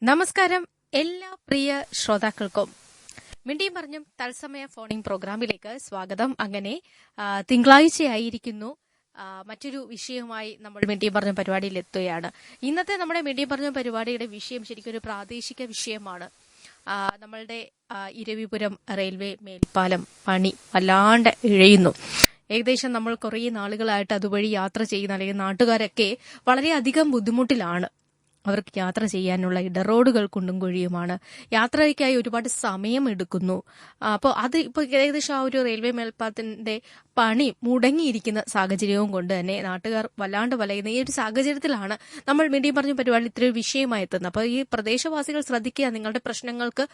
നമസ്കാരം എല്ലാ പ്രിയ ശ്രോതാക്കൾക്കും മിണ്ടിയും പറഞ്ഞും തത്സമയ ഫോണിംഗ് പ്രോഗ്രാമിലേക്ക് സ്വാഗതം. അങ്ങനെ തിങ്കളാഴ്ചയായിരിക്കുന്നു. മറ്റൊരു വിഷയവുമായി നമ്മൾ മിണ്ടിയും പറഞ്ഞ പരിപാടിയിൽ എത്തുകയാണ്. ഇന്നത്തെ നമ്മുടെ മിണ്ടിയും പറഞ്ഞ പരിപാടിയുടെ വിഷയം ശരിക്കും ഒരു പ്രാദേശിക വിഷയമാണ്. നമ്മളുടെ ഇരവിപുരം റെയിൽവേ മേൽപ്പാലം പണി വല്ലാണ്ട് ഇഴയുന്നു. ഏകദേശം നമ്മൾ കുറേ നാളുകളായിട്ട് അതുവഴി യാത്ര ചെയ്യുന്ന അല്ലെങ്കിൽ നാട്ടുകാരൊക്കെ വളരെയധികം ബുദ്ധിമുട്ടിലാണ്. അവർക്ക് യാത്ര ചെയ്യാനുള്ള ഇടറോഡുകൾ കുണ്ടും കുഴിയുമാണ്. യാത്രയ്ക്കായി ഒരുപാട് സമയം എടുക്കുന്നു. അപ്പോൾ അത് ഇപ്പോൾ ഏകദേശം ആ ഒരു റെയിൽവേ മേൽപ്പാലത്തിന്റെ പണി മുടങ്ങിയിരിക്കുന്ന സാഹചര്യവും കൊണ്ട് തന്നെ നാട്ടുകാർ വല്ലാണ്ട് വലയുന്ന ഈ ഒരു സാഹചര്യത്തിലാണ് നമ്മൾ മിണ്ടിയും പറഞ്ഞു പരിപാടി ഇത്രയൊരു വിഷയമായി എത്തുന്നത്. അപ്പോൾ ഈ പ്രദേശവാസികൾ ശ്രദ്ധിക്കുക, നിങ്ങളുടെ പ്രശ്നങ്ങൾക്ക്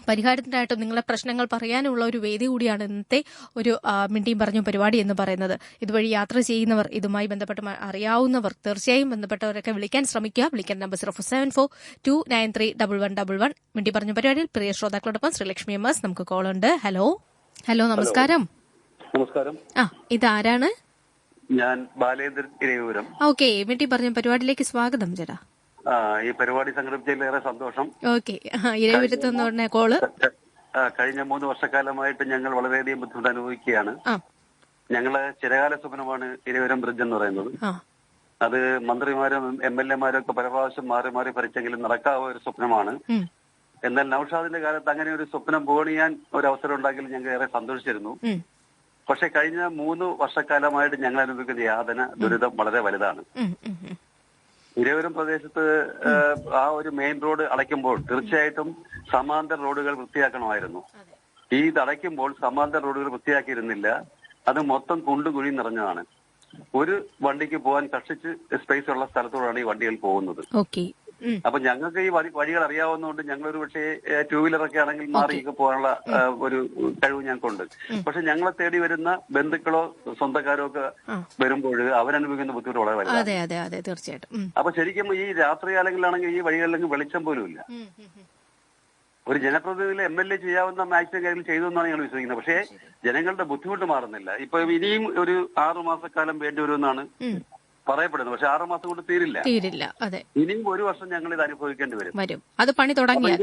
പരിഹാരത്തിനായിട്ട് നിങ്ങളുടെ പ്രശ്നങ്ങൾ പറയാനുള്ള ഒരു വേദി കൂടിയാണ് ഇന്നത്തെ ഒരു മിണ്ടിയും പറഞ്ഞു പരിപാടി എന്ന് പറയുന്നത്. ഇതുവഴി യാത്ര ചെയ്യുന്നവർ, ഇതുമായി ബന്ധപ്പെട്ട് അറിയാവുന്നവർ തീർച്ചയായും ബന്ധപ്പെട്ടവരൊക്കെ വിളിക്കാൻ ശ്രമിക്കുക. വിളിക്കാൻ നമ്പർ 0472931111. മിണ്ടി പറഞ്ഞു പരിപാടിയിൽ പ്രിയ ശ്രോതാക്കളോടൊപ്പം ശ്രീലക്ഷ്മി എം എസ്. നമുക്ക് കോൾ ഉണ്ട്. ഹലോ നമസ്കാരം. നമസ്കാരം. ഇതാരാണ്? ഞാൻ ബാലേന്ദ്രൻ ഇരവിപുരം. ഓക്കെ, മിണ്ടി പറഞ്ഞു പരിപാടിയിലേക്ക് സ്വാഗതം ചേട്ടാ. ഈ പരിപാടി സംഘടിപ്പിച്ചതിലേറെ സന്തോഷം. ഓക്കെ, ഇരവിപുരത്ത് നിന്ന് കോള്. കഴിഞ്ഞ 3 വർഷക്കാലമായിട്ട് ഞങ്ങൾ വളരെയധികം ബുദ്ധിമുട്ട് അനുഭവിക്കുകയാണ്. ഞങ്ങള് ചിരകാല സ്വപ്നമാണ് ഇരവിപുരം ബ്രിഡ്ജ് എന്ന് പറയുന്നത്. അത് മന്ത്രിമാരും MLA-മാരും ഒക്കെ പല പ്രാവശ്യം മാറി മാറി ഭരിച്ചെങ്കിലും നടക്കാവുന്ന ഒരു സ്വപ്നമാണ്. എന്നാൽ നൌഷാദിന്റെ കാലത്ത് അങ്ങനെ ഒരു സ്വപ്നം പൂർണിയാൻ ഒരു അവസരം ഉണ്ടാക്കിയാൽ ഞങ്ങൾ ഏറെ സന്തോഷിച്ചിരുന്നു. പക്ഷെ കഴിഞ്ഞ 3 വർഷക്കാലമായിട്ട് ഞങ്ങൾ അനുഭവിക്കുന്ന യാതന ദുരിതം വളരെ വലുതാണ്. ഇരവിപുരം പ്രദേശത്ത് ആ ഒരു മെയിൻ റോഡ് അടയ്ക്കുമ്പോൾ തീർച്ചയായിട്ടും സമാന്തര റോഡുകൾ വൃത്തിയാക്കണമായിരുന്നു. ഇത് അടയ്ക്കുമ്പോൾ സമാന്തര റോഡുകൾ വൃത്തിയാക്കിയിരുന്നില്ല. അത് മൊത്തം കുണ്ടുകുഴി നിറഞ്ഞതാണ്. ഒരു വണ്ടിക്ക് പോകാൻ കഷ്ടിച്ച് സ്പേസ് ഉള്ള സ്ഥലത്തോടാണ് ഈ വണ്ടികൾ പോകുന്നത്. അപ്പൊ ഞങ്ങൾക്ക് ഈ വഴികൾ അറിയാവുന്നതുകൊണ്ട് ഞങ്ങൾ ഒരു പക്ഷേ 2 വീലറൊക്കെ ആണെങ്കിൽ മാറിയൊക്കെ പോകാനുള്ള ഒരു കഴിവ് ഞങ്ങൾക്കുണ്ട്. പക്ഷെ ഞങ്ങളെ തേടി വരുന്ന ബന്ധുക്കളോ സ്വന്തക്കാരോ ഒക്കെ വരുമ്പോൾ അവരനുഭവിക്കുന്ന ബുദ്ധിമുട്ട് വളരെ വലുതാണ്. തീർച്ചയായിട്ടും. അപ്പൊ ശരിക്കും ഈ രാത്രികാലങ്ങളിലാണെങ്കിൽ ഈ വഴികളിലെങ്കിൽ വെളിച്ചം പോലും ഇല്ല. ഒരു ജനപ്രതിനിധിയിലെ MLA ചെയ്യാവുന്ന മാക്സിമം കാര്യങ്ങൾ ചെയ്തു എന്നാണ് ഞങ്ങൾ വിശ്വസിക്കുന്നത്. പക്ഷേ ജനങ്ങളുടെ ബുദ്ധിമുട്ട് മാറുന്നില്ല. ഇപ്പൊ ഇനിയും ഒരു 6 മാസക്കാലം വേണ്ടി വരുമെന്നാണ് പറയപ്പെടുന്നത്. പക്ഷെ 6 മാസം കൊണ്ട് തീരില്ല. അതെ, ഇനിയും 1 വർഷം ഞങ്ങൾ ഇത് അനുഭവിക്കേണ്ടി വരും. അത് പണി തുടങ്ങിയ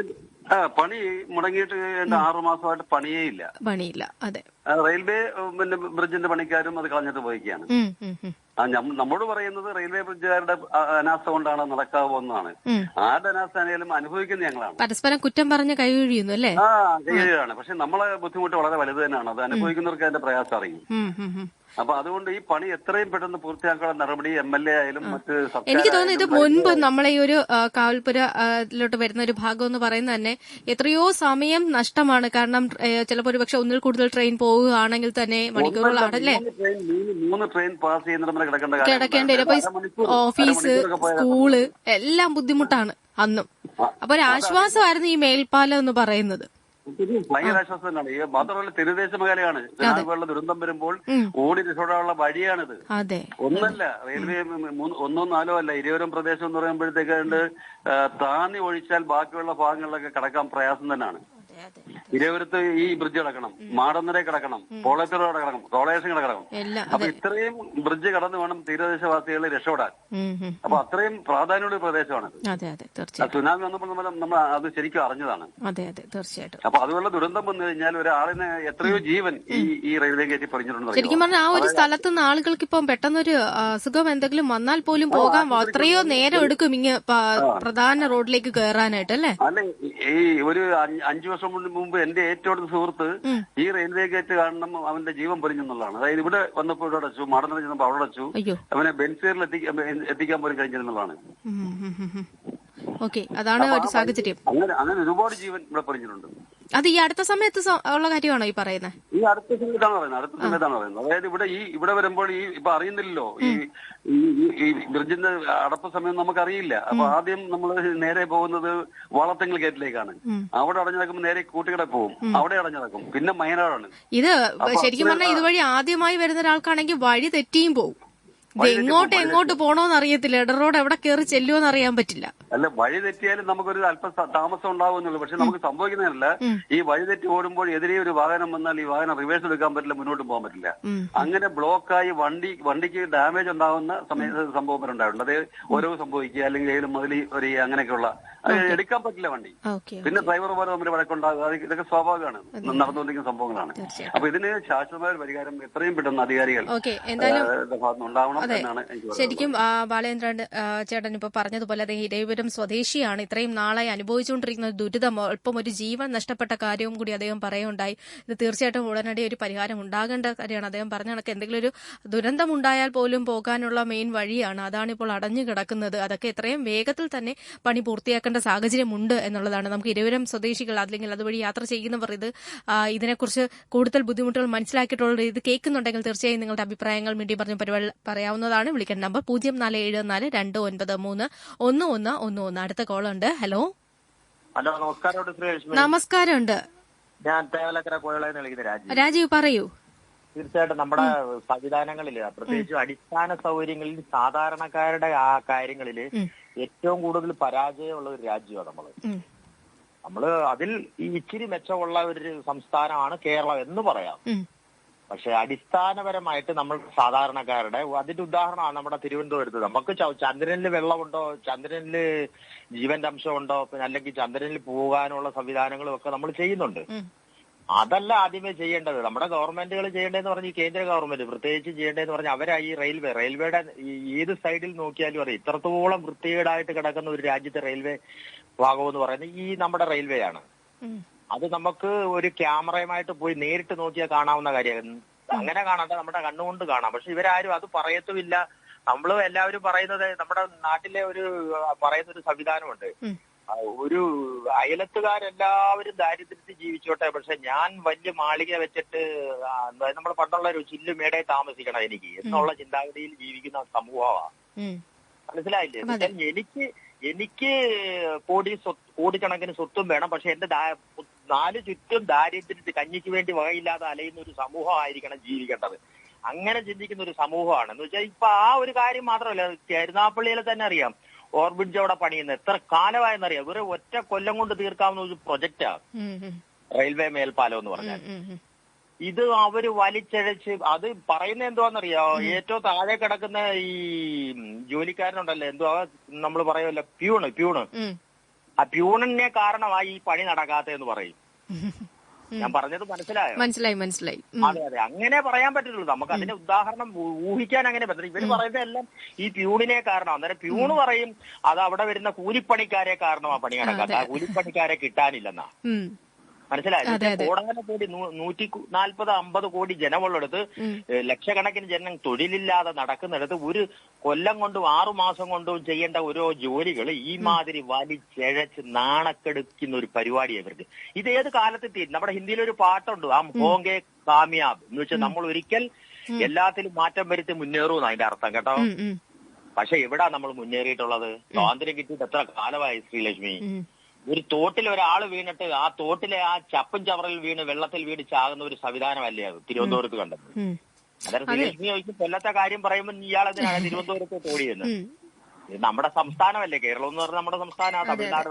പണി മുടങ്ങിയിട്ട് 6 മാസമായിട്ട് പണിയില്ല. അതെ, റെയിൽവേ ബ്രിഡ്ജിന്റെ പണിക്കാരും അത് കളഞ്ഞിട്ട് പോയിക്കാണ്. നമ്മോട് പറയുന്നത് റെയിൽവേ ബ്രിഡ്ജുകാരുടെ അനാസ്ഥ കൊണ്ടാണ് നടക്കാവുന്നതാണ്. ആരുടെ അനാസ്ഥ ആണെങ്കിലും അനുഭവിക്കുന്ന ഞങ്ങളാണ്. പരസ്പരം കുറ്റം പറഞ്ഞ് കൈയൊഴിയുന്നു അല്ലേ? കൈയൊഴിയാണ്. പക്ഷെ നമ്മളെ ബുദ്ധിമുട്ട് വളരെ വലുത് തന്നെയാണ്. അത് അനുഭവിക്കുന്നവർക്ക് അതിന്റെ പ്രയാസം അറിയും. അപ്പൊ അതുകൊണ്ട് ഈ പണി എത്രയും പെട്ടെന്ന് പൂർത്തിയാക്കാനുള്ള നടപടി MLA ആയാലും മറ്റ് എനിക്ക് തോന്നുന്നു ഇത് മുൻപ് നമ്മളെ ഈ ഒരു കാവൽപുരയിലോട്ട് വരുന്ന ഒരു ഭാഗം എന്ന് പറയുന്നത് തന്നെ എത്രയോ സമയം നഷ്ടമാണ്. കാരണം ചിലപ്പോൾ ഒരു പക്ഷെ ഒന്നിൽ കൂടുതൽ ട്രെയിൻ പോവുകയാണെങ്കിൽ തന്നെ മണിക്കൂറുകളാണല്ലേ 3 ട്രെയിൻ പാസ് ചെയ്യുന്ന കിടക്കേണ്ടി വരും. ഓഫീസ്, സ്കൂള് എല്ലാം ബുദ്ധിമുട്ടാണ് അന്നും. അപ്പൊ ഒരു ആശ്വാസമായിരുന്നു ഈ മേൽപ്പാലം എന്ന് പറയുന്നത്. ഭയങ്കര ആശ്വാസം തന്നെയാണ്. ഈ മാത്രമല്ല തീരദേശ മേഖലയാണ്. ജനാധിപത്യ ദുരന്തം വരുമ്പോൾ ഓടി രക്ഷപ്പെടാനുള്ള വഴിയാണിത്. ഒന്നല്ല റെയിൽവേ 1 4 അല്ല. ഇരവിപുരം പ്രദേശം എന്ന് പറയുമ്പോഴത്തേക്ക് താന്നി ഒഴിച്ചാൽ ബാക്കിയുള്ള ഭാഗങ്ങളിലൊക്കെ കടക്കാൻ പ്രയാസം തന്നെയാണ്. ഇരവിപുരത്ത് ഈ ബ്രിഡ്ജ് കിടക്കണം, മാടന്നര കിടക്കണം, പോളത്തൂർ കിടക്കണം, റോളേഷൻ കിടക്കണം. അപ്പൊ ഇത്രയും ബ്രിഡ്ജ് കടന്നു വേണം തീരദേശവാസികളെ രക്ഷപ്പെടാൻ. അപ്പൊ അത്രയും പ്രാധാന്യമുള്ള പ്രദേശമാണ്. സുനാമി വന്നപ്പോൾ നമ്മൾ അത് ശരിക്കും അറിഞ്ഞതാണ്. അപ്പൊ അതുള്ള ദുരന്തം വന്നു കഴിഞ്ഞാൽ ഒരാളിന് എത്രയോ ജീവൻ ഈ റെയിൽവേ ഗേറ്റിൽ പറഞ്ഞിട്ടുണ്ട്. ശരിക്കും പറഞ്ഞാൽ ആ ഒരു സ്ഥലത്ത് നിന്ന് ആളുകൾക്ക് ഇപ്പം പെട്ടെന്നൊരു അസുഖം എന്തെങ്കിലും വന്നാൽ പോലും പോകാൻ എത്രയോ നേരം എടുക്കും ഇങ്ങനെ പ്രധാന റോഡിലേക്ക് കയറാനായിട്ട് അല്ലേ? അല്ലെ, ഈ ഒരു 5 വർഷം മുമ്പ് എന്റെ ഏറ്റവും അടുത്ത സുഹൃത്ത് ഈ റെയിൽവേ ഗേറ്റ് കാണണം അവന്റെ ജീവൻ പൊരിഞ്ഞെന്നുള്ളതാണ്. അതായത് ഇവിടെ വന്നപ്പോൾ ഇവിടെ അടച്ചു, മാടന്നര ചെന്നപ്പോൾ അവിടെ അടച്ചു, അവനെ ബെൻസീറിൽ എത്തിക്കാൻ പോലും കഴിഞ്ഞിരുന്നുള്ളതാണ്. അതാണ് ഒരു സാഹചര്യം. അങ്ങനെ ഒരുപാട് ജീവൻ ഇവിടെ പൊരിഞ്ഞിട്ടുണ്ട്. അത് ഈ അടുത്ത സമയത്ത് ഉള്ള കാര്യമാണോ ഈ പറയുന്നത്? ഈ അടുത്ത സമയത്താണ് പറയുന്നത്. അതായത് ഇവിടെ വരുമ്പോൾ ഇപ്പൊ അറിയുന്നില്ലല്ലോ ഈ ബ്രിഡ്ജിന്റെ അടപ്പ് സമയം നമുക്കറിയില്ല. അപ്പൊ ആദ്യം നമ്മൾ നേരെ പോകുന്നത് വാളത്തെങ്ങൽ ഗേറ്റിലേക്കാണ്. അവിടെ അടഞ്ഞു നടക്കുമ്പോൾ നേരെ കൂട്ടുകട പോകും, അവിടെ അടഞ്ഞു നടക്കും. പിന്നെ മയനാടാണ്. ഇത് ശരിക്കും പറഞ്ഞാൽ ഇതുവഴി ആദ്യമായി വരുന്ന ഒരാൾക്കാണെങ്കിൽ വഴി തെറ്റിയും പോകും. എങ്ങോട്ട് പോണോന്ന് അറിയത്തില്ല, ഇട റോഡ് എവിടെ കയറി ചെല്ലുമെന്ന് അറിയാൻ പറ്റില്ല. അല്ല, വഴി തെറ്റിയാലും നമുക്കൊരു അല്പം താമസം ഉണ്ടാവുന്നുള്ളൂ. പക്ഷെ നമുക്ക് സംഭവിക്കുന്നതല്ല, ഈ വഴി തെറ്റി ഓടുമ്പോൾ എതിരെ ഒരു വാഹനം വന്നാൽ ഈ വാഹനം റിവേഴ്സ് എടുക്കാൻ പറ്റില്ല, മുന്നോട്ട് പോകാൻ പറ്റില്ല. അങ്ങനെ ബ്ലോക്കായി വണ്ടിക്ക് ഡാമേജ് ഉണ്ടാവുന്ന സംഭവം ഉണ്ടായിട്ടുണ്ട്. അത് ഓരോ സംഭവിക്കുക, അല്ലെങ്കിൽ ഏതെങ്കിലും മുതൽ ഒരു അങ്ങനെയൊക്കെയുള്ള എടുക്കാൻ പറ്റില്ല വണ്ടി. പിന്നെ ഡ്രൈവർമാർ തമ്മിൽ വഴക്കുണ്ടാകുക, ഇതൊക്കെ സ്വാഭാവികമാണ്, നടന്നുകൊണ്ടിരിക്കുന്ന സംഭവങ്ങളാണ്. അപ്പൊ ഇതിന് ശാശ്വതമായ പരിഹാരം എത്രയും പെട്ടെന്ന് അധികാരികൾ ഉണ്ടാവണം എന്നാണ് എനിക്ക്. ശരിക്കും ബാലേന്ദ്രൻ ചേട്ടൻ ഇപ്പൊ പറഞ്ഞതുപോലെ അദ്ദേഹം ഇരവിപുരം സ്വദേശിയാണ്. ഇത്രയും നാളായി അനുഭവിച്ചുകൊണ്ടിരിക്കുന്ന ദുരിതം, അല്പം ഒരു ജീവൻ നഷ്ടപ്പെട്ട കാര്യവും കൂടി അദ്ദേഹം പറയുകയുണ്ടായി. ഇത് തീർച്ചയായിട്ടും ഉടനടി ഒരു പരിഹാരം ഉണ്ടാകേണ്ട കാര്യമാണ്. അദ്ദേഹം പറഞ്ഞ കണക്ക് എന്തെങ്കിലും ഒരു ദുരന്തം ഉണ്ടായാൽ പോലും പോകാനുള്ള മെയിൻ വഴിയാണ്, അതാണിപ്പോൾ അടഞ്ഞു കിടക്കുന്നത്. അതൊക്കെ എത്രയും വേഗത്തിൽ തന്നെ പണി പൂർത്തിയാക്കേണ്ട സാഹചര്യമുണ്ട് എന്നുള്ളതാണ്. നമുക്ക് ഇരവിപുരം സ്വദേശികൾ അല്ലെങ്കിൽ അതുവഴി യാത്ര ചെയ്യുന്നവർ ഇതിനെക്കുറിച്ച് കൂടുതൽ ബുദ്ധിമുട്ടുകൾ മനസ്സിലാക്കിയിട്ടുള്ളത് ഇത് കേൾക്കുന്നുണ്ടെങ്കിൽ തീർച്ചയായും നിങ്ങളുടെ അഭിപ്രായങ്ങൾ മിണ്ടി പറഞ്ഞു പറയാവുന്നതാണ്. വിളിക്കേണ്ട നമ്പർ 0474-293-1111. അടുത്ത കോളുണ്ട്. ഹലോ നമസ്കാരമുണ്ട്. ഞാൻ തേവലക്കര കോഴളയിൽ നിന്ന് വിളിക്കുന്ന രാജീവ്, പറയൂ. തീർച്ചയായിട്ടും നമ്മുടെ സംവിധാനങ്ങളിൽ, പ്രത്യേകിച്ചും അടിസ്ഥാന സൗകര്യങ്ങളിൽ, സാധാരണക്കാരുടെ ആ കാര്യങ്ങളില് ഏറ്റവും കൂടുതൽ പരാജയമുള്ള ഒരു രാജ്യമാണ് നമ്മള് അതിൽ ഇച്ചിരി മെച്ചമുള്ള ഒരു സംസ്ഥാനമാണ് കേരളം എന്ന് പറയാം. പക്ഷെ അടിസ്ഥാനപരമായിട്ട് നമ്മൾ സാധാരണക്കാരുടെ അതിന്റെ ഉദാഹരണമാണ് നമ്മുടെ തിരുവനന്തപുരത്ത്. നമുക്ക് ചന്ദ്രനിൽ വെള്ളമുണ്ടോ, ചന്ദ്രനിൽ ജീവന്റെ അംശമുണ്ടോ, പിന്നെ അല്ലെങ്കിൽ ചന്ദ്രനിൽ പോകാനുള്ള സംവിധാനങ്ങളും ഒക്കെ നമ്മൾ ചെയ്യുന്നുണ്ട്. അതല്ല ആദ്യമേ ചെയ്യേണ്ടത്. നമ്മുടെ ഗവൺമെന്റുകൾ ചെയ്യേണ്ടതെന്ന് പറഞ്ഞാൽ ഈ കേന്ദ്ര ഗവൺമെന്റ് പ്രത്യേകിച്ച് ചെയ്യേണ്ടതെന്ന് പറഞ്ഞാൽ അവരാ ഈ റെയിൽവേയുടെ ഏത് സൈഡിൽ നോക്കിയാലും അറിയാം, ഇത്രത്തോളം വൃത്തികേടായിട്ട് കിടക്കുന്ന ഒരു രാജ്യത്തെ റെയിൽവേ ഭാഗം എന്ന് പറയുന്നത് ഈ നമ്മുടെ റെയിൽവേ ആണ്. അത് നമുക്ക് ഒരു ക്യാമറയുമായിട്ട് പോയി നേരിട്ട് നോക്കിയാൽ കാണാവുന്ന കാര്യമാണ്. അങ്ങനെ കാണാതെ നമ്മുടെ കണ്ണുകൊണ്ട് കാണാം. പക്ഷെ ഇവരാരും അത് പറയത്തുമില്ല. നമ്മള് എല്ലാവരും പറയുന്നത്, നമ്മുടെ നാട്ടിലെ പറയുന്ന ഒരു സംവിധാനമുണ്ട്, ഒരു അയലത്തുകാരെല്ലാവരും ദാരിദ്ര്യത്തിൽ ജീവിച്ചോട്ടെ, പക്ഷെ ഞാൻ വലിയ മാളിക വെച്ചിട്ട് നമ്മൾ പണ്ടുള്ള ഒരു ചില്ലു മേടയെ താമസിക്കണം എനിക്ക് എന്നുള്ള ചിന്താഗതിയിൽ ജീവിക്കുന്ന സമൂഹമാണ്. മനസ്സിലായില്ലേ? എനിക്ക് കോടിക്കണക്കിന് സ്വത്തും വേണം, പക്ഷെ എന്റെ നാല് ചുറ്റും ദാരിദ്ര്യത്തിൽ കഞ്ഞിക്ക് വേണ്ടി വകയില്ലാതെ അലയുന്ന ഒരു സമൂഹമായിരിക്കണം ജീവിക്കേണ്ടത്. അങ്ങനെ ചിന്തിക്കുന്ന ഒരു സമൂഹമാണ്. എന്ന് വെച്ചാൽ ഇപ്പൊ ആ ഒരു കാര്യം മാത്രമല്ല, കരുനാപ്പള്ളിയിലെ തന്നെ അറിയാം, ഓർബിറ്റ് അവിടെ പണിയുന്നത് എത്ര കാലമായെന്നറിയാം. ഒരു ഒറ്റ കൊല്ലം കൊണ്ട് തീർക്കാവുന്ന ഒരു പ്രൊജക്റ്റാണ് റെയിൽവേ മേൽപ്പാലം എന്ന് പറഞ്ഞാൽ. ഇത് അവര് വലിച്ചഴച്ച് അത് പറയുന്നത് എന്തുവാന്നറിയോ, ഏറ്റവും താഴെ കിടക്കുന്ന ഈ ജോലിക്കാരനുണ്ടല്ലോ, എന്തുവാ നമ്മൾ പറയുമല്ലോ, പ്യൂണ്. ആ പ്യൂണിനെ കാരണമായി ഈ പണി നടക്കാത്തതെന്ന് പറയും. ഞാൻ പറഞ്ഞത് മനസ്സിലായോ? മനസ്സിലായി. അതെ, അങ്ങനെ പറയാൻ പറ്റുള്ളൂ. നമുക്ക് അതിന്റെ ഉദാഹരണം ഊഹിക്കാൻ അങ്ങനെ പറ്റില്ല. ഇവര് പറയുന്നതെല്ലാം ഈ പ്യൂണിനെ കാരണം. അന്നേരം പ്യൂണ് പറയും അത് അവിടെ വരുന്ന കൂലിപ്പണിക്കാരെ കാരണമാ പണി നടക്കാത്ത, ആ കൂലിപ്പണിക്കാരെ കിട്ടാനില്ലെന്നാ. മനസ്സിലായില്ലേ? കോടാനക്കോടി 140-50 കോടി ജനമുള്ളിടത്ത്, ലക്ഷക്കണക്കിന് ജനം തൊഴിലില്ലാതെ നടക്കുന്നിടത്ത് ഒരു കൊല്ലം കൊണ്ടും 6 മാസം കൊണ്ടും ചെയ്യേണ്ട ഓരോ ജോലികൾ ഈ മാതിരി വലിച്ചഴച്ച് നാണക്കെടുക്കുന്ന ഒരു പരിപാടിയാണ് ഇവർക്ക്. ഇത് ഏത് കാലത്തെത്തി? നമ്മുടെ ഹിന്ദിയിലൊരു പാട്ടുണ്ട്, ആ ഹോങ്കെ കാമിയാബ് എന്ന് വെച്ചാൽ നമ്മൾ ഒരിക്കൽ എല്ലാത്തിലും മാറ്റം വരുത്തി മുന്നേറുമെന്ന് അതിന്റെ അർത്ഥം കേട്ടോ. പക്ഷെ എവിടാ നമ്മൾ മുന്നേറിയിട്ടുള്ളത്? സ്വാതന്ത്ര്യം കിട്ടിയിട്ട് എത്ര കാലമായി ശ്രീലക്ഷ്മി? ഒരു തോട്ടിൽ ഒരാൾ വീണിട്ട് ആ തോട്ടിലെ ആ ചപ്പും ചവറിൽ വീണ് വെള്ളത്തിൽ വീണ് ചാകുന്ന ഒരു സംവിധാനമല്ലേ അത് തിരുവനന്തപുരത്ത് കണ്ടത്? അതായത് ശ്രീലക്ഷ്മി ചോദിക്കും കൊല്ലത്തെ കാര്യം പറയുമ്പോൾ ഇയാളെന്തിനാണ് തിരുവനന്തപുരത്ത് തോടിയെന്ന്? ഇത് നമ്മുടെ സംസ്ഥാനമല്ലേ, കേരളം എന്ന് പറഞ്ഞാൽ നമ്മുടെ സംസ്ഥാനമാണ്, തമിഴ്നാട്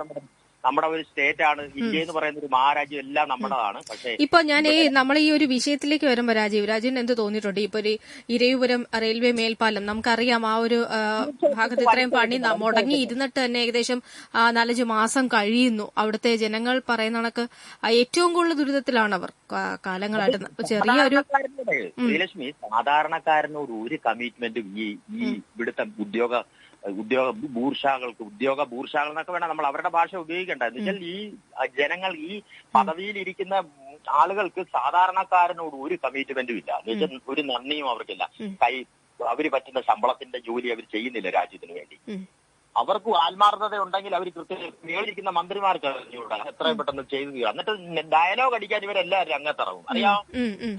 നമ്മുടെ ഒരു സ്റ്റേറ്റ് ആണ്, ഇന്ത്യ എന്ന് പറയുന്ന ഒരു മഹാരാജ്യം എല്ലാം നമ്മുടേതാണ്. പക്ഷേ ഇപ്പൊ ഞാൻ നമ്മൾ ഈ ഒരു വിഷയത്തിലേക്ക് വരുമ്പോ രാജീവിന് എന്ത് തോന്നിയിട്ടുണ്ട്? ഇപ്പൊ ഒരു ഇരവിപുരം റെയിൽവേ മേൽപ്പാലം നമുക്കറിയാം, ആ ഒരു ഭാഗത്ത് ഇത്രയും പണി മുടങ്ങി ഇരുന്നിട്ട് തന്നെ ഏകദേശം 4-5 മാസം കഴിയുന്നു. അവിടുത്തെ ജനങ്ങൾ പറയുന്ന കണക്ക് ഏറ്റവും കൂടുതൽ ദുരിതത്തിലാണ് അവർ കാലങ്ങളായിട്ട്. ചെറിയ ഒരു ശ്രീലക്ഷ്മി, സാധാരണക്കാരനോട് ഒരു കമ്മിറ്റ്മെന്റും ഈ ഇവിടുത്തെ ഉദ്യോഗ ബൂർഷാകൾ എന്നൊക്കെ വേണം നമ്മൾ അവരുടെ ഭാഷ ഉപയോഗിക്കേണ്ട. എന്ന് വെച്ചാൽ ഈ ജനങ്ങൾ, ഈ പദവിയിലിരിക്കുന്ന ആളുകൾക്ക് സാധാരണക്കാരനോട് ഒരു കമ്മിറ്റ്മെന്റും ഇല്ല. എന്ന് വെച്ചാൽ ഒരു നന്ദിയും അവർക്കില്ല. അവര് പറ്റുന്ന ശമ്പളത്തിന്റെ ജോലി അവർ ചെയ്യുന്നില്ല രാജ്യത്തിന് വേണ്ടി. അവർക്ക് ആത്മാർത്ഥത ഉണ്ടെങ്കിൽ അവർ കൃത്യം മേളിരിക്കുന്ന മന്ത്രിമാർക്ക് എത്രയും പെട്ടെന്ന് ചെയ്തു തീരും. എന്നിട്ട് ഡയലോഗ് അടിക്കാൻ ഇവരെല്ലാവരും രംഗത്തിറങ്ങും. അറിയാമോ?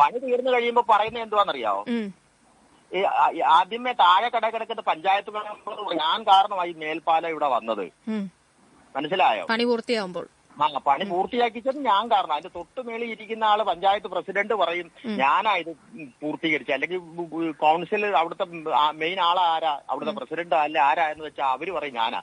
പണി തീർന്നു കഴിയുമ്പോ പറയുന്നത് എന്തുവാന്നറിയാവോ? ആദ്യമേ താഴെ കിടക്കുന്ന പഞ്ചായത്ത് ഞാൻ കാരണമായി മേൽപ്പാലം ഇവിടെ വന്നത്. മനസ്സിലായോ? പണി പൂർത്തിയാകുമ്പോൾ പണി പൂർത്തിയാക്കിച്ചത് ഞാൻ കാരണം. അതിന്റെ തൊട്ട് മേളിൽ ഇരിക്കുന്ന ആള് പഞ്ചായത്ത് പ്രസിഡന്റ് പറയും ഞാനാ ഇത് പൂർത്തീകരിച്ചത്, അല്ലെങ്കിൽ കൗൺസിൽ അവിടുത്തെ മെയിൻ ആളാരാ, അവിടുത്തെ പ്രസിഡന്റ് അല്ല ആരാ എന്ന് വെച്ചാൽ അവര് പറയും ഞാനാ.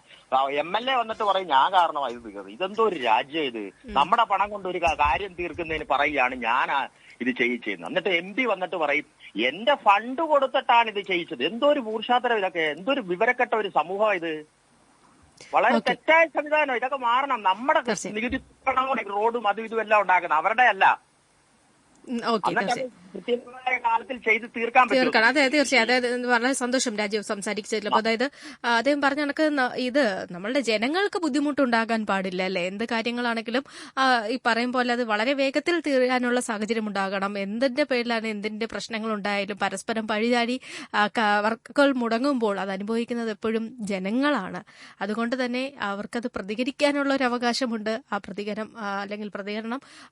MLA വന്നിട്ട് പറയും ഞാൻ കാരണമായി ഇത് തീർന്നത്. ഇതെന്തോ ഒരു രാജ്യം ഇത്. നമ്മുടെ പണം കൊണ്ട് ഒരു കാര്യം തീർക്കുന്നതിന് പറയുകയാണ് ഞാനാ ഇത് ചെയ്യിച്ചത്. എന്നിട്ട് MP വന്നിട്ട് പറയും എന്റെ ഫണ്ട് കൊടുത്തിട്ടാണ് ഇത് ചെയ്യിച്ചത്. എന്തോ ഒരു മൂർഷാത്തരം ഇതൊക്കെ, എന്തോ ഒരു വിവരക്കെട്ട ഒരു സമൂഹം ഇത്. വളരെ തെറ്റായ സംവിധാനം. ഇതൊക്കെ മാറണം. നമ്മുടെ നികുതി റോഡും അതും ഇതും എല്ലാം ഉണ്ടാക്കുന്നത് അവരുടെ അല്ല. കൃത്യമായ കാലത്തിൽ ചെയ്ത് തീർക്കാൻ പറ്റും. അതെ, തീർച്ചയായും. അതായത് വളരെ സന്തോഷം രാജീവ് സംസാരിച്ചതിൽ. അപ്പൊ അതായത് അദ്ദേഹം പറഞ്ഞ കണക്ക് ഇത് നമ്മളുടെ ജനങ്ങൾക്ക് ബുദ്ധിമുട്ടുണ്ടാകാൻ പാടില്ല അല്ലെ. എന്ത് കാര്യങ്ങളാണെങ്കിലും ഈ പറയും പോലെ അത് വളരെ വേഗത്തിൽ തീരാനുള്ള സാഹചര്യം ഉണ്ടാകണം. എന്തിന്റെ പേരിലാണ് എന്തിന്റെ പ്രശ്നങ്ങൾ ഉണ്ടായാലും പരസ്പരം പഴിചാടി വർക്കുകൾ മുടങ്ങുമ്പോൾ അത് അനുഭവിക്കുന്നത് എപ്പോഴും ജനങ്ങളാണ്. അതുകൊണ്ട് തന്നെ അവർക്കത് പ്രതികരിക്കാനുള്ള ഒരു അവകാശമുണ്ട്. ആ പ്രതികരണം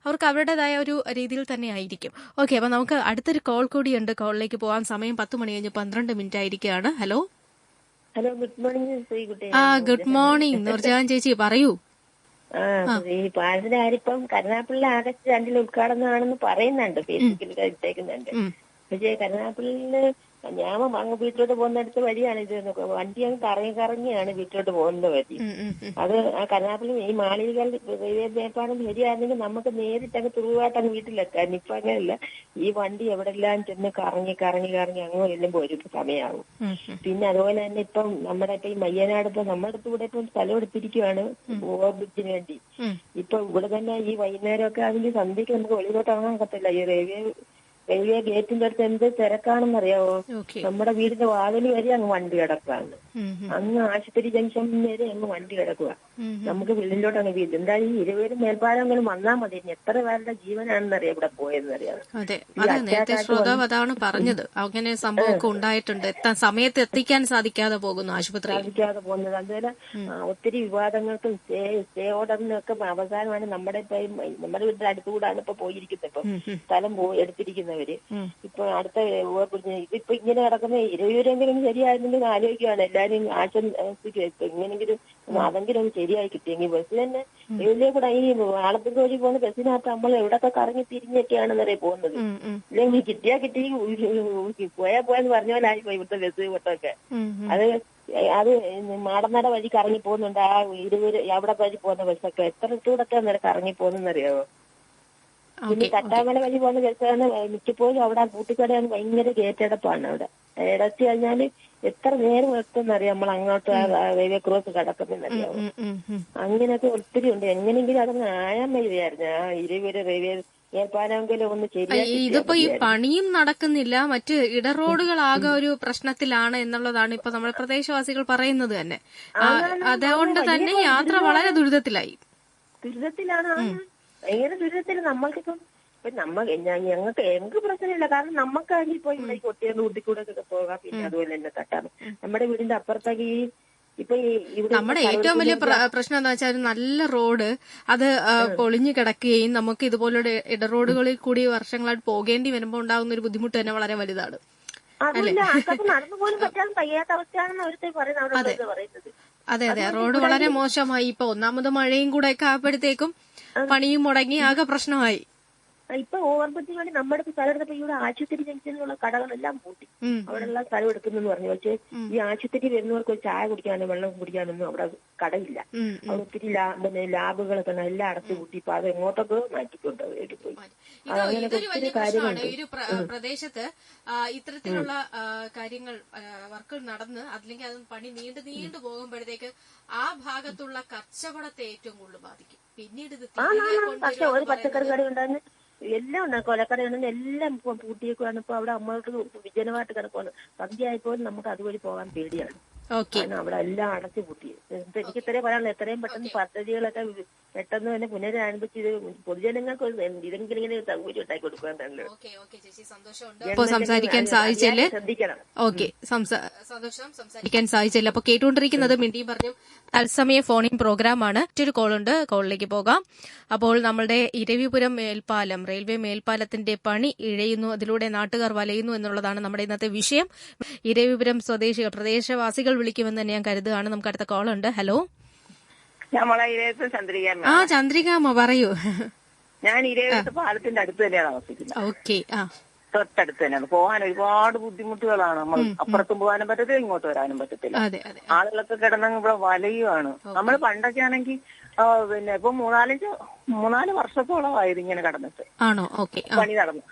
അവർക്ക് അവരുടേതായ ഒരു രീതിയിൽ തന്നെ ആയിരിക്കും. ഓക്കെ, അപ്പൊ നമുക്ക് അടുത്തൊരു കോൾ കൂടിയുണ്ട്. കോളിലേക്ക് പോകാൻ സമയം 10 മണി കഴിഞ്ഞ് 12 മിനിറ്റ് ആയിരിക്കുകയാണ്. Hello, good morning. Good morning Noorjahan ചേച്ചി, പറയൂ. ഈ പാലത്തിനാരിപ്പം കരുനാഗപ്പള്ളി ആഗസ്റ്റ് 2 ഉദ്ഘാടനമാണെന്ന് പറയുന്നുണ്ട്, ഫേസ്ബുക്കിൽ ഇട്ടേക്കുന്നുണ്ട്. പക്ഷേ കരുനാഗപ്പള്ളിയില് ഞാൻ അങ്ങ് വീട്ടിലോട്ട് പോകുന്നിടത്ത് വഴിയാണ് ഇത്. വണ്ടി അങ്ങ് കറങ്ങിയാണ് വീട്ടിലോട്ട് പോകുന്ന വഴി. അത് ആ കരുനാഗപ്പള്ളി ഈ മാളികൾ മേപ്പാടും ശരിയായിരുന്നെങ്കിൽ നമുക്ക് നേരിട്ട് അങ്ങ് തുറവായിട്ട് അങ്ങ് വീട്ടിലെത്താൻ. ഇപ്പൊ അങ്ങനെയല്ല. ഈ വണ്ടി എവിടെല്ലാം ചെന്ന് കറങ്ങി അങ്ങ് ചെല്ലുമ്പോ ഒരു സമയമാകും. പിന്നെ അതുപോലെ തന്നെ ഇപ്പം നമ്മുടെ ഇപ്പൊ ഈ മയ്യനാട് ഇപ്പൊ നമ്മുടെ അടുത്ത് ഇവിടെ ഇപ്പം സ്ഥലം എടുത്തിരിക്കുവാണ് ഓവർ ബ്രിഡ്ജിന് വേണ്ടി. ഇപ്പൊ ഇവിടെ തന്നെ ഈ വൈകുന്നേരമൊക്കെ അതിന്റെ സന്ധ്യക്ക് നമുക്ക് വെളിയിലോട്ട് ഇറങ്ങാൻ പറ്റില്ല. ഈ റെയിൽവേ ഗേറ്റിന്റെ അടുത്ത് എന്ത് തിരക്കാണെന്നറിയാവോ? നമ്മുടെ വീടിന്റെ വാതിൽ വരെ അങ്ങ് വണ്ടി കിടക്കുകയാണ്. അങ്ങ് ആശുപത്രി ജംഗ്ഷൻ വരെ അങ്ങ് വണ്ടി കിടക്കുക. നമുക്ക് വെളിയിലോട്ട് അങ്ങ് വീട്. എന്തായാലും ഈ 20 പേരും വന്നാൽ മതി. എത്ര പേരുടെ ജീവനാണെന്നറിയാം ഇവിടെ പോയെന്നറിയാം. ശ്രോതാവ് അതാണ് പറഞ്ഞത്. അങ്ങനെ സംഭവമൊക്കെ ഉണ്ടായിട്ടുണ്ട്. സമയത്ത് എത്തിക്കാൻ സാധിക്കാതെ പോകുന്നു ആശുപത്രിയിൽ അതുപോലെ ഒത്തിരി വിവാദങ്ങൾക്കും സ്റ്റേ ഓർഡറിനൊക്കെ അവസാനമാണ് നമ്മുടെ വീടിന്റെ അടുത്തുകൂടാണ് ഇപ്പൊ പോയിരിക്കുന്നത്. ഇപ്പൊ സ്ഥലം എടുത്തിരിക്കുന്നവര് ഇപ്പൊ അടുത്ത ഇതിപ്പോ ഇങ്ങനെ കിടക്കുന്ന 20 ശരിയായിരുന്നെങ്കിൽ ആലോചിക്കുകയാണ് എല്ലാരും. എങ്ങനെങ്കിലും അതെങ്കിലും ഒന്ന് ശരിയായി കിട്ടിയെങ്കിൽ ബസ് തന്നെ ഇതിലേ കൂടെ ഈ ആളത്തിന്റെ വഴി പോകുന്ന ബസ്സിനകത്ത് നമ്മൾ എവിടൊക്കെ കറങ്ങി തിരിഞ്ഞൊക്കെയാണെന്നറിയ പോകുന്നത്. ഇല്ലെങ്കിൽ കിട്ടി പോയെന്ന് പറഞ്ഞ പോലെ ആയിപ്പോ ഇവിടുത്തെ ബസ് ഓട്ടമൊക്കെ. അത് മാടനട വഴി കറങ്ങി പോകുന്നുണ്ട്. ആ 20 അവിടെ വഴി പോകുന്ന ബസ്സൊക്കെ എത്ര ഇട്ടൂടൊക്കെ അന്നേരം കറങ്ങി പോകുന്നറിയാവോ? പിന്നെ തട്ടാമല വഴി പോകുന്ന ബസ്സാണ് മിക്കപ്പോഴും അവിടെ കൂട്ടിക്കടയാണ്. ഭയങ്കര ഗേറ്റടപ്പാണ് അവിടെ. ഇടച്ച് കഴിഞ്ഞാല് എത്ര നേരം എത്തുന്നറിയാം നമ്മൾ അങ്ങോട്ട് റെയിൽവേ ക്രോസ് കിടക്കുന്നറിയാമോ? അങ്ങനെയൊക്കെ ഒത്തിരി ഉണ്ട്. എങ്ങനെയെങ്കിലും അതൊന്ന് ആയാൻ മതിയായിരുന്നു. ആ 20 റെയിൽവേ ഏർപ്പാനെങ്കിലും ഒന്ന് ശരിയാക്കി. ഇതിപ്പോ ഈ പണിയും നടക്കുന്നില്ല, മറ്റ് ഇടറോഡുകളാകെ ഒരു പ്രശ്നത്തിലാണ് എന്നുള്ളതാണ് ഇപ്പൊ നമ്മുടെ പ്രദേശവാസികൾ പറയുന്നത് തന്നെ. അതുകൊണ്ട് തന്നെ യാത്ര വളരെ ദുരിതത്തിലാണ്. ഭയങ്കര ദുരിതത്തിൽ. നമ്മൾക്കിപ്പം ഞങ്ങൾക്ക് പ്രശ്നമില്ല. കാരണം നമുക്കാണെങ്കിൽ ഇപ്പൊ ഇവിടെ കൊട്ടിയൊന്ന് ഊട്ടിക്കൂടെ ഒക്കെ പോകാം. പിന്നെ അതുപോലെ തന്നെ തട്ടാണ് നമ്മുടെ വീടിന്റെ അപ്പുറത്തേക്ക് ഇപ്പൊ നമ്മുടെ ഏറ്റവും വലിയ പ്രശ്നം എന്താ വെച്ചാൽ നല്ല റോഡ് അത് പൊളിഞ്ഞു കിടക്കുകയും നമുക്ക് ഇതുപോലുള്ള ഇടറോഡുകളിൽ കൂടി വർഷങ്ങളായിട്ട് പോകേണ്ടി വരുമ്പോൾ ഉണ്ടാകുന്ന ഒരു ബുദ്ധിമുട്ട് തന്നെ വളരെ വലുതാണ്. നടന്നു പോലും പറ്റാൻ കഴിയാത്ത അവസ്ഥയാണെന്ന് അവരുടെ പറയുന്നത്. അതെ, റോഡ് വളരെ മോശമായി. ഇപ്പൊ ഒന്നാമത് മഴയും കൂടെ ഒക്കെ ആയപ്പോഴത്തേക്കും പണിയും മുടങ്ങി ആകെ പ്രശ്നമായി. ഇപ്പൊ ഓവർബ്രിഡ്ജിന് വേണ്ടി നമ്മുടെ സ്ഥലം എടുത്തപ്പോ ഇവിടെ ആശുപത്രി ജംഗ്ഷനിലുള്ള കടകളെല്ലാം പൂട്ടി. അവിടെയുള്ള സ്ഥലം എടുക്കുന്നെന്ന് പറഞ്ഞു. പക്ഷേ ഈ ആശുപത്രി വരുന്നവർക്ക് ഒരു ചായ കുടിക്കാനോ വെള്ളം കുടിക്കാനൊന്നും അവിടെ കടയില്ല. അവിടെ ഒത്തിരി ലാബുകളൊക്കെ എല്ലാം അടച്ചു കൂട്ടി. ഇപ്പൊ അത് എങ്ങോട്ടൊക്കെ മാറ്റിക്കൊണ്ട് പോയി. അങ്ങനെ ഒത്തിരി കാര്യങ്ങളുണ്ട് ഈ ഒരു പ്രദേശത്ത്. ഇത്തരത്തിലുള്ള കാര്യങ്ങൾ വർക്കുകൾ നടന്ന് അല്ലെങ്കിൽ അത് പണി നീണ്ടു പോകുമ്പോഴത്തേക്ക് ആ ഭാഗത്തുള്ള കച്ചവടത്തെ ഏറ്റവും കൂടുതൽ ബാധിക്കും. പിന്നീട് പക്ഷെ ഒരു പച്ചക്കറി കട ഉണ്ടായിരുന്നു, എല്ലാം ഉണ്ട്. കൊലക്കടയുണ്ടെങ്കിൽ എല്ലാം പൂട്ടിയേക്കുവാണ്. ഇപ്പൊ അവിടെ അമ്മൾക്ക് വിജനമായിട്ട് കിടക്കുവാണ്. സന്ധ്യയായപ്പോൾ നമുക്ക് അതുവഴി പോകാൻ പേടിയാണ്. അവിടെ എല്ലാം അടച്ചു പൂട്ടി. എനിക്ക് ഇത്രയും പറയാനുള്ളൂ. എത്രയും പെട്ടെന്ന് പദ്ധതികളൊക്കെ പെട്ടെന്ന് തന്നെ പുനരാരംഭിച്ച് ഇത് പൊതുജനങ്ങൾക്ക് ഇതെങ്കിലും ഇങ്ങനെ സൗകര്യം ഉണ്ടാക്കി കൊടുക്കാൻ തന്നെ സംസാരിക്കാൻ സാധിച്ചല്ലേ. ശ്രദ്ധിക്കണം. സംസാരിക്കാൻ സാധിച്ചില്ല. അപ്പൊ കേട്ടുകൊണ്ടിരിക്കുന്നത് മിണ്ടി പറഞ്ഞു തത്സമയ ഫോണിംഗ് പ്രോഗ്രാമാണ്. മറ്റൊരു കോളുണ്ട്, കോളിലേക്ക് പോകാം. അപ്പോൾ നമ്മളുടെ ഇരവിപുരം മേൽപ്പാലം, റെയിൽവേ മേൽപ്പാലത്തിന്റെ പണി ഇഴയുന്നു, അതിലൂടെ നാട്ടുകാർ വലയുന്നു എന്നുള്ളതാണ് നമ്മുടെ ഇന്നത്തെ വിഷയം. ഇരവിപുരം സ്വദേശികൾ, പ്രദേശവാസികൾ വിളിക്കുമെന്ന് തന്നെ ഞാൻ കരുതുകയാണ്. നമുക്ക് അടുത്ത കോളുണ്ട്. ഹലോ, നമ്മളെ ഇരയത്ത് ചന്ദ്രിക. ആ ചന്ദ്രികാമ്മ പറയൂ. ഞാൻ ഇരയത്ത് പാലത്തിന്റെ അടുത്ത് തന്നെയാണ് താമസിക്കുന്നത്. ഓക്കെ. തൊട്ടടുത്ത് തന്നെയാണ്. പോകാൻ ഒരുപാട് ബുദ്ധിമുട്ടുകളാണ്. നമ്മൾ അപ്പുറത്തും പോകാനും പറ്റത്തില്ല, ഇങ്ങോട്ട് വരാനും പറ്റത്തില്ല. ആളുകളൊക്കെ കിടന്നങ്ങ് ഇവിടെ വലയുമാണ്. നമ്മൾ പണ്ടൊക്കെ ആണെങ്കിൽ പിന്നെ ഇപ്പൊ 3-4 വർഷത്തോളമായത് ഇങ്ങനെ കടന്നിട്ട്. ആണോ? ഓക്കെ. പണി നടന്നു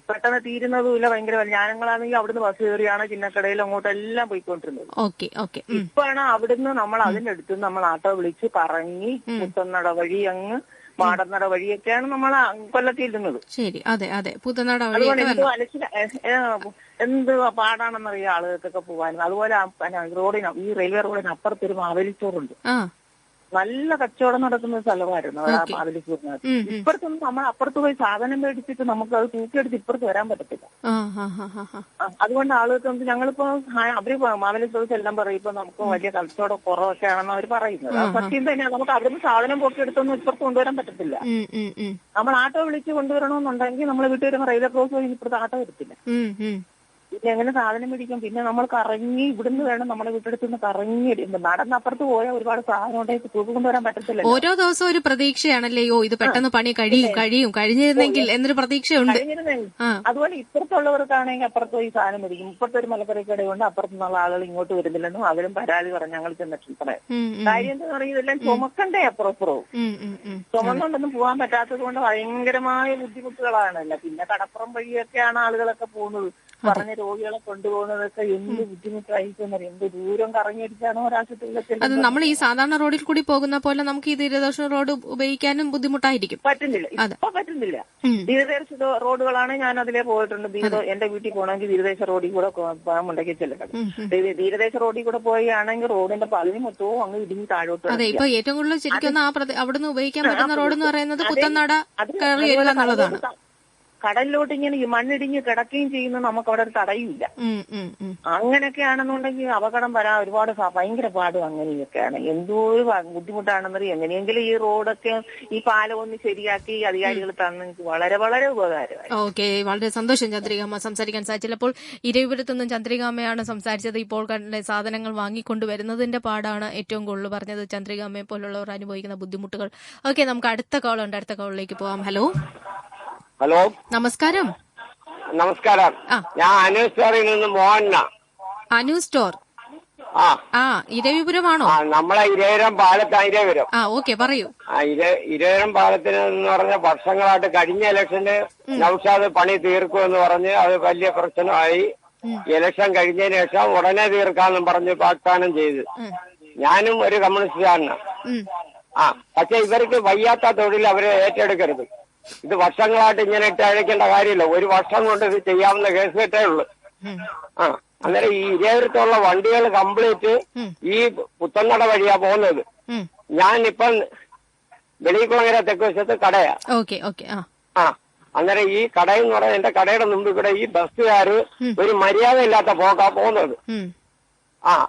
പെട്ടെന്ന് തീരുന്നതുമില്ല. ഭയങ്കര ഞാനങ്ങളാണെങ്കിൽ അവിടുന്ന് ബസ് കയറിയാണ് ചിന്നക്കടയിൽ അങ്ങോട്ടെല്ലാം പോയിക്കൊണ്ടിരുന്നത്. ഇപ്പാണ് അവിടുന്ന് നമ്മൾ അതിന്റെ അടുത്ത് നമ്മൾ ആട്ടോ വിളിച്ച് കറങ്ങി പുത്തന്നട വഴി അങ്ങ് മാടന്നട വഴിയൊക്കെയാണ് നമ്മൾ കൊല്ലത്തിയിരുന്നത്. ശരി. അതെ അതെ. പുത്തനട അതുകൊണ്ട് എന്ത് പാടാണെന്നറിയാം ആളുകൾക്കൊക്കെ പോകാനും. അതുപോലെ ഈ റെയിൽവേ റോഡിന് അപ്പുറത്തൊരു മാവേലിച്ചോറുണ്ട്. നല്ല കച്ചവടം നടക്കുന്ന സ്ഥലമായിരുന്നു മാവേലിച്ചോറിനകത്ത്. ഇപ്പുറത്തൊന്നും നമ്മൾ അപ്പുറത്ത് പോയി സാധനം മേടിച്ചിട്ട് നമുക്ക് അത് തൂക്കിയെടുത്ത് ഇപ്പുറത്ത് വരാൻ പറ്റത്തില്ല. അതുകൊണ്ട് ആളുകൾക്ക് ഞങ്ങളിപ്പോ അവര് മാവേലിച്ചോറ് ചെല്ലാൻ പറയും നമുക്ക് വലിയ കച്ചവടം കുറവൊക്കെ ആണെന്ന് അവർ പറയുന്നത്. സത്യം തന്നെയാണ്. നമുക്ക് അവിടുന്ന് സാധനം പൊക്കിയെടുത്തൊന്നും ഇപ്പുറത്ത് കൊണ്ടുവരാൻ പറ്റത്തില്ല. നമ്മൾ ആട്ടോ വിളിച്ച് കൊണ്ടുവരണമെന്നുണ്ടെങ്കിൽ നമ്മൾ വീട്ടിൽ വരുമ്പോൾ റെയിൽവേ ക്രോസ് വഴി ഇപ്പുറത്ത് ആട്ടോ വരത്തില്ല. പിന്നെ എങ്ങനെ സാധനം മേടിക്കും? പിന്നെ നമ്മൾ കറങ്ങി ഇവിടുന്ന് വേണം നമ്മുടെ വീട്ടിലെടുത്ത് നിന്ന് കറങ്ങി നടന്നപ്പുറത്ത് പോയാൽ ഒരുപാട് സാധനം ഉണ്ടായിട്ട് തൂക്കി കൊണ്ടുവരാൻ പറ്റത്തില്ല. ഓരോ ദിവസവും ഒരു പ്രതീക്ഷയാണല്ലേ. ഇത് പെട്ടെന്ന് പണി കഴിഞ്ഞിരുന്നെങ്കിൽ എന്നൊരു പ്രതീക്ഷയുണ്ട്. അതുപോലെ ഇപ്പുറത്തുള്ളവർക്കാണെങ്കിൽ അപ്പുറത്ത് പോയി സാധനം മേടിക്കും. ഇപ്പുറത്തൊരു മലക്കറി കടയുണ്ട്, അപ്പുറത്തുനിന്നുള്ള ആളുകൾ ഇങ്ങോട്ട് വരുന്നില്ലെന്നും അവരും പരാതി പറഞ്ഞ് ഞങ്ങൾ ചെന്നിട്ടുണ്ട് പറയാം. കാര്യം എന്താ പറയുക, ഇതെല്ലാം ചുമക്കണ്ടേ അപ്പുറപ്പുറവും. ചുമന്നുകൊണ്ടൊന്നും പോകാൻ പറ്റാത്തത് കൊണ്ട് ഭയങ്കരമായ ബുദ്ധിമുട്ടുകളാണല്ലോ. പിന്നെ കടപ്പുറം വഴിയൊക്കെയാണ് ആളുകളൊക്കെ പോകുന്നത്. പറഞ്ഞ രോഗികളെ കൊണ്ടുപോകുന്നതൊക്കെ എന്ത് ബുദ്ധിമുട്ടായിരിക്കും. എന്ത് ദൂരം കറങ്ങിയടിച്ചാണോ ഒരാശുപത്രിയിലൊക്കെ. അത് നമ്മൾ ഈ സാധാരണ റോഡിൽ കൂടി പോകുന്ന പോലെ നമുക്ക് ഈ തീരദേശ റോഡ് ഉപയോഗിക്കാനും ബുദ്ധിമുട്ടായിരിക്കും. പറ്റുന്നില്ല, ഇപ്പൊ പറ്റുന്നില്ല. തീരദേശ റോഡുകളാണ് ഞാൻ അതിലേ പോയിട്ടുണ്ട്. എന്റെ വീട്ടിൽ പോകണമെങ്കിൽ തീരദേശ റോഡിൽ കൂടെ മുണ്ടക്കി ചെല്ലണം. തീരദേശ റോഡിൽ കൂടെ പോവുകയാണെങ്കിൽ റോഡിന്റെ പകുതി മൊത്തവും അങ്ങ് ഇടിഞ്ഞ് താഴോട്ട്. അതെ, ഇപ്പൊ ഏറ്റവും കൂടുതൽ ശരിക്കും അവിടുന്ന് ഉപയോഗിക്കാൻ പറ്റുന്ന റോഡ് എന്ന് പറയുന്നത് പുത്തനട കയറി വരിക എന്നുള്ളതാണ്. കടലിലോട്ട് ഇങ്ങനെ ഈ മണ്ണിടിഞ്ഞ് കിടക്കുകയും ചെയ്യുന്ന നമുക്ക് അവിടെ ഒരു തടയില്ല. അങ്ങനെയൊക്കെയാണെന്നുണ്ടെങ്കിൽ അപകടം വരാൻ ഒരുപാട് ഭയങ്കര പാടും അങ്ങനെയൊക്കെയാണ്. എന്തോ ഒരു ബുദ്ധിമുട്ടാണെന്നറിയാം. എങ്ങനെയെങ്കിലും ഈ റോഡൊക്കെ ഈ പാലം ഒന്ന് ശരിയാക്കി അധികാരികൾ തന്നെങ്കിൽ വളരെ വളരെ ഉപകാരമായി. ഓക്കെ, വളരെ സന്തോഷം ചന്ദ്രികാമ്മ സംസാരിക്കാൻ സാധിച്ചപ്പോൾ. ഇരവിപുരത്തുനിന്നും ചന്ദ്രികാമ്മയാണ് സംസാരിച്ചത്. ഇപ്പോൾ സാധനങ്ങൾ വാങ്ങിക്കൊണ്ടുവരുന്നതിന്റെ പാടാണ് ഏറ്റവും കൂടുതൽ പറഞ്ഞത്. ചന്ദ്രികാമ്മയെ പോലുള്ളവർ അനുഭവിക്കുന്ന ബുദ്ധിമുട്ടുകൾ. ഓക്കെ, നമുക്ക് അടുത്ത കോളുണ്ട്. അടുത്ത കോളിലേക്ക് പോവാം. ഹലോ. ഹലോ, നമസ്കാരം. നമസ്കാരം. ഞാൻ അനു സ്റ്റോറിൽ നിന്ന് മോഹന. അനു സ്റ്റോർ. ഇരവിപുരമാണോ? നമ്മളെ ഇരവിപുരം പാലത്താണ്. ഇരവിപുരം. ഓക്കെ, പറയൂ. ഇരവിപുരം പാലത്തിന് എന്ന് പറഞ്ഞ വർഷങ്ങളായിട്ട് കഴിഞ്ഞ ഇലക്ഷന് നൗഷാദ് പണി തീർക്കുമെന്ന് പറഞ്ഞ് അത് വലിയ പ്രശ്നമായി. ഇലക്ഷൻ കഴിഞ്ഞതിന് ശേഷം ഉടനെ തീർക്കാന്നും പറഞ്ഞ് വാഗ്ദാനം ചെയ്ത്. ഞാനും ഒരു കമ്മ്യൂണിസ്റ്റുകാരനാണ്. പക്ഷെ ഇവർക്ക് വയ്യാത്ത തൊഴിൽ അവരെ ഏറ്റെടുക്കരുത്. ഇത് വർഷങ്ങളായിട്ട് ഇങ്ങനെ ഇട്ട് അഴക്കേണ്ട കാര്യമില്ല. ഒരു വർഷം കൊണ്ട് ഇത് ചെയ്യാവുന്ന കേസ് കെട്ടേ ഉള്ളു. അന്നേരം ഈ ഇരവിപുരത്തുള്ള വണ്ടികൾ കംപ്ലീറ്റ് ഈ പുത്തനട വഴിയാ പോകുന്നത്. ഞാനിപ്പം വെളിക്കുളങ്ങര തെക്ക് വശത്ത് കടയാ. അന്നേരം ഈ കടയെന്ന് പറഞ്ഞാൽ എന്റെ കടയുടെ മുമ്പ് ഇവിടെ ഈ ബസ്സുകാര് ഒരു മര്യാദ ഇല്ലാത്ത പോക്കാ പോകുന്നത്.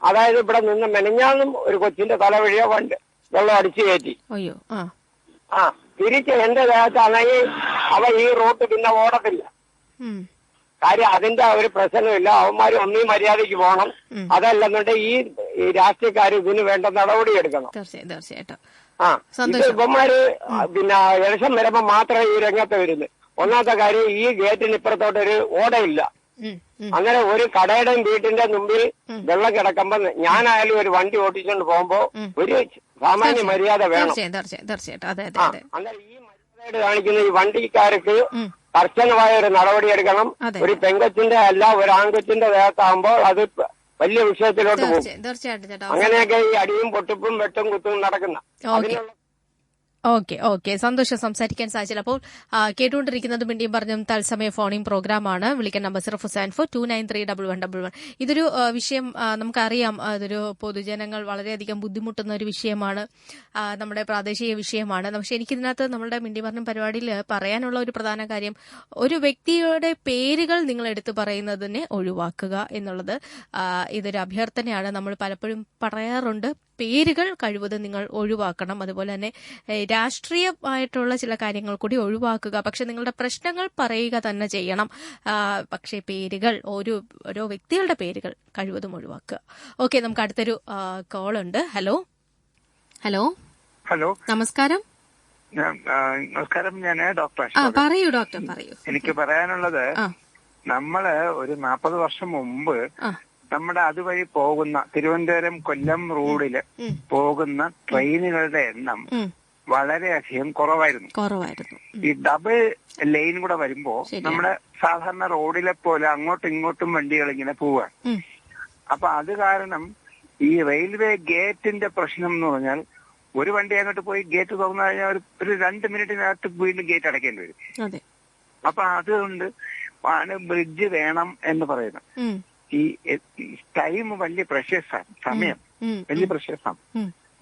അതായത് ഇവിടെ നിന്ന് മെനഞ്ഞാന്നും ഒരു കൊച്ചിന്റെ തല വഴിയോ വെള്ളം അടിച്ചു കയറ്റി. തിരിച്ച് എന്റെ ദേഹത്താണെങ്കിൽ ഈ റൂട്ട് പിന്നെ ഓടത്തില്ല. കാര്യം അതിന്റെ ഒരു പ്രശ്നമില്ല. അവന്മാര് ഒന്നീ മര്യാദയ്ക്ക് പോകണം. അതല്ലെന്നുണ്ടെങ്കിൽ ഈ രാഷ്ട്രീയക്കാര് ഇതിന് വേണ്ട നടപടി എടുക്കണം. തീർച്ചയായിട്ടും. ഇവന്മാര് പിന്നെ ഇലക്ഷൻ വരുമ്പോ മാത്രമേ ഈ രംഗത്ത് വരുന്നത്. ഒന്നാമത്തെ കാര്യം, ഈ ഗേറ്റിന് ഇപ്പുറത്തോട്ടൊരു ഓടയില്ല. അങ്ങനെ ഒരു കടയുടെയും വീട്ടിന്റെ മുമ്പിൽ വെള്ളം കിടക്കുമ്പോ ഞാനായാലും ഒരു വണ്ടി ഓടിച്ചുകൊണ്ട് പോകുമ്പോ ഒരു സാമാന്യ മര്യാദ വേണം. അന്നേരം ഈ മര്യാദ കാണിക്കുന്ന ഈ വണ്ടിക്കാർക്ക് കർശനമായ ഒരു നടപടി എടുക്കണം. ഒരു പെങ്കൊച്ചിന്റെ അല്ല ഒരു ആൺകൊച്ചിന്റെ ദേഹത്താകുമ്പോൾ അത് വലിയ വിഷയത്തിലോട്ട് പോകും. അങ്ങനെയൊക്കെ ഈ അടിയും പൊട്ടിപ്പും വെട്ടും കുത്തും നടക്കുന്ന അതിനുള്ള. ഓക്കെ, സന്തോഷം സംസാരിക്കാൻ സാധിച്ചില്ല. അപ്പോൾ കേട്ടുകൊണ്ടിരിക്കുന്നത് മിണ്ടിയും പറഞ്ഞും തത്സമയ ഫോണിംഗ് പ്രോഗ്രാമാണ്. വിളിക്കാൻ നമ്പർ 04742931111. ഇതൊരു വിഷയം നമുക്കറിയാം. അതൊരു പൊതുജനങ്ങൾ വളരെയധികം ബുദ്ധിമുട്ടുന്ന ഒരു വിഷയമാണ്. നമ്മുടെ പ്രാദേശിക വിഷയമാണ്. പക്ഷെ എനിക്കിതിനകത്ത് നമ്മുടെ മിണ്ടിയും പറഞ്ഞും പരിപാടിയിൽ പറയാനുള്ള ഒരു പ്രധാന കാര്യം, ഒരു വ്യക്തിയുടെ പേരുകൾ നിങ്ങൾ എടുത്തു പറയുന്നതിനെ ഒഴിവാക്കുക എന്നുള്ളത് ഇതൊരു അഭ്യർത്ഥനയാണ്. നമ്മൾ പലപ്പോഴും പറയാറുണ്ട്, പേരുകൾ കഴിവതും നിങ്ങൾ ഒഴിവാക്കണം. അതുപോലെ തന്നെ രാഷ്ട്രീയമായിട്ടുള്ള ചില കാര്യങ്ങൾ കൂടി ഒഴിവാക്കുക. പക്ഷെ നിങ്ങളുടെ പ്രശ്നങ്ങൾ പറയുക തന്നെ ചെയ്യണം. പക്ഷേ പേരുകൾ ഓരോ വ്യക്തികളുടെ പേരുകൾ കഴിവതും ഒഴിവാക്കുക. ഓക്കെ, നമുക്ക് അടുത്തൊരു കോളുണ്ട്. ഹലോ. ഹലോ, നമസ്കാരം. നമസ്കാരം. ഞാൻ ഡോക്ടർ പറയൂ ഡോക്ടർ, പറയൂ. എനിക്ക് പറയാനുള്ളത്, നമ്മള് ഒരു 40 വർഷം മുമ്പ് നമ്മുടെ അതുവഴി പോകുന്ന തിരുവനന്തപുരം കൊല്ലം റോഡില് പോകുന്ന ട്രെയിനുകളുടെ എണ്ണം വളരെയധികം കുറവായിരുന്നു. ഈ ഡബിൾ ലൈൻ കൂടെ വരുമ്പോ നമ്മുടെ സാധാരണ റോഡിലെ പോലെ അങ്ങോട്ടും ഇങ്ങോട്ടും വണ്ടികൾ ഇങ്ങനെ പോവാണ്. അപ്പൊ അത് കാരണം ഈ റെയിൽവേ ഗേറ്റിന്റെ പ്രശ്നം എന്ന് പറഞ്ഞാൽ, ഒരു വണ്ടി അങ്ങോട്ട് പോയി ഗേറ്റ് തുറന്നു കഴിഞ്ഞാൽ ഒരു 2 മിനിറ്റിനകത്ത് വീണ്ടും ഗേറ്റ് അടയ്ക്കേണ്ടി വരും. അപ്പൊ അതുകൊണ്ട് ആണ് ബ്രിഡ്ജ് വേണം എന്ന് പറയുന്നത്. ഈ ടൈം വലിയ പ്രഷ്യസാണ്, സമയം വലിയ പ്രഷ്യസാണ്.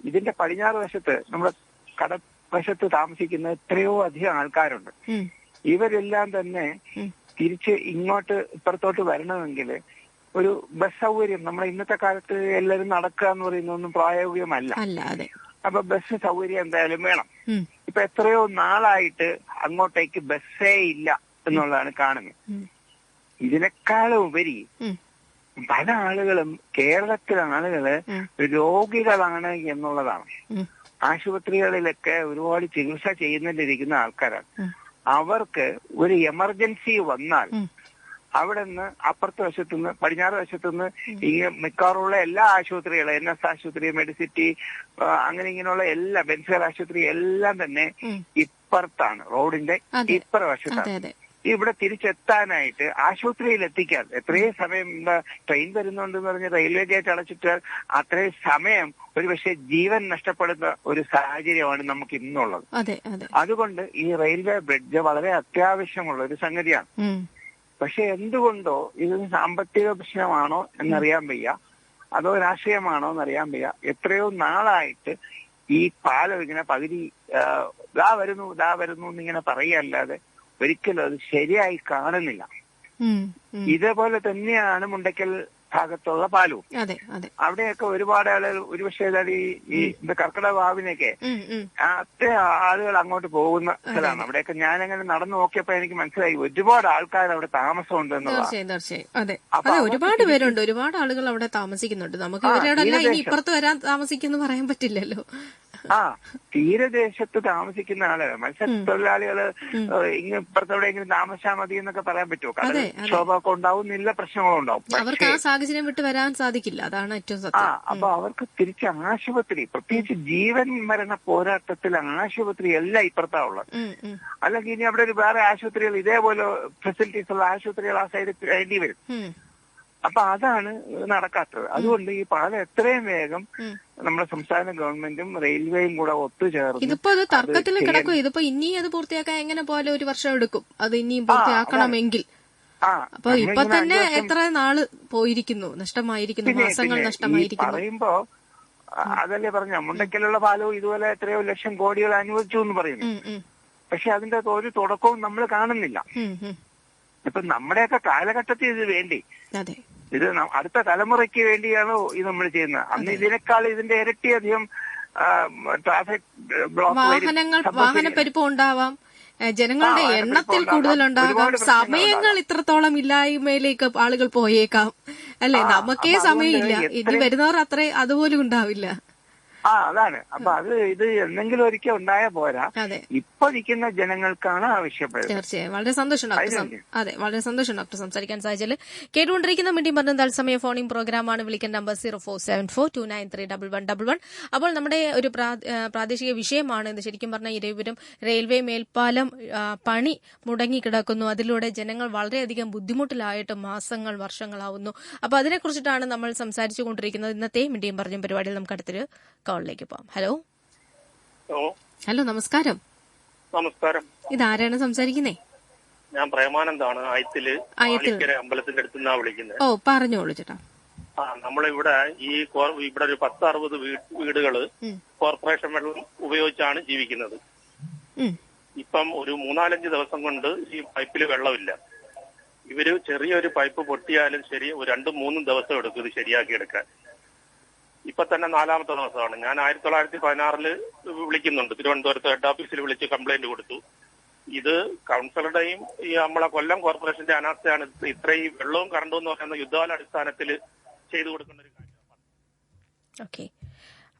ഇതിന്റെ പടിഞ്ഞാറ് വശത്ത്, നമ്മുടെ കടവശത്ത് താമസിക്കുന്ന എത്രയോ അധികം ആൾക്കാരുണ്ട്. ഇവരെല്ലാം തന്നെ തിരിച്ച് ഇങ്ങോട്ട് ഇപ്പുറത്തോട്ട് വരണമെങ്കിൽ ഒരു ബസ് സൗകര്യം, നമ്മളെ ഇന്നത്തെ കാലത്ത് എല്ലാവരും നടക്കുക എന്ന് പറയുന്നതൊന്നും പ്രായോഗികമല്ല. അപ്പൊ ബസ് സൗകര്യം എന്തായാലും വേണം. ഇപ്പൊ എത്രയോ നാളായിട്ട് അങ്ങോട്ടേക്ക് ബസ്സേ ഇല്ല എന്നുള്ളതാണ് കാണുന്നത്. ഇതിനേക്കാളും ഉപരി പല ആളുകളും, കേരളത്തിലെ ആളുകള് രോഗികളാണ് എന്നുള്ളതാണ്. ആശുപത്രികളിലൊക്കെ ഒരുപാട് ചികിത്സ ചെയ്യുന്നതിലിരിക്കുന്ന ആൾക്കാരാണ്. അവർക്ക് ഒരു എമർജൻസി വന്നാൽ അവിടെ നിന്ന് അപ്പുറത്തെ വശത്തുനിന്ന്, പടിഞ്ഞാറ് വശത്തുനിന്ന് മിക്കവാറുള്ള എല്ലാ ആശുപത്രികളും, NS ആശുപത്രി, മെഡിസിറ്റി, അങ്ങനെ ഇങ്ങനെയുള്ള എല്ലാ ബെൻസർ ആശുപത്രി എല്ലാം തന്നെ ഇപ്പുറത്താണ്, റോഡിന്റെ ഇപ്പുറ വശത്താണ്. ഇവിടെ തിരിച്ചെത്താനായിട്ട് ആശുപത്രിയിൽ എത്തിക്കാൻ എത്രയും സമയം, ട്രെയിൻ വരുന്നുണ്ടെന്ന് പറഞ്ഞ് റെയിൽവേ ഗേറ്റ് അടച്ചിട്ടാൽ അത്രയും സമയം ഒരു പക്ഷേ ജീവൻ നഷ്ടപ്പെടുന്ന ഒരു സാഹചര്യമാണ് നമുക്ക് ഇന്നുള്ളത്. അതുകൊണ്ട് ഈ റെയിൽവേ ബ്രിഡ്ജ് വളരെ അത്യാവശ്യമുള്ള ഒരു സംഗതിയാണ്. പക്ഷെ എന്തുകൊണ്ടോ ഇത് സാമ്പത്തിക പ്രശ്നമാണോ എന്നറിയാൻ വയ്യ, അതോ രാഷ്ട്രീയമാണോ എന്നറിയാൻ വയ്യ, എത്രയോ നാളായിട്ട് ഈ പാലം ഇങ്ങനെ പകുതി ദാ വരുന്നു എന്നിങ്ങനെ പറയുകയല്ലാതെ ഒരിക്കലും അത് ശരിയായി കാണുന്നില്ല. ഇതേപോലെ തന്നെയാണ് മുണ്ടയ്ക്കൽ ഭാഗത്തുള്ള പാലവും. അവിടെയൊക്കെ ഒരുപാട് ആളുകൾ, ഒരുപക്ഷെ ഈ കർക്കിടക വാവിനൊക്കെ അത്ര ആളുകൾ അങ്ങോട്ട് പോകുന്ന സ്ഥലമാണ്. അവിടെയൊക്കെ ഞാനങ്ങനെ നടന്നു നോക്കിയപ്പോ എനിക്ക് മനസ്സിലായി ഒരുപാട് ആൾക്കാർ അവിടെ താമസമുണ്ട് എന്നുള്ളതാണ്. ഒരുപാട് പേരുണ്ട്, ഒരുപാട് ആളുകൾ അവിടെ താമസിക്കുന്നുണ്ട്. നമുക്ക് ഇവരോടെല്ലാം ഇനി ഇപ്പുറത്ത് വരാൻ താമസിക്കുന്നു പറയാൻ പറ്റില്ലല്ലോ. തീരദേശത്ത് താമസിക്കുന്ന ആളുകൾ, മത്സ്യത്തൊഴിലാളികള് ഇപ്പുറത്തെവിടെയെങ്കിലും താമസിച്ചാൽ മതി എന്നൊക്കെ പറയാൻ പറ്റുമോ? കടൽ ക്ഷോഭമൊക്കെ ഉണ്ടാവുന്നില്ല, പ്രശ്നങ്ങളും ഉണ്ടാവും. അവർക്ക് ആ സാഹചര്യം വിട്ട് വരാൻ സാധിക്കില്ല, അതാണ് ഏറ്റവും സത്യം. അപ്പൊ അവർക്ക് തിരിച്ച് ആശുപത്രി, പ്രത്യേകിച്ച് ജീവൻ മരണ പോരാട്ടത്തിൽ ആശുപത്രി എല്ലാം ഇപ്പുറത്താ ഉള്ളത്. അല്ലെങ്കിൽ ഇനി അവിടെ ഒരു വേറെ ആശുപത്രികൾ, ഇതേപോലെ ഫെസിലിറ്റീസ് ഉള്ള ആശുപത്രികൾ ആ സൈഡിൽ വേണ്ടി വരും. അപ്പൊ അതാണ് നടക്കാത്തത്. അതുകൊണ്ട് ഈ പാലം എത്രയും വേഗം നമ്മുടെ സംസ്ഥാന ഗവൺമെന്റും റെയിൽവേയും കൂടെ ഒത്തുചേർന്ന്, ഇതിപ്പോ അത് തർക്കത്തിൽ കിടക്കും. ഇതിപ്പോ ഇനി അത് പൂർത്തിയാക്കാൻ എങ്ങനെ പോലെ 1 വർഷം എടുക്കും, അത് ഇനിയും പൂർത്തിയാക്കണമെങ്കിൽ. അപ്പൊ ഇപ്പൊ തന്നെ എത്ര നാള് പോയിരിക്കുന്നു, നഷ്ടമായിരിക്കുന്നു, മാസങ്ങൾ നഷ്ടമായിരിക്കുന്നു. പറയുമ്പോ അതല്ലേ പറഞ്ഞ മുണ്ടയ്ക്കലുള്ള പാലവും ഇതുപോലെ എത്രയോ ലക്ഷം കോടികൾ അനുവദിച്ചു എന്ന് പറയുന്നു. പക്ഷെ അതിന്റെ ഒരു തുടക്കവും നമ്മൾ കാണുന്നില്ല. ഇപ്പൊ നമ്മുടെയൊക്കെ കാലഘട്ടത്തിൽ ഇത് വേണ്ടി, ഇത് അടുത്ത തലമുറയ്ക്ക് വേണ്ടിയാണ് ഇത് നമ്മൾ ചെയ്യുന്നത്. അന്ന് ഇതിനേക്കാൾ ഇതിന്റെ ഇരട്ടിയധികം ട്രാഫിക് ബ്ലോക്ക്, വാഹനപ്പെരുപ്പം ഉണ്ടാവാം, ജനങ്ങളുടെ എണ്ണത്തിൽ കൂടുതലുണ്ടാകാം, സമയങ്ങൾ ഇത്രത്തോളം ഇല്ലായ്മയിലേക്ക് ആളുകൾ പോയേക്കാം, അല്ലെ? നമുക്കേ സമയമില്ല, ഇനി വരുന്നവർ അത്ര അതുപോലും ഉണ്ടാവില്ല. അതാണ്. അപ്പൊ ഇത് എന്തെങ്കിലും ഒരിക്കൽ ഉണ്ടായാൽ പോരാ, ഇപ്പൊ നിൽക്കുന്ന ജനങ്ങൾക്കാണ് ആവശ്യപ്പെടുന്നത്. തീർച്ചയായും. വളരെ സന്തോഷം ഡോക്ടർ. അതെ, വളരെ സന്തോഷം ഡോക്ടർ സംസാരിക്കാൻ സാധിച്ചാൽ. കേട്ടുകൊണ്ടിരിക്കുന്ന മിണ്ടിയും പറഞ്ഞ തത്സമയ ഫോണിംഗ് പ്രോഗ്രാമാണ്. വിളിക്കേണ്ട നമ്പർ 0474293111. അപ്പോൾ നമ്മുടെ ഒരു പ്രാദേശിക വിഷയമാണ് ഇത്. ശരിക്കും പറഞ്ഞാൽ ഇരവിപുരം റെയിൽവേ മേൽപ്പാലം പണി മുടങ്ങിക്കിടക്കുന്നു. അതിലൂടെ ജനങ്ങൾ വളരെയധികം ബുദ്ധിമുട്ടിലായിട്ട് മാസങ്ങൾ, വർഷങ്ങളാവുന്നു. അപ്പൊ അതിനെക്കുറിച്ചിട്ടാണ് നമ്മൾ സംസാരിച്ചു കൊണ്ടിരിക്കുന്നത്. ഇന്നത്തെ മിണ്ടിയും പറഞ്ഞ പരിപാടിയിൽ നമുക്ക് അടുത്തൊരു കോളിലേക്ക് പോവാം. ഹലോ, നമസ്കാരം. നമസ്കാരം. ഇതാരാണ് സംസാരിക്കുന്നേ? ഞാൻ പ്രേമാനന്ദാണ്. ആയത്തില് അമ്പലത്തിന്റെ അടുത്ത് നിന്നാ വിളിക്കുന്നത്. ഓ, പറഞ്ഞോളൂ ചേട്ടാ. നമ്മളിവിടെ ഇവിടെ ഒരു 10-60 വീടുകള് കോർപ്പറേഷൻ വെള്ളം ഉപയോഗിച്ചാണ് ജീവിക്കുന്നത്. ഇപ്പം ഒരു 3-4 ദിവസം കൊണ്ട് ഈ പൈപ്പിൽ വെള്ളമില്ല. ഇവര് ചെറിയൊരു പൈപ്പ് പൊട്ടിയാലും ശരി 2-3 ദിവസം എടുക്കും ഇത് ശരിയാക്കി എടുക്കാൻ. ഇപ്പൊ തന്നെ 4ാമത്തെ ദിവസമാണ്. ഞാൻ 1916 വിളിക്കുന്നുണ്ട്. തിരുവനന്തപുരത്ത് ഹെഡ് ഓഫീസിൽ വിളിച്ച് കംപ്ലൈന്റ് കൊടുത്തു. ഇത് കൗൺസിലറുടെയും ഈ നമ്മളെ കൊല്ലം കോർപ്പറേഷന്റെ അനാസ്ഥയാണ്. ഇത്രയും വെള്ളവും കറണ്ടും എന്ന് പറയുന്ന യുദ്ധകാല അടിസ്ഥാനത്തിൽ ചെയ്തു കൊടുക്കേണ്ട ഒരു കാര്യമാണ്. ഓക്കെ.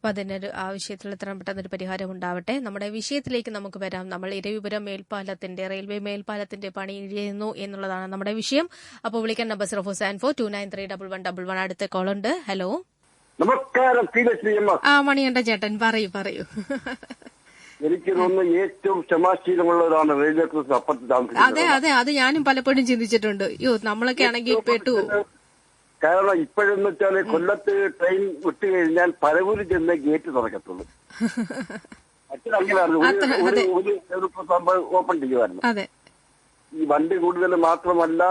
അപ്പൊ അതിനൊരു ആ വിഷയത്തിൽ എത്രയും പെട്ടെന്നൊരു പരിഹാരം ഉണ്ടാവട്ടെ. നമ്മുടെ വിഷയത്തിലേക്ക് നമുക്ക് വരാം. നമ്മൾ ഇരവിപുരം മേൽപ്പാലത്തിന്റെ റെയിൽവേ മേൽപ്പാലത്തിന്റെ പണി ഇഴയുന്നു എന്നുള്ളതാണ് നമ്മുടെ വിഷയം. അപ്പോൾ വിളിക്കാൻ നമ്പർ 0474293111. അടുത്ത കോളുണ്ട്. ഹലോ, നമസ്കാരം. മണിയണ്ട ചേട്ടൻ, പറയൂ. എനിക്ക് തോന്നുന്നു ഏറ്റവും ക്ഷമാശീലമുള്ളവരാണ് റെയിൽവേ ക്രോസ് അപ്പുറത്ത് താമസിക്കുന്നത്. അതെ, അത് ഞാനും പലപ്പോഴും ചിന്തിച്ചിട്ടുണ്ട്. നമ്മളൊക്കെ ആണെങ്കിൽ പെട്ടു. കാരണം ഇപ്പോഴെന്ന് വെച്ചാല് കൊല്ലത്ത് ട്രെയിൻ വിട്ടു കഴിഞ്ഞാൽ പരവൂര് ചെന്ന് ഗേറ്റ് തുറക്കത്തുള്ളൂ. അച്ഛനങ്ങനെയായിരുന്നു, ഓപ്പൺ ചെയ്യുമായിരുന്നു. ഈ വണ്ടി കൂടുതൽ മാത്രമല്ല,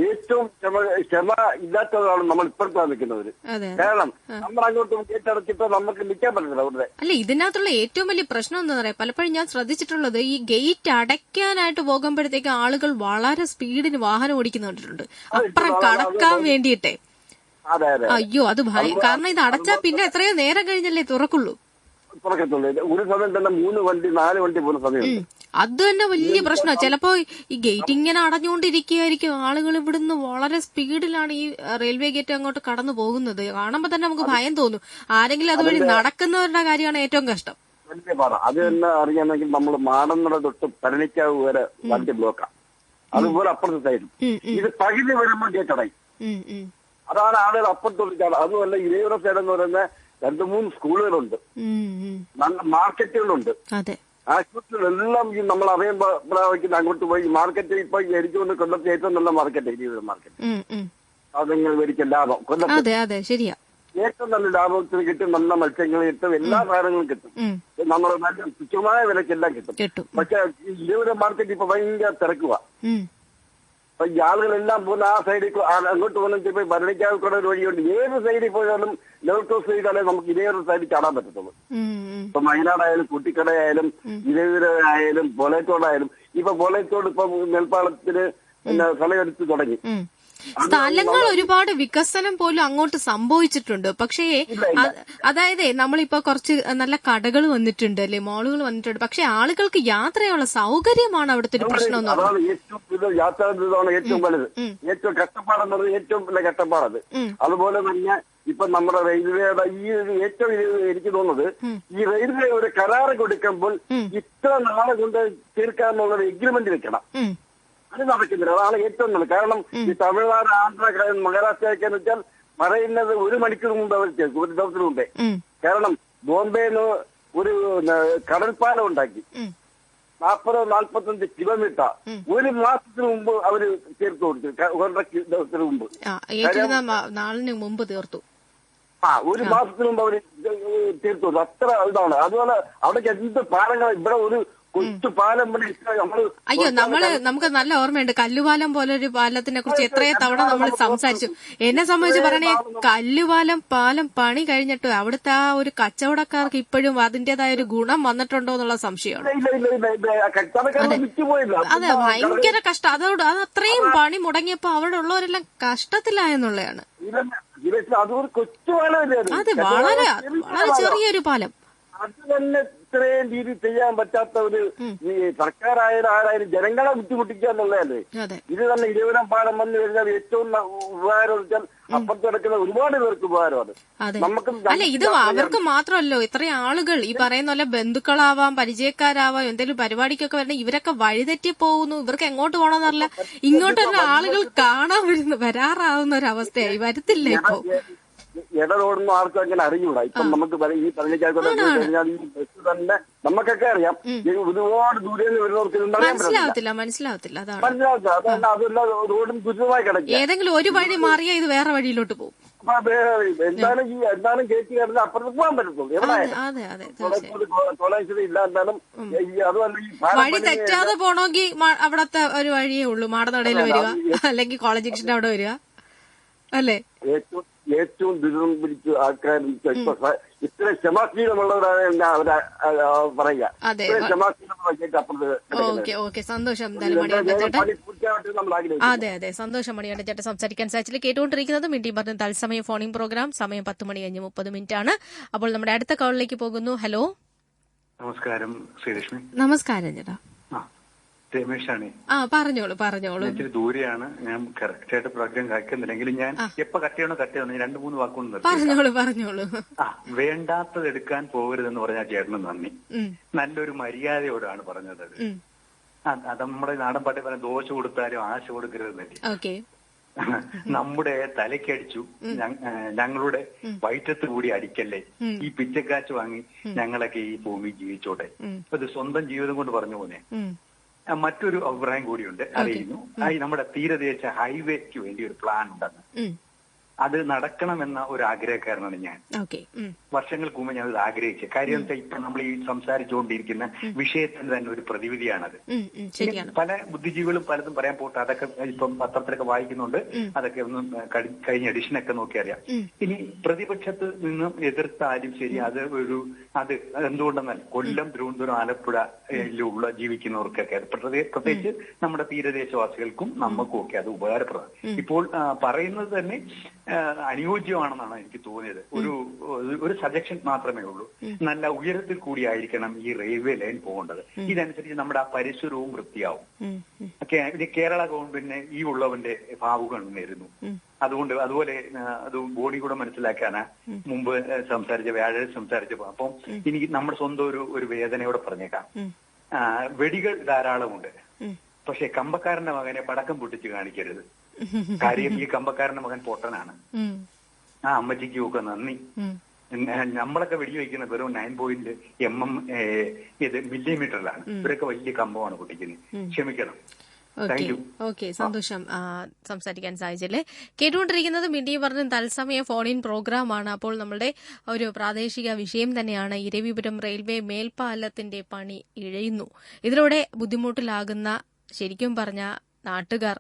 ഏറ്റവും ക്ഷമ ഇല്ലാത്തതാണ് നമ്മൾ ഇപ്പോഴത്തെ നിൽക്കുന്നവര്. കാരണം നമ്മൾ അങ്ങോട്ടും ഗേറ്റ് അടച്ചിട്ട് നമുക്ക് നിൽക്കാൻ പറ്റില്ല അവിടെ. അല്ല, ഇതിനകത്തുള്ള ഏറ്റവും വലിയ പ്രശ്നം എന്താ പറയാ, പലപ്പോഴും ഞാൻ ശ്രദ്ധിച്ചിട്ടുള്ളത് ഈ ഗേറ്റ് അടയ്ക്കാനായിട്ട് പോകുമ്പോഴത്തേക്ക് ആളുകൾ വളരെ സ്പീഡിന് വാഹനം ഓടിക്കുന്ന കണ്ടിട്ടുണ്ട്, അപ്പുറം കടക്കാൻ വേണ്ടിയിട്ടേ. അയ്യോ, അത് കാരണം ഇത് അടച്ചാ പിന്നെ എത്രയോ നേരം കഴിഞ്ഞല്ലേ തുറക്കുള്ളൂ. ഒരു സമയം തന്നെ 3 വണ്ടി 4 വണ്ടി പോകുന്ന സമയം. അത് തന്നെ വലിയ പ്രശ്നമാണ്. ചിലപ്പോ ഈ ഗേറ്റ് ഇങ്ങനെ അടഞ്ഞുകൊണ്ടിരിക്കുകയായിരിക്കും, ആളുകൾ ഇവിടുന്ന് വളരെ സ്പീഡിലാണ് ഈ റെയിൽവേ ഗേറ്റ് അങ്ങോട്ട് കടന്നു പോകുന്നത്. കാണുമ്പോ തന്നെ നമുക്ക് ഭയം തോന്നും. ആരെങ്കിലും അതുവഴി നടക്കുന്നവരുടെ കാര്യമാണ് ഏറ്റവും കഷ്ടം. വലിയ പാടാ. അത് തന്നെ അറിയാമെങ്കിൽ നമ്മൾ മാടന്നട തൊട്ട് പരണിക്കാവ് വരെ വണ്ടി ബ്ലോക്കാം. അതുപോലെ അപ്പുറത്തെ സൈഡും ഇത് പകുതി വരുമ്പോൾ ഗേറ്റ് അടയും. അതാണ് ആളുകൾ അപ്പുറത്തോട്ട്. അതുമല്ല, ഇരയൂർ സൈഡ് എന്ന് പറയുന്ന 2-3 സ്കൂളുകളുണ്ട്, മാർക്കറ്റുകളുണ്ട്, ആശുപത്രികളെല്ലാം ഈ നമ്മൾ അറിയുന്ന അങ്ങോട്ട് പോയി മാർക്കറ്റ്. ഇപ്പൊ എനിക്ക് തോന്നുന്നു കൊല്ലത്തെ ഏറ്റവും നല്ല മാർക്കറ്റ് ഇരയൂർ മാർക്കറ്റ്. അതങ്ങൾ മേടിക്കാൻ ലാഭം കൊല്ലത്ത് ഏറ്റവും നല്ല ലാഭത്തിന് കിട്ടും. നല്ല മത്സ്യങ്ങൾ കിട്ടും, എല്ലാ സാധനങ്ങളും കിട്ടും. നമ്മൾ നല്ല തുച്ഛമായ വിലക്കെല്ലാം കിട്ടും. പക്ഷെ ഇരയൂർ മാർക്കറ്റ് ഇപ്പൊ ഭയങ്കര തിരക്കുക. അപ്പൊ ഈ ആളുകളെല്ലാം പോകുന്ന ആ സൈഡിൽ അങ്ങോട്ട് പോകുന്ന ഇപ്പൊ ഭരണിക്കാവ് കൂടെ ഒരു വഴിയുണ്ട്. ഏത് സൈഡിൽ പോയാലും ലെവൽ ക്രോസ് ചെയ്താലേ നമുക്ക് ഇതേ ഒരു സൈഡിൽ ചാടാൻ പറ്റത്തുള്ളൂ. ഇപ്പൊ വയനാടായാലും കുട്ടിക്കടയായാലും ഇരയൂരായാലും പൊലയത്തോടായാലും. ഇപ്പൊ പൊലയത്തോട് ഇപ്പൊ മേൽപ്പാലത്തിന് സ്ഥലമെടുത്ത് തുടങ്ങി. സ്ഥലങ്ങൾ ഒരുപാട് വികസനം പോലും അങ്ങോട്ട് സംഭവിച്ചിട്ടുണ്ട്. പക്ഷേ അതായത് നമ്മളിപ്പോ കുറച്ച് നല്ല കടകൾ വന്നിട്ടുണ്ട്, അല്ലെ, മോളുകൾ വന്നിട്ടുണ്ട്. പക്ഷെ ആളുകൾക്ക് യാത്രയുള്ള സൗകര്യമാണ് അവിടുത്തെ ഒരു പ്രശ്നം എന്ന് പറയുന്നത്. ഏറ്റവും യാത്രാ ഏറ്റവും വലുത്, ഏറ്റവും കഷ്ടപ്പാടെന്ന് പറഞ്ഞാൽ ഏറ്റവും വലിയ കഷ്ടപ്പാടത്. അതുപോലെ തന്നെ ഇപ്പൊ നമ്മുടെ റെയിൽവേയുടെ ഈ ഏറ്റവും എനിക്ക് തോന്നുന്നത്, ഈ റെയിൽവേ ഒരു കരാറ് കൊടുക്കുമ്പോൾ ഇത്ര നാളെ കൊണ്ട് തീർക്കാന്നുള്ള എഗ്രിമെന്റ് വെക്കണം. അത് നടക്കുന്നില്ല. അതാണ് ഏറ്റവും നല്ലത്. കാരണം ഈ തമിഴ്നാട്, ആന്ധ്ര, മഹാരാഷ്ട്രയൊക്കെ എന്ന് വെച്ചാൽ പറയുന്നത് 1 മണിക്കൂർ മുമ്പ് അവർ ചേർക്കും, 1 ദിവസത്തിന് മുമ്പേ. കാരണം ബോംബെന്ന് ഒരു കടൽപ്പാലം ഉണ്ടാക്കി 40-45 കിലോമീറ്റർ 1 മാസത്തിന് മുമ്പ് അവര് തീർത്തു കൊടുത്തു. 1.5 ദിവസത്തിന് മുമ്പ്, 1 മാസത്തിന് മുമ്പ് അവര് തീർത്തു കൊടുത്തു. അത്ര ഇതാണ്. അതുപോലെ അവിടേക്ക് എന്ത് പാലങ്ങൾ, ഇവിടെ ഒരു കൊച്ചു പാലം. അയ്യോ, നമുക്ക് നല്ല ഓർമ്മയുണ്ട് കല്ലുപാലം പോലൊരു പാലത്തിനെ കുറിച്ച് എത്രയോ തവണ നമ്മൾ സംസാരിച്ചു. എന്നെ സംബന്ധിച്ച് പറയണേ, കല്ലുപാലം പാലം പണി കഴിഞ്ഞിട്ട് അവിടുത്തെ ആ ഒരു കച്ചവടക്കാർക്ക് ഇപ്പോഴും അതിന്റേതായ ഒരു ഗുണം വന്നിട്ടുണ്ടോ എന്നുള്ള സംശയമാണ്. അതെ, ഭയങ്കര കഷ്ടം. അത് അത്രയും പണി മുടങ്ങിയപ്പോ അവിടെ ഉള്ളവരെല്ലാം കഷ്ടത്തിലായെന്നുള്ളതാണ്. അതൊരു കൊച്ചു പാലം. അതെ, വളരെ വളരെ ചെറിയൊരു പാലം. അത് തന്നെ ഇത്രയും രീതി ചെയ്യാൻ പറ്റാത്ത ഒരു സർക്കാരായാലും ആരായാലും ജനങ്ങളെ ബുദ്ധിമുട്ടിക്കുക എന്നുള്ളതല്ലേ. ഇത് തന്നെ ഇരവിപുരം പാലം വന്നു കഴിഞ്ഞാൽ ഏറ്റവും ഉപകാരം വെച്ചാൽ അപ്പുറത്ത് കിടക്കുന്ന ഒരുപാട് പേർക്ക് ഉപകാരമാണ്. അല്ല, ഇത് അവർക്ക് മാത്രമല്ലോ, ഇത്രയും ആളുകൾ ഈ പറയുന്ന പോലെ ബന്ധുക്കളാവാം, പരിചയക്കാരാവാം, എന്തെങ്കിലും പരിപാടിക്കൊക്കെ വരണം. ഇവരൊക്കെ വഴിതെറ്റി പോകുന്നു. ഇവർക്ക് എങ്ങോട്ട് പോകണമെന്നറിയില്ല. ഇങ്ങോട്ടല്ല ആളുകൾ കാണാൻ വരാറാവുന്ന ഒരു അവസ്ഥയായി. വരത്തില്ല ഇപ്പൊ. ഇടറോടൊന്നും ആർക്കും അങ്ങനെ അറിഞ്ഞൂടാ. ഇപ്പൊ നമുക്ക് ഈ പഴനിക്കാർക്കൊക്കെ കഴിഞ്ഞാൽ ഈ ബസ് തന്നെ നമുക്കൊക്കെ അറിയാം. ഒരുപാട് ദൂരെ വരുന്നവർക്ക് മനസ്സിലാവത്തില്ല. അതല്ല, റോഡും ദുരിതമായി കിടക്കും. ഏതെങ്കിലും ഒരു വഴി മാറിയാൽ ഇത് വേറെ വഴിയിലോട്ട് പോകും. എന്തായാലും കയറ്റി കിടന്ന് അപ്പുറത്ത് പോകാൻ പറ്റത്തുള്ളൂ. എവിടെ ഇല്ല. എന്തായാലും വഴി തെറ്റാതെ പോണമെങ്കിൽ അവിടത്തെ ഒരു വഴിയേ ഉള്ളൂ. മാടനടയിൽ വരിക, അല്ലെങ്കിൽ കോളേജ് ജംഗ്ഷന്റെ അവിടെ വരിക, അല്ലേ? ഏറ്റവും ദുരിതം പിടിച്ച ആൾക്കാർ ഇത്ര ക്ഷമാശീലമുള്ളവരാണ് അവര് പറയുക. സന്തോഷം. അതെ, സന്തോഷം മണിയാണ്ട് ചേട്ടൻ സംസാരിക്കാൻ സാധിച്ചില്ല. കേട്ടുകൊണ്ടിരിക്കുന്നത് മിണ്ടിയും പറഞ്ഞ തത്സമയ ഫോണിംഗ് പ്രോഗ്രാം. സമയം 10:30 ആണ്. അപ്പോൾ നമ്മുടെ അടുത്ത കോളിലേക്ക് പോകുന്നു. ഹലോ, നമസ്കാരം ശ്രീലക്ഷ്മി. നമസ്കാരം ചേട്ടാ. രമേഷാണ്. പറഞ്ഞോളൂ. ഇച്ചിരി ദൂരെയാണ്, ഞാൻ കറക്റ്റ് ആയിട്ട് പ്രോഗ്രാം കഴിക്കുന്നില്ലെങ്കിൽ ഞാൻ എപ്പോ കട്ട് ചെയ്യണോ 2-3 വാക്കുകൊണ്ട് പറഞ്ഞോളൂ. വേണ്ടാത്തത് എടുക്കാൻ പോകരുതെന്ന് പറഞ്ഞാൽ ചേട്ടന് നന്ദി. നല്ലൊരു മര്യാദയോടാണ് പറഞ്ഞത്. അത് നമ്മുടെ നാടൻ പാട്ടി പറഞ്ഞ ദോശ കൊടുത്താലും ആശ കൊടുക്കരുതെന്നല്ലേ. നമ്മുടെ തലക്കടിച്ചു, ഞങ്ങളുടെ വയറ്റത്ത് കൂടി അടിക്കല്ലേ, ഈ പിച്ചക്കാശ് വാങ്ങി ഞങ്ങളൊക്കെ ഈ ഭൂമി ജീവിച്ചോട്ടെ. അത് സ്വന്തം ജീവിതം കൊണ്ട് പറഞ്ഞു പോന്നെ. മറ്റൊരു അഭിപ്രായം കൂടിയുണ്ട്, അറിയുന്നു. നമ്മുടെ തീരദേശ ഹൈവേക്ക് വേണ്ടി ഒരു പ്ലാൻ ഉണ്ടെന്ന്. അത് നടക്കണമെന്ന ഒരു ആഗ്രഹക്കാരനാണ് ഞാൻ. വർഷങ്ങൾക്ക് മുമ്പ് ഞാൻ അത് ആഗ്രഹിച്ചത്. കാര്യം എന്താ, ഇപ്പൊ നമ്മൾ ഈ സംസാരിച്ചുകൊണ്ടിരിക്കുന്ന വിഷയത്തിന് തന്നെ ഒരു പ്രതിവിധിയാണത്. പല ബുദ്ധിജീവികളും പലതും പറയാൻ പോട്ടെ, അതൊക്കെ ഇപ്പം പത്രത്തിലൊക്കെ വായിക്കുന്നുണ്ട്. അതൊക്കെ ഒന്ന് കഴിഞ്ഞ എഡിഷനൊക്കെ നോക്കി അറിയാം. ഇനി പ്രതിപക്ഷത്ത് നിന്നും എതിർത്താലും ശരി, അത് എന്തുകൊണ്ടെന്നാൽ കൊല്ലം, തിരുവനന്തപുരം, ആലപ്പുഴയിലുള്ള ജീവിക്കുന്നവർക്കൊക്കെ, പ്രത്യേകിച്ച് നമ്മുടെ തീരദേശവാസികൾക്കും നമുക്കും ഒക്കെ അത് ഉപകാരപ്രദമാണ്. ഇപ്പോൾ പറയുന്നത് തന്നെ അനുയോജ്യമാണെന്നാണ് എനിക്ക് തോന്നിയത്. ഒരു സജഷൻ മാത്രമേ ഉള്ളൂ. നല്ല ഉയരത്തിൽ കൂടിയായിരിക്കണം ഈ റെയിൽവേ ലൈൻ പോകേണ്ടത്. ഇതനുസരിച്ച് നമ്മുടെ ആ പരിസരവും വൃത്തിയാവും. കേരള ഗവൺമെന്റിന് ഈ ഉള്ളവന്റെ ഭാവുകൾ നേരുന്നു. അതുപോലെ അത് ബോഡി കൂടെ മനസ്സിലാക്കാനാ മുമ്പ് വ്യാഴാഴ്ച സംസാരിച്ചപ്പോ. അപ്പം എനിക്ക് നമ്മുടെ സ്വന്തം ഒരു വേദനയോടെ പറഞ്ഞേക്കാം. വെടികൾ ധാരാളമുണ്ട്, പക്ഷെ കമ്പക്കാരന്റെ മകനെ പടക്കം പൊട്ടിച്ച് കാണിക്കരുത്. കാര്യം ഈ കമ്പക്കാരന്റെ മകൻ പൊട്ടനാണ്. ആ അമ്മച്ചിക്കും ഒക്കെ നന്ദി. നമ്മളൊക്കെ വെടിവെക്കുന്നത് വെറും 9 ഇത് മില്ലിമീറ്ററിലാണ്. ഇവരൊക്കെ വലിയ കമ്പമാണ് പൊട്ടിക്കുന്നത്. ക്ഷമിക്കണം. ഓക്കെ, സന്തോഷം സംസാരിക്കാൻ സാധിച്ചല്ലേ. കേട്ടുകൊണ്ടിരിക്കുന്നത് മിണ്ടി പറഞ്ഞ തത്സമയ ഫോൺ-ഇൻ പ്രോഗ്രാമാണ്. അപ്പോൾ നമ്മുടെ ഒരു പ്രാദേശിക വിഷയം തന്നെയാണ് ഇരവിപുരം റെയിൽവേ മേൽപ്പാലത്തിന്റെ പണി ഇഴയുന്നു. ഇതിലൂടെ ബുദ്ധിമുട്ടിലാകുന്ന, ശരിക്കും പറഞ്ഞ നാട്ടുകാർ,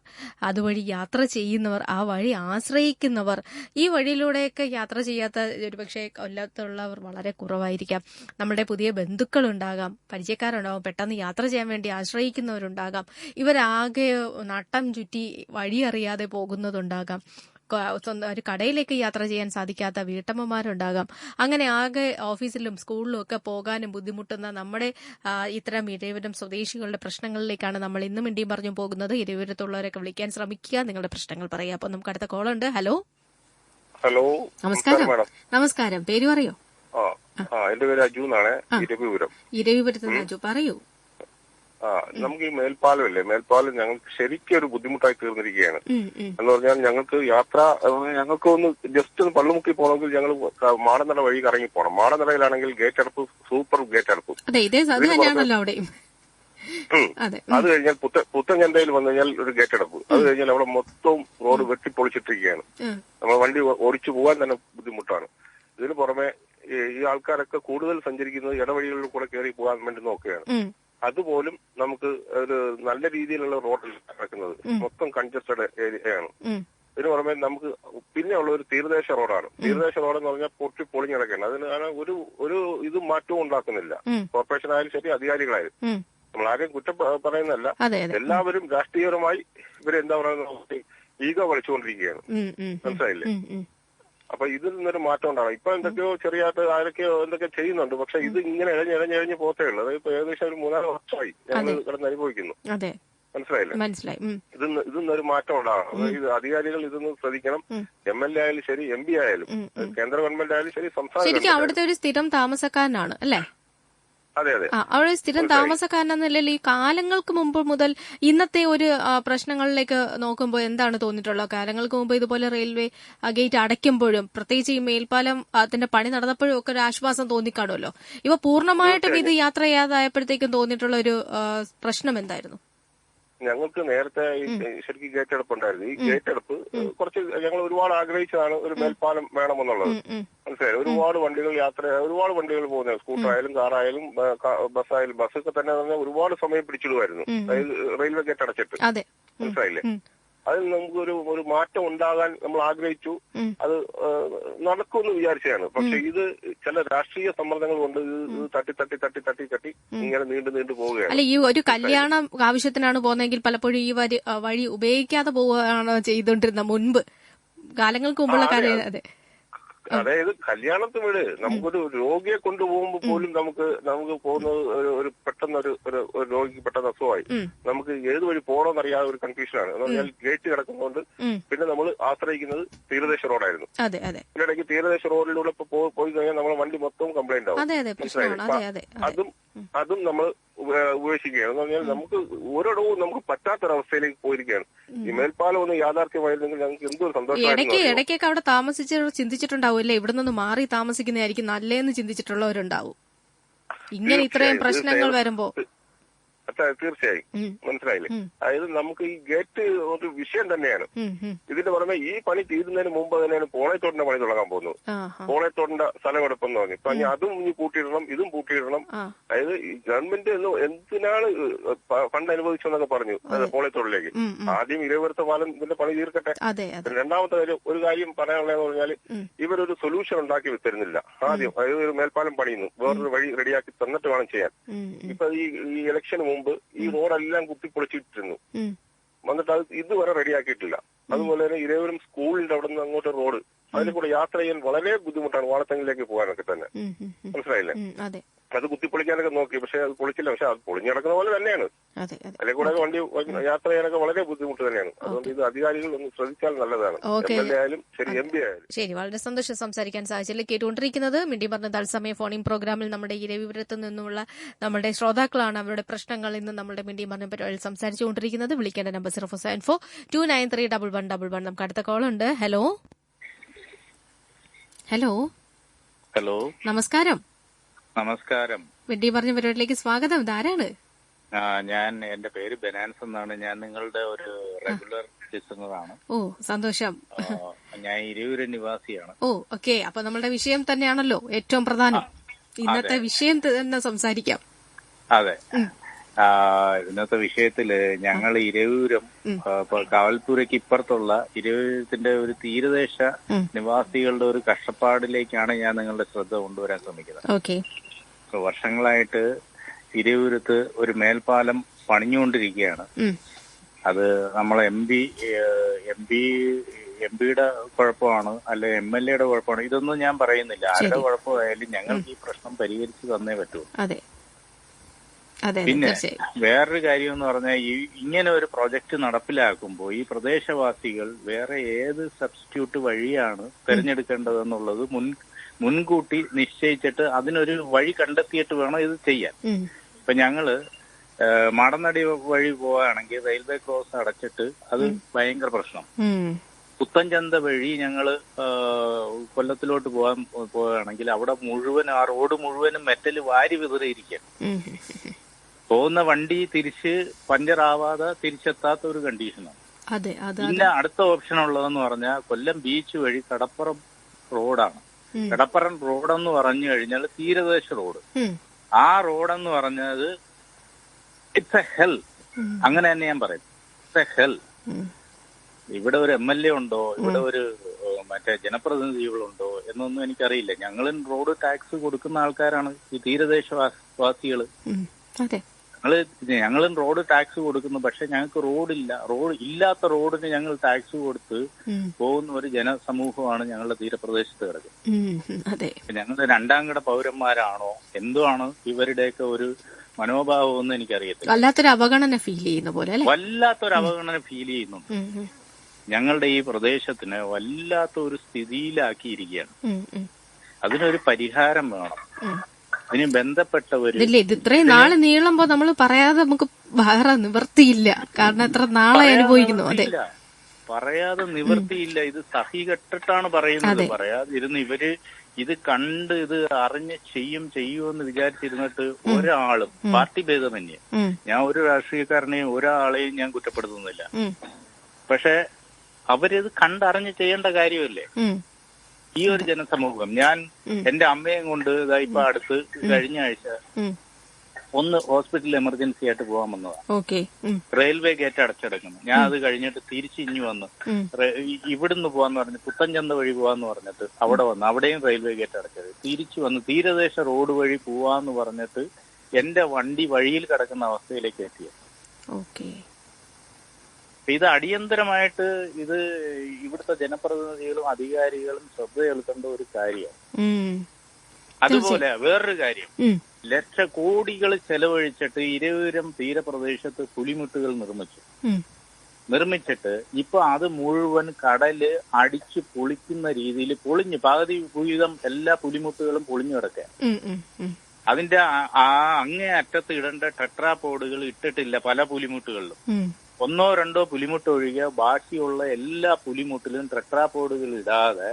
അതുവഴി യാത്ര ചെയ്യുന്നവർ, ആ വഴി ആശ്രയിക്കുന്നവർ, ഈ വഴിയിലൂടെയൊക്കെ യാത്ര ചെയ്യാത്ത ഒരുപക്ഷെ കൊല്ലത്തുള്ളവർ വളരെ കുറവായിരിക്കാം. നമ്മുടെ പുതിയ ബന്ധുക്കളുണ്ടാകാം, പരിചയക്കാരുണ്ടാകും, പെട്ടെന്ന് യാത്ര ചെയ്യാൻ വേണ്ടി ആശ്രയിക്കുന്നവരുണ്ടാകാം. ഇവരാകെ നട്ടം ചുറ്റി വഴി അറിയാതെ പോകുന്നതുണ്ടാകാം. ഒരു കടയിലേക്ക് യാത്ര ചെയ്യാൻ സാധിക്കാത്ത വീട്ടമ്മമാരുണ്ടാകാം. അങ്ങനെ ആകെ ഓഫീസിലും സ്കൂളിലും ഒക്കെ പോകാനും ബുദ്ധിമുട്ടുന്ന നമ്മുടെ ഇത്തരം ഇരവിപുരം സ്വദേശികളുടെ പ്രശ്നങ്ങളിലേക്കാണ് നമ്മൾ ഇന്നും മിണ്ടിയും പറഞ്ഞു പോകുന്നത്. ഇരവിപുരത്തുള്ളവരൊക്കെ വിളിക്കാൻ ശ്രമിക്കുക, നിങ്ങളുടെ പ്രശ്നങ്ങൾ പറയുക. അപ്പൊ നമുക്ക് അടുത്ത കോളുണ്ട്. ഹലോ. നമസ്കാരം. പേര് പറയോ? എന്റെ പേര് അജു എന്നാണ്. ഇരവിപുരത്ത് നിന്ന് അജു, പറയൂ. നമുക്ക് ഈ മേൽപ്പാലം ഞങ്ങൾക്ക് ശരിക്കും ഒരു ബുദ്ധിമുട്ടായി തീർന്നിരിക്കുകയാണ്. എന്ന് പറഞ്ഞാൽ ഞങ്ങൾക്ക് ഒന്ന് ജസ്റ്റ് ഒന്ന് പള്ളുമുക്കി പോകണമെങ്കിൽ ഞങ്ങൾ മാടനട വഴി കറങ്ങി പോകണം. മാടനടയിലാണെങ്കിൽ ഗേറ്റ് അടപ്പ്, സൂപ്പർ ഗേറ്റ് അടപ്പ്. അത് കഴിഞ്ഞാൽ പുത്തൻചന്തയിൽ വന്നു കഴിഞ്ഞാൽ ഒരു ഗേറ്റ് അടപ്പ്. അത് കഴിഞ്ഞാൽ അവിടെ മൊത്തം റോഡ് വെട്ടിപ്പൊളിച്ചിട്ടിരിക്കുകയാണ്. നമ്മൾ വണ്ടി ഓടിച്ചു പോകാൻ തന്നെ ബുദ്ധിമുട്ടാണ്. ഇതിന് പുറമെ ഈ ആൾക്കാരൊക്കെ കൂടുതൽ സഞ്ചരിക്കുന്നത് ഇടവഴികളിൽ കൂടെ കയറി പോകാൻ വേണ്ടി നോക്കുകയാണ്. അതുപോലും നമുക്ക് ഒരു നല്ല രീതിയിലുള്ള റോഡിൽ നടക്കുന്നത് മൊത്തം കൺജസ്റ്റഡ് ഏരിയയാണ്. ഇതിന് പുറമെ നമുക്ക് പിന്നെ ഉള്ള ഒരു തീരദേശ റോഡാണ്. തീരദേശ റോഡെന്ന് പറഞ്ഞാൽ പൊളിഞ്ഞിടക്കുകയാണ്. അതിന് ഒരു ഇത് മാറ്റവും ഉണ്ടാക്കുന്നില്ല. കോർപ്പറേഷൻ ആയാലും ശരി, അധികാരികളായാലും. നമ്മൾ ആരെയും കുറ്റം പറയുന്നതല്ല. എല്ലാവരും രാഷ്ട്രീയപരമായി ഇവരെന്താ പറയുന്നത്, ഈഗോ വലിച്ചുകൊണ്ടിരിക്കുകയാണ്. മനസ്സിലായില്ലേ? അപ്പൊ ഇതിൽ നിന്നൊരു മാറ്റം ഉണ്ടാകും. ഇപ്പൊ എന്തൊക്കെയോ ചെറിയായിട്ട് ആരൊക്കെയോ എന്തൊക്കെ ചെയ്യുന്നുണ്ട്. പക്ഷെ ഇത് ഇങ്ങനെ ഇഴഞ്ഞ് പോത്തേ ഉള്ളൂ. ഇപ്പൊ ഏകദേശം ഒരു 3-4 വർഷമായി ഞങ്ങൾ കിടന്ന് അനുഭവിക്കുന്നു. മനസ്സിലായി. ഇതൊന്നൊരു മാറ്റം ഉണ്ടാകണം. അതായത് അധികാരികൾ ഇതൊന്ന് ശ്രദ്ധിക്കണം. MLA ആയാലും ശരി, MP ആയാലും, കേന്ദ്ര ഗവൺമെന്റ് ആയാലും ശരി, സംസ്ഥാന ശരിക്കും അവിടുത്തെ ഒരു സ്ഥിരം താമസക്കാരനാണ് അല്ലേ? അതെ. അവിടെ സ്ഥിരം താമസക്കാരനെന്ന നിലയിൽ ഈ കാലങ്ങൾക്ക് മുമ്പ് മുതൽ ഇന്നത്തെ ഒരു പ്രശ്നങ്ങളിലേക്ക് നോക്കുമ്പോൾ എന്താണ് തോന്നിയിട്ടുള്ളത്? കാലങ്ങൾക്ക് മുമ്പ് ഇതുപോലെ റെയിൽവേ ഗേറ്റ് അടയ്ക്കുമ്പോഴും, പ്രത്യേകിച്ച് ഈ മേൽപ്പാലം അതിന്റെ പണി നടന്നപ്പോഴും ഒക്കെ ഒരു ആശ്വാസം തോന്നിക്കാണുമല്ലോ. ഇവ പൂർണ്ണമായിട്ടും ഇത് യാത്ര ചെയ്യാതായപ്പോഴത്തേക്കും തോന്നിയിട്ടുള്ള ഒരു പ്രശ്നം എന്തായിരുന്നു? ഞങ്ങൾക്ക് നേരത്തെ ശരിക്കും ഗേറ്റ് അടുപ്പ് ഉണ്ടായിരുന്നു. ഈ ഗേറ്റ് അടുപ്പ് കുറച്ച് ഞങ്ങൾ ഒരുപാട് ആഗ്രഹിച്ചതാണ് ഒരു മേൽപ്പാലം വേണമെന്നുള്ളത്. മനസ്സിലായി. ഒരുപാട് വണ്ടികൾ പോകുന്നത്, സ്കൂട്ടറായാലും കാറായാലും ബസ്സായാലും. ബസ്സൊക്കെ തന്നെ ഒരുപാട് സമയം പിടിച്ചിടുമായിരുന്നു, അതായത് റെയിൽവേ ഗേറ്റ് അടച്ചിട്ട്. മനസ്സിലായില്ലേ? അതിൽ നമുക്ക് ഒരു മാറ്റം ഉണ്ടാകാൻ നമ്മൾ ആഗ്രഹിച്ചു. അത് നടക്കുമെന്ന് വിചാരിച്ചതാണ്. പക്ഷെ ഇത് ചില രാഷ്ട്രീയ സമ്മർദ്ദങ്ങൾ കൊണ്ട് ഇത് തട്ടി ഇങ്ങനെ നീണ്ടു പോവുകയാണ്. അല്ല, ഈ ഒരു കല്യാണം ആവശ്യത്തിനാണ് പോകുന്നതെങ്കിൽ പലപ്പോഴും ഈ വഴി ഉപയോഗിക്കാതെ പോവുകയാണോ ചെയ്തോണ്ടിരുന്ന മുൻപ്, കാലങ്ങൾക്ക് മുമ്പുള്ള കാര്യം? അതായത് കല്യാണത്തിന് വീട് നമുക്കൊരു രോഗിയെ കൊണ്ടുപോകുമ്പോൾ പോലും നമുക്ക് പോകുന്നത് ഒരു പെട്ടെന്ന് ഒരു രോഗിക്ക് പെട്ടെന്ന് അസുഖമായി നമുക്ക് ഏത് വഴി പോകണമെന്നറിയാതെ ഒരു കൺഫ്യൂഷനാണ്. എന്ന് പറഞ്ഞാൽ ഗേറ്റ് കിടക്കുന്നതുകൊണ്ട് പിന്നെ നമ്മൾ ആശ്രയിക്കുന്നത് തീരദേശ റോഡായിരുന്നു. ഇതിനിടയ്ക്ക് തീരദേശ റോഡിലൂടെ പോയി കഴിഞ്ഞാൽ നമ്മളെ വണ്ടി മൊത്തം കംപ്ലൈന്റ് ആവും. മനസ്സിലായില്ലേ? അതും നമ്മൾ ഉപേക്ഷിക്കുകയാണ്. എന്ന് പറഞ്ഞാൽ നമുക്ക് ഒരിടവും നമുക്ക് പറ്റാത്തൊരവസ്ഥയിലേക്ക് പോയിരിക്കുകയാണ്. ഈ മേൽപ്പാലം ഒന്ന് യാഥാർത്ഥ്യമായിരുന്നെങ്കിൽ ഞങ്ങൾക്ക് എന്തൊരു സന്തോഷമായിരുന്നു. ഇടയ്ക്കൊക്കെ അവിടെ ചിന്തിച്ചിട്ടുണ്ടാവും അല്ലേ, ഇവിടെ നിന്ന് മാറി താമസിക്കുന്നതായിരിക്കും നല്ലതെന്ന് ചിന്തിച്ചിട്ടുള്ളവരുണ്ടാവും ഇങ്ങനെ ഇത്രയും പ്രശ്നങ്ങൾ വരുമ്പോ. തീർച്ചയായും മനസ്സിലായില്ലേ? അതായത് നമുക്ക് ഈ ഗേറ്റ് ഒരു വിഷയം തന്നെയാണ്. ഇതിന്റെ പുറമെ ഈ പണി തീരുന്നതിന് മുമ്പ് തന്നെയാണ് പോളയത്തോടിന്റെ പണി തുടങ്ങാൻ പോകുന്നത്. പോളയത്തോടിന്റെ സ്ഥലമെടുപ്പെന്ന് പറഞ്ഞു. ഇപ്പൊ അതും ഇനി കൂട്ടിയിടണം, ഇതും കൂട്ടിയിടണം. അതായത് ഈ ഗവൺമെന്റ് എന്തിനാണ് ഫണ്ട് അനുവദിച്ചെന്നൊക്കെ പറഞ്ഞു പോളയത്തോടിലേക്ക്. ആദ്യം ഇരവരുത്ത പാലം ഇതിന്റെ പണി തീർക്കട്ടെ. രണ്ടാമത്തെ കാര്യം, ഒരു കാര്യം പറയാനുള്ളതെന്ന് പറഞ്ഞാൽ ഇവരൊരു സൊല്യൂഷൻ ഉണ്ടാക്കി തരുന്നില്ല. ആദ്യം അതായത് ഒരു മേൽപ്പാലം പണിയുന്നു, വേറൊരു വഴി റെഡിയാക്കി തന്നിട്ട് വേണം ചെയ്യാൻ. ഇപ്പൊ ഈ ഇലക്ഷന് മുമ്പ് ഈ റോഡെല്ലാം കുത്തിപ്പൊളിച്ചിട്ടിരുന്നു, വന്നിട്ട് അത് ഇതുവരെ റെഡിയാക്കിയിട്ടില്ല. അതുപോലെ തന്നെ ഇരവരും സ്കൂളിന്റെ അവിടെ നിന്ന് അങ്ങോട്ട് റോഡ്, അതിൽ കൂടെ യാത്ര ചെയ്യാൻ വളരെ ബുദ്ധിമുട്ടാണ്, വാളത്തെങ്ങിലേക്ക് പോകാനൊക്കെ തന്നെ. മനസ്സിലായില്ലേ? അത് കുത്തിപ്പൊളിക്കാനൊക്കെ നോക്കി, പക്ഷെ അത് പൊളിച്ചില്ല. പക്ഷെ അത് പൊളിഞ്ഞു കിടക്കുന്ന പോലെ തന്നെയാണ്. അതിലെ കൂടെ വണ്ടി യാത്ര ചെയ്യാനൊക്കെ വളരെ ബുദ്ധിമുട്ട് തന്നെയാണ്. അതുകൊണ്ട് ഇത് അധികാരികൾ ഒന്ന് ശ്രദ്ധിച്ചാൽ നല്ലതാണ്. MLA ആയാലും ശരി, MP ആയാലും ശരി. വളരെ സന്തോഷം സംസാരിക്കാൻ സാധിച്ചില്ല. കേട്ടുകൊണ്ടിരിക്കുന്നത് മിണ്ടി പറഞ്ഞ തത്സമയ ഫോണിംഗ് പ്രോഗ്രാമിൽ നമ്മുടെ ഇരവിപുരത്ത് നിന്നുള്ള നമ്മുടെ ശ്രോതാക്കളാണ്. അവരുടെ പ്രശ്നങ്ങൾ ഇന്ന് നമ്മുടെ മിണ്ടി പറഞ്ഞ പരിപാടിയിൽ സംസാരിച്ചുകൊണ്ടിരിക്കുന്നത്. വിളിക്കേണ്ട നമ്പർ 04742931111. നമുക്ക് അടുത്ത കോൾ ഉണ്ട്. ഹലോ ഹലോ ഹലോ നമസ്കാരം. നമസ്കാരം. മിണ്ടി പറഞ്ഞ പരിപാടിയിലേക്ക് സ്വാഗതം. ഇതാരാണ്? എന്റെ പേര് ബനാൻസ് എന്നാണ്. ഞാൻ നിങ്ങളുടെ ഒരു റെഗുലർ ലിസണറാണ്. ഓ, സന്തോഷം. ഞാൻ ഇരയൂര് നിവാസിയാണ്. ഓ, ഓക്കെ. അപ്പൊ നമ്മളുടെ വിഷയം തന്നെയാണല്ലോ ഏറ്റവും പ്രധാനം. ഇന്നത്തെ വിഷയം തന്നെ സംസാരിക്കാം. അതെ, ഇന്നത്തെ വിഷയത്തില് ഞങ്ങൾ ഇരയൂരം കാവൽപ്പുരയ്ക്ക് ഇപ്പുറത്തുള്ള ഇരയൂരത്തിന്റെ ഒരു തീരദേശ നിവാസികളുടെ ഒരു കഷ്ടപ്പാടിലേക്കാണ് ഞാൻ നിങ്ങളുടെ ശ്രദ്ധ കൊണ്ടുവരാൻ ശ്രമിക്കുന്നത്. വർഷങ്ങളായിട്ട് ഇരയൂരത്ത് ഒരു മേൽപ്പാലം പണിഞ്ഞുകൊണ്ടിരിക്കുകയാണ്. അത് നമ്മളെ എംപിയുടെ കുഴപ്പമാണ്, അല്ലെ MLA യുടെ കുഴപ്പമാണ്, ഇതൊന്നും ഞാൻ പറയുന്നില്ല. ആരുടെ കുഴപ്പമായാലും ഞങ്ങൾക്ക് ഈ പ്രശ്നം പരിഹരിച്ചു തന്നേ പറ്റൂ. പിന്നെ വേറൊരു കാര്യം എന്ന് പറഞ്ഞാൽ ഇങ്ങനെ ഒരു പ്രൊജക്ട് നടപ്പിലാക്കുമ്പോൾ ഈ പ്രദേശവാസികൾ വേറെ ഏത് സബ്സ്റ്റിറ്റ്യൂട്ട് വഴിയാണ് തിരഞ്ഞെടുക്കേണ്ടതെന്നുള്ളത് മുൻകൂട്ടി നിശ്ചയിച്ചിട്ട് അതിനൊരു വഴി കണ്ടെത്തിയിട്ട് വേണം ഇത് ചെയ്യാൻ. ഇപ്പൊ ഞങ്ങള് മാടനടി വഴി പോവുകയാണെങ്കിൽ റെയിൽവേ ക്രോസ് അടച്ചിട്ട് അത് ഭയങ്കര പ്രശ്നം. പുത്തൻചന്ത വഴി ഞങ്ങള് കൊല്ലത്തിലോട്ട് പോവുകയാണെങ്കിൽ അവിടെ മുഴുവൻ ആ റോഡ് മുഴുവനും മെറ്റൽ വാരി വിതറിയിരിക്കുകയാണ്. പോകുന്ന വണ്ടി തിരിച്ച് പഞ്ചറാവാതെ തിരിച്ചെത്താത്ത ഒരു കണ്ടീഷനാണ്. പിന്നെ അടുത്ത ഓപ്ഷൻ ഉള്ളതെന്ന് പറഞ്ഞാൽ കൊല്ലം ബീച്ച് വഴി കടപ്പുറം റോഡാണ്. കടപ്പുറം റോഡെന്ന് പറഞ്ഞു കഴിഞ്ഞാൽ തീരദേശ റോഡ്. ആ റോഡെന്ന് പറഞ്ഞത് ഇറ്റ്സ് എ ഹെൽ. അങ്ങനെ തന്നെ ഞാൻ പറയും, ഇറ്റ്സ് എ ഹെൽ. ഇവിടെ ഒരു MLA ഉണ്ടോ, ഇവിടെ ഒരു മറ്റേ ജനപ്രതിനിധികളുണ്ടോ എന്നൊന്നും എനിക്കറിയില്ല. ഞങ്ങളും റോഡ് ടാക്സ് കൊടുക്കുന്ന ആൾക്കാരാണ് ഈ തീരദേശവാസികള്. ഞങ്ങളും റോഡ് ടാക്സ് കൊടുക്കുന്നു. പക്ഷെ ഞങ്ങൾക്ക് റോഡില്ല. ഇല്ലാത്ത റോഡിന് ഞങ്ങൾ ടാക്സ് കൊടുത്ത് പോകുന്ന ഒരു ജനസമൂഹമാണ് ഞങ്ങളുടെ തീരപ്രദേശത്ത് കിടക്കുന്നത്. ഞങ്ങൾ രണ്ടാംകിട പൗരന്മാരാണോ എന്തുവാണ് ഇവരുടെയൊക്കെ ഒരു മനോഭാവം എന്ന് എനിക്കറിയത്തില്ല. വല്ലാത്തൊരു അവഗണന ഫീൽ ചെയ്യുന്ന പോലെ, വല്ലാത്തൊരു അവഗണന ഫീൽ ചെയ്യുന്നുണ്ട്. ഞങ്ങളുടെ ഈ പ്രദേശത്തിന് വല്ലാത്ത ഒരു സ്ഥിതിയിലാക്കിയിരിക്കുകയാണ്. അതിനൊരു പരിഹാരം വേണം. ഇതിന് ബന്ധപ്പെട്ടവര് ഇത് ഇത്രയും നാള് നീളുമ്പോ നമ്മൾ പറയാതെ നമുക്ക് വേറെ നിവൃത്തിയില്ല. കാരണം എത്ര നാളെ അനുഭവിക്കുന്നു. അതെ, പറയാതെ നിവൃത്തിയില്ല. ഇത് സഹികെട്ടിട്ടാണ് പറയുന്നത്. പറയാതിരുന്ന് ഇവര് ഇത് കണ്ട് ഇത് അറിഞ്ഞ് ചെയ്യുമെന്ന് വിചാരിച്ചിരുന്നിട്ട് ഒരാളും പാർട്ടി ഭേദമന്യേ, ഞാൻ ഒരു രാഷ്ട്രീയക്കാരനെയും ഒരാളെയും ഞാൻ കുറ്റപ്പെടുത്തുന്നില്ല. പക്ഷെ അവരിത് കണ്ടറിഞ്ഞ് ചെയ്യേണ്ട കാര്യമല്ലേ ഈ ഒരു ജനസമൂഹം. ഞാൻ എന്റെ അമ്മയും കൊണ്ട് ഇപ്പൊ അടുത്ത് കഴിഞ്ഞ ആഴ്ച ഒന്ന് ഹോസ്പിറ്റൽ എമർജൻസി ആയിട്ട് പോകാൻ വന്നതാണ്. റെയിൽവേ ഗേറ്റ് അടച്ചടക്കുന്നു. ഞാൻ അത് കഴിഞ്ഞിട്ട് തിരിച്ചിഞ്ഞു വന്ന് ഇവിടുന്ന് പോവാന്ന് പറഞ്ഞ് പുത്തൻചന്ത വഴി പോവാന്ന് പറഞ്ഞിട്ട് അവിടെ വന്നു. അവിടെയും റെയിൽവേ ഗേറ്റ് അടച്ചത്. തിരിച്ചു വന്ന് തീരദേശ റോഡ് വഴി പോവാന്ന് പറഞ്ഞിട്ട് എന്റെ വണ്ടി വഴിയിൽ കിടക്കുന്ന അവസ്ഥയിലേക്ക് എത്തിയത്. ഇത് അടിയന്തരമായിട്ട് ഇത് ഇവിടുത്തെ ജനപ്രതിനിധികളും അധികാരികളും ശ്രദ്ധ ചെലുത്തേണ്ട ഒരു കാര്യമാണ്. അതുപോലെ വേറൊരു കാര്യം, ലക്ഷക്കോടികൾ ചെലവഴിച്ചിട്ട് ഇരവിപുരം തീരപ്രദേശത്ത് പുലിമുട്ടുകൾ നിർമ്മിച്ചിട്ട് ഇപ്പൊ അത് മുഴുവൻ കടല് അടിച്ചു പൊളിക്കുന്ന രീതിയിൽ പകുതി വീതം എല്ലാ പുലിമുട്ടുകളും പൊളിഞ്ഞു കിടക്കുക. അതിന്റെ അങ്ങേ അറ്റത്ത് ഇടേണ്ട ടെട്രാപോഡുകൾ ഇട്ടിട്ടില്ല പല പുലിമുട്ടുകളിലും. 1 or 2 പുലിമുട്ട് ഒഴികെ ബാക്കിയുള്ള എല്ലാ പുലിമുട്ടിലും ടെട്രാപോഡുകൾ ഇടാതെ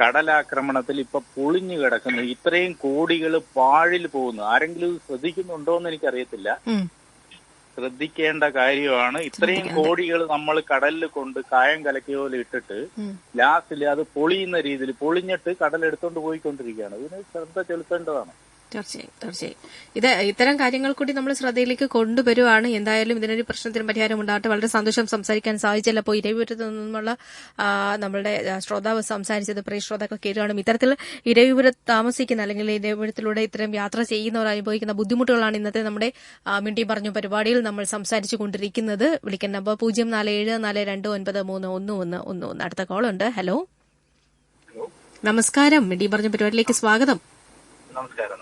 കടലാക്രമണത്തിൽ ഇപ്പൊ പൊളിഞ്ഞു കിടക്കുന്നു. ഇത്രയും കോടികൾ പാഴിൽ പോകുന്നു. ആരെങ്കിലും ശ്രദ്ധിക്കുന്നുണ്ടോ എന്ന് എനിക്കറിയത്തില്ല. ശ്രദ്ധിക്കേണ്ട കാര്യമാണ്. ഇത്രയും കോടികൾ നമ്മൾ കടലിൽ കൊണ്ട് കായം കലക്കിയ പോലെ ഇട്ടിട്ട് ലാസ്റ്റിൽ അത് പൊളിയുന്ന രീതിയിൽ പൊളിഞ്ഞിട്ട് കടലെടുത്തോണ്ട് പോയിക്കൊണ്ടിരിക്കുകയാണ്. ഇതിന് ശ്രദ്ധ ചെലുത്തേണ്ടതാണ്. തീർച്ചയായും ഇത്തരം കാര്യങ്ങൾ കൂടി നമ്മൾ ശ്രദ്ധയിലേക്ക് കൊണ്ടുവരുവാണ്. എന്തായാലും ഇതിനൊരു പ്രശ്നത്തിന് പരിഹാരം ഉണ്ടാകട്ടെ. വളരെ സന്തോഷം സംസാരിക്കാൻ സാധിച്ചില്ല. അപ്പോൾ ഇരവിപുരത്ത് നിന്നുള്ള നമ്മളുടെ ശ്രോതാവ് സംസാരിച്ചത് പ്രിയ ശ്രോതാക്കൾ കേട്ടുകാണും. ഇത്തരത്തിൽ ഇരവിപുരത്ത് താമസിക്കുന്ന അല്ലെങ്കിൽ ഇരവിപുരത്തിലൂടെ ഇത്തരം യാത്ര ചെയ്യുന്നവർ അനുഭവിക്കുന്ന ബുദ്ധിമുട്ടുകളാണ് ഇന്നത്തെ നമ്മുടെ മിണ്ടി പറഞ്ഞു പരിപാടിയിൽ നമ്മൾ സംസാരിച്ചു കൊണ്ടിരിക്കുന്നത്. വിളിക്കാൻ നമ്പർ 0474293111. അടുത്ത കോൾ ഉണ്ട്. ഹലോ, നമസ്കാരം. മിണ്ടി പറഞ്ഞു പരിപാടിയിലേക്ക് സ്വാഗതം. നമസ്കാരം.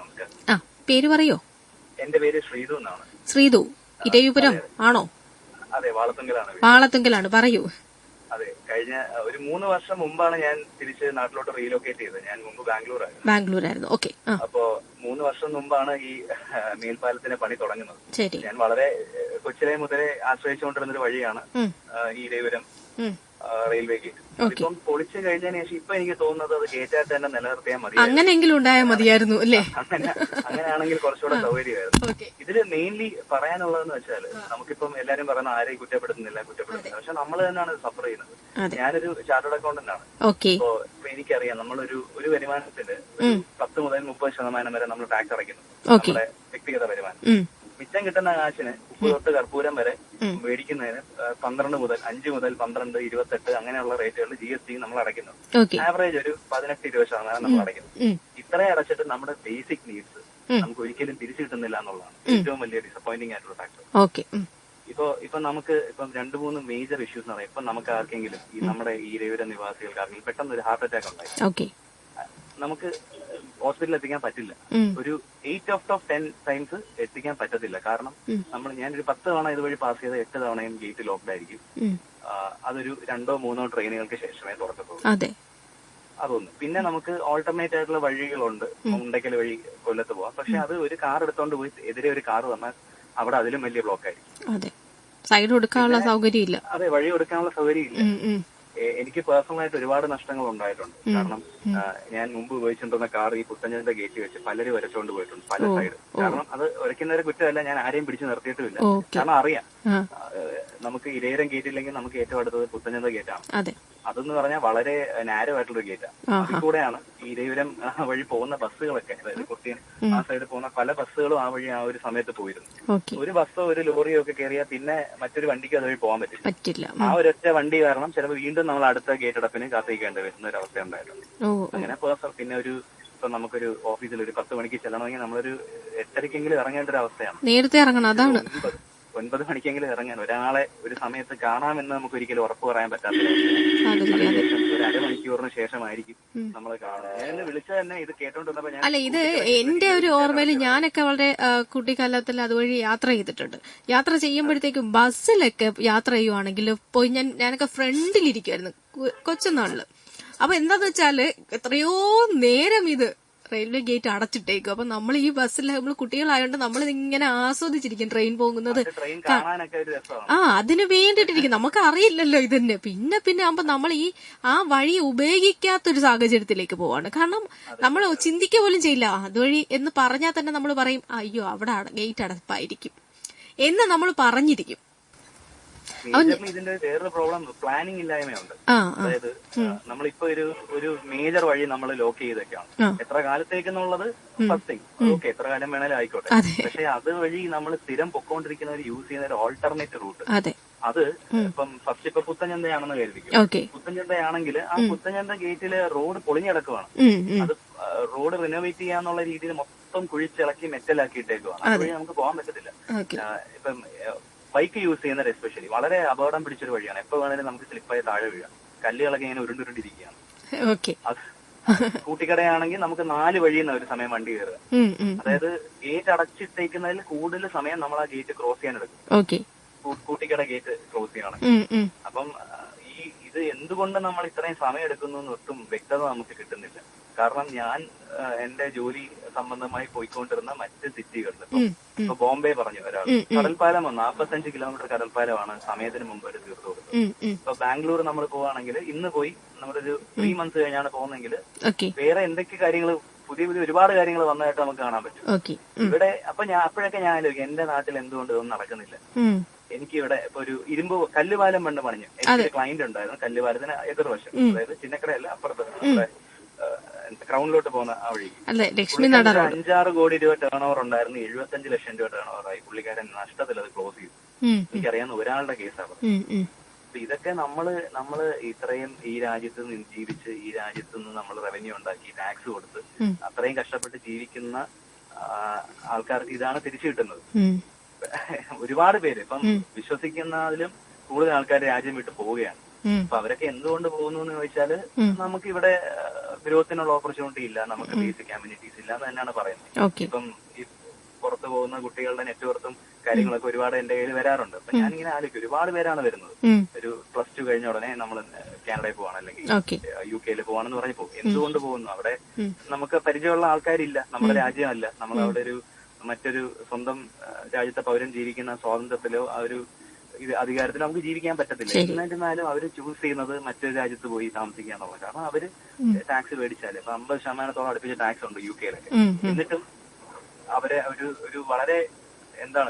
പേര് പറയോ? എന്റെ പേര് ശ്രീതു എന്നാണ്. ശ്രീതു, ഇരവിപുരം ആണോ? അതെ, വാളത്തുങ്കലാണ്. പറയൂ. അതെ, കഴിഞ്ഞ ഒരു 3 വർഷം മുമ്പാണ് ഞാൻ തിരിച്ച് നാട്ടിലോട്ട് റീലൊക്കേറ്റ് ചെയ്തത്. ഞാൻ മുമ്പ് ബാംഗ്ലൂരായിരുന്നു. ഓക്കെ. അപ്പോ 3 വർഷം മുമ്പാണ് ഈ മേൽപ്പാലത്തിന്റെ പണി തുടങ്ങുന്നത്. ശരി. ഞാൻ വളരെ കൊച്ചിലെ മുതലേ ആശ്രയിച്ചുകൊണ്ടിരുന്നൊരു വഴിയാണ് ഈ ഇരവിപുരം റെയിൽവേ ഗേറ്റ്. ഇപ്പം പൊളിച്ചു കഴിഞ്ഞതിന് ശേഷം ഇപ്പൊ എനിക്ക് തോന്നുന്നത് അത് ഗേറ്റായിട്ട് തന്നെ നിലനിർത്തിയാൽ മതി. അങ്ങനെയെങ്കിലും ഉണ്ടായാൽ മതിയായിരുന്നു അല്ലേ? അങ്ങനെയാണെങ്കിൽ കുറച്ചുകൂടെ സൗകര്യമായിരുന്നു. ഇതില് മെയിൻലി പറയാനുള്ളതെന്ന് വെച്ചാൽ, നമുക്കിപ്പം എല്ലാരും പറയുന്ന ആരെയും കുറ്റപ്പെടുത്തുന്നില്ല. പക്ഷെ നമ്മൾ തന്നെയാണ് സഫർ ചെയ്യുന്നത്. ഞാനൊരു ചാർട്ടേഡ് അക്കൗണ്ടന്റ് ആണ്. ഇപ്പൊ എനിക്കറിയാം, നമ്മളൊരു വരുമാനത്തില് 10 മുതൽ 30% വരെ നമ്മൾ ടാക്സ് അടയ്ക്കുന്നു, നമ്മുടെ വ്യക്തിഗത വരുമാനം. മിച്ചം കിട്ടുന്ന കാശിന് ഉപ്പ് തൊട്ട് കർപ്പൂരം വരെ മേടിക്കുന്നതിന് 5 മുതൽ 12, 28 അങ്ങനെയുള്ള റേറ്റുകളിൽ GST നമ്മൾ അടയ്ക്കുന്നു. ആവറേജ് ഒരു 18-20% നമ്മൾ അടയ്ക്കുന്നു. ഇത്രയും അടച്ചിട്ട് നമ്മുടെ ബേസിക് നീഡ്സ് നമുക്ക് ഒരിക്കലും തിരിച്ചു കിട്ടുന്നില്ല എന്നുള്ളതാണ് ഏറ്റവും വലിയ ഡിസപ്പോയിന്റിംഗ് ആയിട്ടുള്ള ഫാക്ടർ. ഇപ്പൊ നമുക്ക് 2-3 മേജർ ഇഷ്യൂസ് എന്ന് പറയാം. ഇപ്പൊ നമുക്ക് ആർക്കെങ്കിലും നമ്മുടെ ഈ ഇരവിപുരം നിവാസികൾക്ക് ആർക്കെങ്കിലും പെട്ടെന്ന് ഒരു ഹാർട്ട് അറ്റാക്ക് ഉണ്ടായി, നമുക്ക് ഹോസ്പിറ്റലിൽ എത്തിക്കാൻ പറ്റില്ല. ഒരു 8 out of 10 ടൈംസ് എത്തിക്കാൻ പറ്റത്തില്ല. കാരണം ഞാനൊരു 10 തവണ ഇതുവഴി പാസ് ചെയ്ത 8 തവണയും ഗേറ്റ് ലോക്ക്ഡ് ആയിരിക്കും. അതൊരു 2-3 ട്രെയിനുകൾക്ക് ശേഷമേ തുറക്കത്തുള്ളൂ. അതൊന്ന്. പിന്നെ നമുക്ക് ഓൾട്ടർനേറ്റ് ആയിട്ടുള്ള വഴികളുണ്ട്. മുണ്ടയ്ക്കൽ വഴി കൊല്ലത്ത് പോവാം. പക്ഷെ അത് ഒരു കാർ എടുത്തോണ്ട് പോയി എതിരെ ഒരു കാർ വന്നാൽ അവിടെ അതിലും വലിയ ബ്ലോക്ക് ആയിരിക്കും. സൈഡ് കൊടുക്കാനുള്ള സൗകര്യം ഇല്ല. അതെ, വഴി കൊടുക്കാനുള്ള സൗകര്യം ഇല്ല. എനിക്ക് പേഴ്സണലായിട്ട് ഒരുപാട് നഷ്ടങ്ങൾ ഉണ്ടായിട്ടുണ്ട്. കാരണം ഞാൻ മുമ്പ് ഉപയോഗിച്ചിട്ടുന്ന കാർ ഈ പുത്തഞ്ചന്റെ ഗേറ്റ് വെച്ച് പലരും വരച്ചോണ്ട് പോയിട്ടുണ്ട് പല സൈഡ്. കാരണം അത് ഉരയ്ക്കുന്നവരെ കുറ്റമല്ല, ഞാൻ ആരെയും പിടിച്ചു നിർത്തിയിട്ടുമില്ല. കാരണം അറിയാം, നമുക്ക് ഇരവിപുരം ഗേറ്റ് ഇല്ലെങ്കിൽ നമുക്ക് ഏറ്റവും അടുത്തത് പുത്തഞ്ചന്ത ഗേറ്റാണ്. അതെന്ന് പറഞ്ഞാൽ വളരെ നാരോ ആയിട്ടുള്ള ഗേറ്റാണ്. അതിൽ കൂടെയാണ് ഈ ഇരവിപുരം വഴി പോകുന്ന ബസ്സുകളൊക്കെ, അതായത് കുട്ടിയൻ ആ സൈഡിൽ പോകുന്ന പല ബസ്സുകളും ആ വഴി ആ ഒരു സമയത്ത് പോയിരുന്നു. ഒരു ബസ്സോ ഒരു ലോറിയോ ഒക്കെ കയറിയാൽ പിന്നെ മറ്റൊരു വണ്ടിക്ക് അതുവഴി പോകാൻ പറ്റില്ല. ആ ഒരൊറ്റ വണ്ടി കാരണം ചിലപ്പോൾ വീണ്ടും നമ്മൾ അടുത്ത ഗേറ്റ് അടപ്പിന് കാത്തിരിക്കേണ്ടി വരുന്ന ഒരു അവസ്ഥ ഉണ്ടായിട്ടുണ്ട്. അങ്ങനെ പിന്നെ ഇപ്പൊ നമുക്കൊരു ഓഫീസിൽ ഒരു 10 മണിക്ക് ചെല്ലണമെങ്കിൽ നമ്മളൊരു 8:30-ക്കെങ്കിലും ഇറങ്ങേണ്ട ഒരു അവസ്ഥയാണ്. നേരത്തെ ഇറങ്ങണം. അതാണ് 9 മണിക്കെങ്കിലും ഇറങ്ങാൻ ഒരാളെ ഒരു സമയത്ത് കാണാമെന്ന് നമുക്ക് ഒരിക്കലും ഉറപ്പ് പറയാൻ പറ്റാത്ത ഒരു അരമണിക്കൂറിന് ശേഷമായിരിക്കും നമ്മളെ കാണുന്നത്. ഞാൻ വിളിച്ചത് തന്നെ ഇത് കേട്ടോണ്ടിരുന്നപ്പോ അല്ല, ഇത് എന്റെ ഒരു ഓർമ്മയിൽ ഞാനൊക്കെ വളരെ കുട്ടിക്കാലത്തിൽ അതുവഴി യാത്ര ചെയ്തിട്ടുണ്ട്. യാത്ര ചെയ്യുമ്പോഴത്തേക്കും ബസ്സിലൊക്കെ യാത്ര ചെയ്യുവാണെങ്കിൽ പോയി ഞാനൊക്കെ ഫ്രണ്ടിലിരിക്കുമായിരുന്നു കൊച്ചുനാളില്. അപ്പൊ എന്താന്ന് വെച്ചാല് എത്രയോ നേരം ഇത് റെയിൽവേ ഗേറ്റ് അടച്ചിട്ടേക്കും. അപ്പൊ നമ്മൾ ഈ ബസ്സിൽ നമ്മൾ കുട്ടികളായോണ്ട് നമ്മൾ ഇങ്ങനെ ആസ്വദിച്ചിരിക്കും ട്രെയിൻ പോകുന്നത്. അതിന് വേണ്ടിട്ടിരിക്കും. നമുക്ക് അറിയില്ലല്ലോ ഇതന്നെ. പിന്നെ ആകുമ്പോ നമ്മൾ ആ വഴി ഉപയോഗിക്കാത്തൊരു സാഹചര്യത്തിലേക്ക് പോവാണ്. കാരണം നമ്മൾ ചിന്തിക്കുക പോലും ചെയ്യില്ല അതുവഴി എന്ന് പറഞ്ഞാൽ തന്നെ നമ്മൾ പറയും അയ്യോ അവിടെ ഗേറ്റ് അടപ്പായിരിക്കും എന്ന് നമ്മൾ പറഞ്ഞിരിക്കും. ഇതിന്റെ വേറൊരു പ്രോബ്ലം പ്ലാനിങ് ഇല്ലായ്മയുണ്ട്. അതായത് നമ്മളിപ്പോ ഒരു മേജർ വഴി നമ്മൾ ലോക്ക് ചെയ്തൊക്കെയാണ്. എത്ര കാലത്തേക്കെന്നുള്ളത് ഫസ്റ്റ് തിങ്. ഓക്കെ, എത്ര കാലം വേണേലും ആയിക്കോട്ടെ. പക്ഷെ അതുവഴി നമ്മൾ സ്ഥിരം പൊക്കോണ്ടിരിക്കുന്നവർ യൂസ് ചെയ്യുന്ന ഒരു ഓൾട്ടർനേറ്റ് റൂട്ട്, അത് ഇപ്പൊ പുത്തഞ്ചന്തയാണെന്ന് കരുതിക്കും. പുത്തഞ്ചന്തയാണെങ്കിൽ ആ പുത്തഞ്ചന്ത ഗേറ്റില് റോഡ് പൊളിഞ്ഞിടക്കുവാണ്. അത് റോഡ് റിനോവേറ്റ് ചെയ്യാന്നുള്ള രീതിയിൽ മൊത്തം കുഴിച്ചിളക്കി മെറ്റലാക്കിയിട്ടേക്കുവാണ്. അതുവഴി നമുക്ക് പോകാൻ പറ്റത്തില്ല. ഇപ്പം ബൈക്ക് യൂസ് ചെയ്യുന്നവർ എസ്പെഷ്യലി വളരെ അപകടം പിടിച്ചൊരു വഴിയാണ്. എപ്പോ വേണേലും നമുക്ക് സ്ലിപ്പായി താഴെ വീഴാം. കല്ലുകളൊക്കെ ഇങ്ങനെ ഉരുണ്ടുരുണ്ടിരിക്കുകയാണ്. കൂട്ടിക്കടയാണെങ്കിൽ നമുക്ക് 4 വഴിയിൽ നിന്ന് ഒരു സമയം വണ്ടി കയറുക. അതായത് ഗേറ്റ് അടച്ചിട്ടേക്കുന്നതിൽ കൂടുതൽ സമയം നമ്മൾ ആ ഗേറ്റ് ക്രോസ് ചെയ്യാൻ എടുക്കും. കൂട്ടിക്കട ഗേറ്റ് ക്രോസ് ചെയ്യണം. അപ്പം ഇത് എന്തുകൊണ്ട് നമ്മൾ ഇത്രയും സമയം എടുക്കുന്നു എന്ന് ഒട്ടും വ്യക്തത നമുക്ക് കിട്ടുന്നില്ല. കാരണം ഞാൻ എന്റെ ജോലി സംബന്ധമായി പോയിക്കൊണ്ടിരുന്ന മറ്റ് സിറ്റികളിൽ ഇപ്പൊ ബോംബെ പറഞ്ഞു ഒരാൾ കടൽപ്പാലം 45 കിലോമീറ്റർ കടൽപ്പാലമാണ് സമയത്തിന് മുമ്പ് ഒരു തീർത്തു കൊടുത്തത്. ഇപ്പൊ ബാംഗ്ലൂർ നമ്മൾ പോവാണെങ്കിൽ ഇന്ന് പോയി നമ്മളൊരു 3 months കഴിഞ്ഞാണ് പോകുന്നതെങ്കിൽ വേറെ എന്തൊക്കെ കാര്യങ്ങൾ പുതിയ ഒരുപാട് കാര്യങ്ങൾ വന്നതായിട്ട് നമുക്ക് കാണാൻ പറ്റും. ഇവിടെ അപ്പൊ അപ്പോഴൊക്കെ ഞാൻ ആലോചിക്കും എന്റെ നാട്ടിൽ എന്തുകൊണ്ട് ഇതൊന്നും നടക്കുന്നില്ല. എനിക്ക് ഇവിടെ ഇപ്പൊ ഒരു കല്ലുപാലം പണ്ട് പണിഞ്ഞു. എനിക്ക് ക്ലയന്റ് ഉണ്ടായിരുന്നു കല്ലുപാലത്തിന് എതിർവശം, അതായത് ചിന്നക്കടയല്ല അപ്പുറത്ത് ക്രൗണിലോട്ട് പോകുന്ന ആ വഴി 5-6 കോടി രൂപ ടേൺ ഓവർ ഉണ്ടായിരുന്നു. 75 ലക്ഷം രൂപ ടേൺ ഓവറായി. പുള്ളിക്കാരൻ നഷ്ടത്തിൽ അത് ക്ലോസ് ചെയ്തു. എനിക്കറിയാവുന്ന ഒരാളുടെ കേസാണ്. ഇതൊക്കെ നമ്മള് ഇത്രയും ഈ രാജ്യത്ത് നിന്ന് ജീവിച്ച് ഈ രാജ്യത്ത് നിന്ന് നമ്മൾ റവന്യൂ ഉണ്ടാക്കി ടാക്സ് കൊടുത്ത് അത്രയും കഷ്ടപ്പെട്ട് ജീവിക്കുന്ന ആൾക്കാർക്ക് ഇതാണ് തിരിച്ചു കിട്ടുന്നത്. ഒരുപാട് പേര് ഇപ്പം വിശ്വസിക്കുന്നതിലും കൂടുതൽ ആൾക്കാർ രാജ്യം വിട്ട് പോവുകയാണ്. അപ്പൊ അവരൊക്കെ എന്തുകൊണ്ട് പോകുന്നു എന്ന് ചോദിച്ചാല് നമുക്ക് ഇവിടെ ഗ്രോത്തിനുള്ള ഓപ്പർച്യൂണിറ്റി ഇല്ല, നമുക്ക് ബേസിക് കമ്മ്യൂണിറ്റീസ് ഇല്ല എന്ന് തന്നെയാണ് പറയുന്നത്. ഇപ്പം ഈ പുറത്തു പോകുന്ന കുട്ടികളുടെ നെറ്റ്വർക്കും കാര്യങ്ങളൊക്കെ ഒരുപാട് എന്റെ കയ്യിൽ വരാറുണ്ട്. അപ്പൊ ഞാനിങ്ങനെ ആലോചിക്കും ഒരുപാട് പേരാണ് വരുന്നത്. ഒരു +2 കഴിഞ്ഞ ഉടനെ നമ്മൾ കാനഡയിൽ പോവാണ് അല്ലെങ്കിൽ UK പോവാണെന്ന് പറഞ്ഞ് പോകും. എന്തുകൊണ്ട് പോകുന്നു? അവിടെ നമുക്ക് പരിചയമുള്ള ആൾക്കാരില്ല, നമ്മുടെ രാജ്യമല്ല, നമ്മൾ അവിടെ മറ്റൊരു സ്വന്തം രാജ്യത്തെ പൗരൻ ജീവിക്കുന്ന സ്വാതന്ത്ര്യത്തിലോ ആ ഒരു അധികാരത്തിലോ നമുക്ക് ജീവിക്കാൻ പറ്റത്തില്ല. എന്നിരുന്നാലും അവര് ചൂസ് ചെയ്യുന്നത് മറ്റൊരു രാജ്യത്ത് പോയി താമസിക്കുക എന്നുള്ളത്. കാരണം അവര് ടാക്സ് മേടിച്ചാല് ഇപ്പൊ 50% അടുപ്പിച്ച ടാക്സ് ഉണ്ട് UK എന്നിട്ടും അവരെ ഒരു വളരെ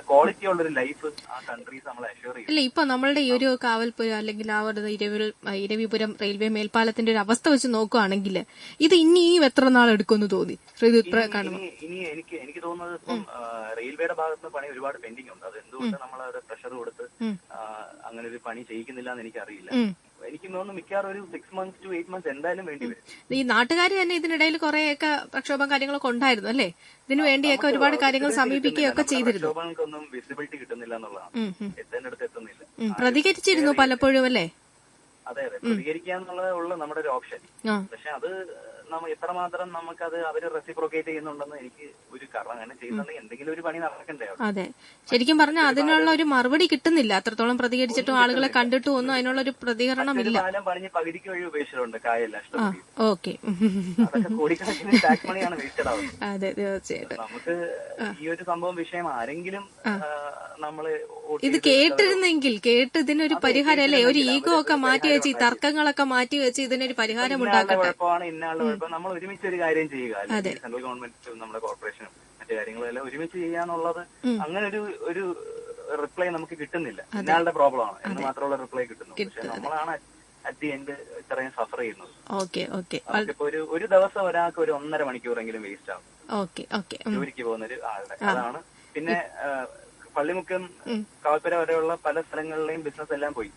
ക്വാളിറ്റി ഉള്ള ഒരു ലൈഫ് ആ കൺട്രീസ് നമ്മളെ അഷ്യൂർ ചെയ്യും. അല്ല, ഇപ്പൊ നമ്മളുടെ ഈ ഒരു കാവൽപുരം അല്ലെങ്കിൽ ആ ഒരു ഇരവിപുരം റെയിൽവേ മേൽപ്പാലത്തിന്റെ ഒരു അവസ്ഥ വെച്ച് നോക്കുകയാണെങ്കിൽ ഇത് ഇനിയും എത്ര നാൾ എടുക്കുമെന്ന് തോന്നി? ഇനി എനിക്ക് തോന്നുന്നത് ഇപ്പം റെയിൽവേയുടെ ഭാഗത്ത് പണി ഒരുപാട് പെൻഡിങ് ഉണ്ട്. അത് എന്തുകൊണ്ട് നമ്മൾ പ്രഷർ കൊടുത്ത് അങ്ങനെ ഒരു പണി ചെയ്യിക്കുന്നില്ല എന്ന് എനിക്കറിയില്ല. എനിക്ക് തോന്നുന്നു മിക്കവാറും ഒരു 6 months to 8 months എന്തായാലും വേണ്ടി വരും. ഈ നാട്ടുകാർ തന്നെ ഇതിനിടയിൽ കുറെയൊക്കെ പ്രക്ഷോഭം കാര്യങ്ങളൊക്കെ ഉണ്ടായിരുന്നു അല്ലേ? ഇതിനു വേണ്ടിയൊക്കെ ഒരുപാട് കാര്യങ്ങൾ സമീപിക്കുകയൊക്കെ ചെയ്തിരുന്നു. പ്രക്ഷോഭങ്ങൾക്കൊന്നും വിസിബിലിറ്റി കിട്ടുന്നില്ല എന്നുള്ളതാണ്. എത്തേണ്ടടുത്ത് എത്തുന്നില്ല. പ്രതികരിച്ചിരുന്നു പലപ്പോഴും അല്ലേ? അതെ, പ്രതികരിക്കുക എന്നുള്ളത് നമ്മുടെ ഒരു ഓപ്ഷൻ. പക്ഷെ അത് എത്രമാത്രം നമുക്കത് അവര് റെസിപ്രോക്കേറ്റ് ചെയ്യുന്നുണ്ടെന്ന് എനിക്ക് ഒരു കാരണം അങ്ങനെ ചെയ്യുന്നുണ്ടെങ്കിൽ എന്തെങ്കിലും ഒരു പണി നടക്കണ്ടേ? അതെ, ശരിക്കും പറഞ്ഞാൽ അതിനുള്ള ഒരു മറുപടി കിട്ടുന്നില്ല. അത്രത്തോളം പ്രതികരിച്ചിട്ടും ആളുകളെ കണ്ടിട്ടും ഒന്നും അതിനുള്ള ഒരു പ്രതികരണം ഇല്ല. പണിഞ്ഞ് പകുതിക്ക് വഴി ഉപേക്ഷിച്ചിട്ടുണ്ട് കായല്ല. ഓക്കെ, കോടിക്കണക്കിന് ടാക്സ് മണിയാണ് വേസ്റ്റഡ് ആവുന്നത്. അതെ, തീർച്ചയായിട്ടും. നമുക്ക് ഈ ഒരു സംഭവം വിഷയം ആരെങ്കിലും നമ്മള് ഇത് കേട്ടിരുന്നെങ്കിൽ ഇതിനൊരു പരിഹാരം അല്ലേ? ഒരു ഈഗോ ഒക്കെ മാറ്റി വെച്ച് ഈ തർക്കങ്ങളൊക്കെ മാറ്റി വെച്ച് ഇതിനൊരു പരിഹാരം ഉണ്ടാക്കട്ടെ. നമ്മൾ ഒരുമിച്ച് ഒരു കാര്യം ചെയ്യുക, സെൻട്രൽ ഗവൺമെന്റും നമ്മുടെ കോർപ്പറേഷനും മറ്റു കാര്യങ്ങളും എല്ലാം ഒരുമിച്ച് ചെയ്യാന്നുള്ളത് അങ്ങനെ ഒരു റിപ്ലൈ നമുക്ക് കിട്ടുന്നില്ല. ഇന്നാളുടെ പ്രോബ്ലം ആണ് എന്ന് മാത്രമുള്ള റിപ്ലൈ കിട്ടുന്നു. പക്ഷെ നമ്മളാണ് അറ്റ് ദി എൻഡ് ഇത്രയും സഫർ ചെയ്യുന്നത്. നമുക്കിപ്പോ ഒരു ദിവസം ഒരാൾക്ക് ഒരു 1.5 മണിക്കൂറെങ്കിലും വേസ്റ്റ് ആവും ജോലിക്ക് പോകുന്ന ഒരു ആളുടെ. അതാണ്. പിന്നെ പള്ളിമുക്കം കാവൽപ്പുര വരെയുള്ള പല സ്ഥലങ്ങളിലെയും ബിസിനസ് എല്ലാം പോയി.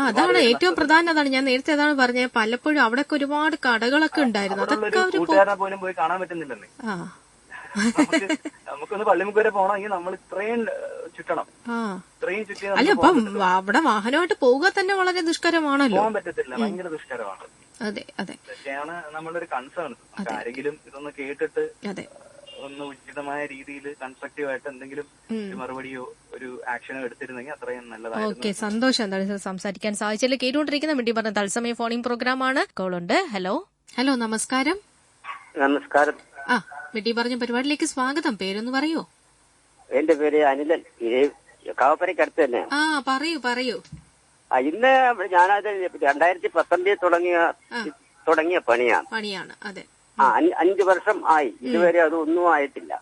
അതാണ് ഏറ്റവും പ്രധാനം. അതാണ് ഞാൻ നേരത്തെ അതാണ് പറഞ്ഞത്. പലപ്പോഴും അവിടെ ഒരുപാട് കടകളൊക്കെ ഉണ്ടായിരുന്നു. കൂട്ടുകാരനെ പോലും പോയി കാണാൻ പറ്റുന്നില്ലെന്നേ. നമുക്കൊന്ന് പള്ളിമുക്ക് വരെ പോകണമെങ്കിൽ നമ്മൾ ഇത്രയും ചുറ്റണം. ഇത്രയും ചുറ്റി അല്ല, അപ്പം അവിടെ വാഹനമായിട്ട് പോവുക തന്നെ വളരെ ദുഷ്കരമാണല്ലോ. പോകാൻ പറ്റത്തില്ല, ഭയങ്കര ദുഷ്കരമാണ്. അതെ അതെ, ഇതൊക്കെയാണ് നമ്മളുടെ ഒരു കൺസേൺ. ആരെങ്കിലും ഇതൊന്ന് കേട്ടിട്ട് ഒന്ന് ഉചിതമായ രീതിയിൽ കൺസ്ട്രക്റ്റീവ് ആയിട്ട് എന്തെങ്കിലും മറുപടിയോ ഒരു ആക്ഷനോ എടുത്തിരുന്നെങ്കിൽ അത്രയും നല്ലതായിരുന്നു. ഓക്കെ, സന്തോഷം. എന്താണ് സംസാരിക്കാൻ സാധിച്ചാൽ. കേട്ടുകൊണ്ടിരിക്കുന്ന മിണ്ടി പറഞ്ഞ തത്സമയ ഫോണിംഗ് പ്രോഗ്രാമാണ്. കോളുണ്ട്. ഹലോ. നമസ്കാരം. നമസ്കാരം. മിണ്ടി പറഞ്ഞ പരിപാടിയിലേക്ക് സ്വാഗതം. പേരൊന്ന് പറയൂ. എന്റെ പേര് അനിലൻ, കാവപ്പരയ്ക്ക് അടുത്ത് തന്നെ. പറയൂ. ഇന്ന് ഞാനത് 2019 തുടങ്ങിയ പണിയാണ്. അതെ. 5 വർഷം ആയി. ഇതുവരെ അതൊന്നും ആയിട്ടില്ല.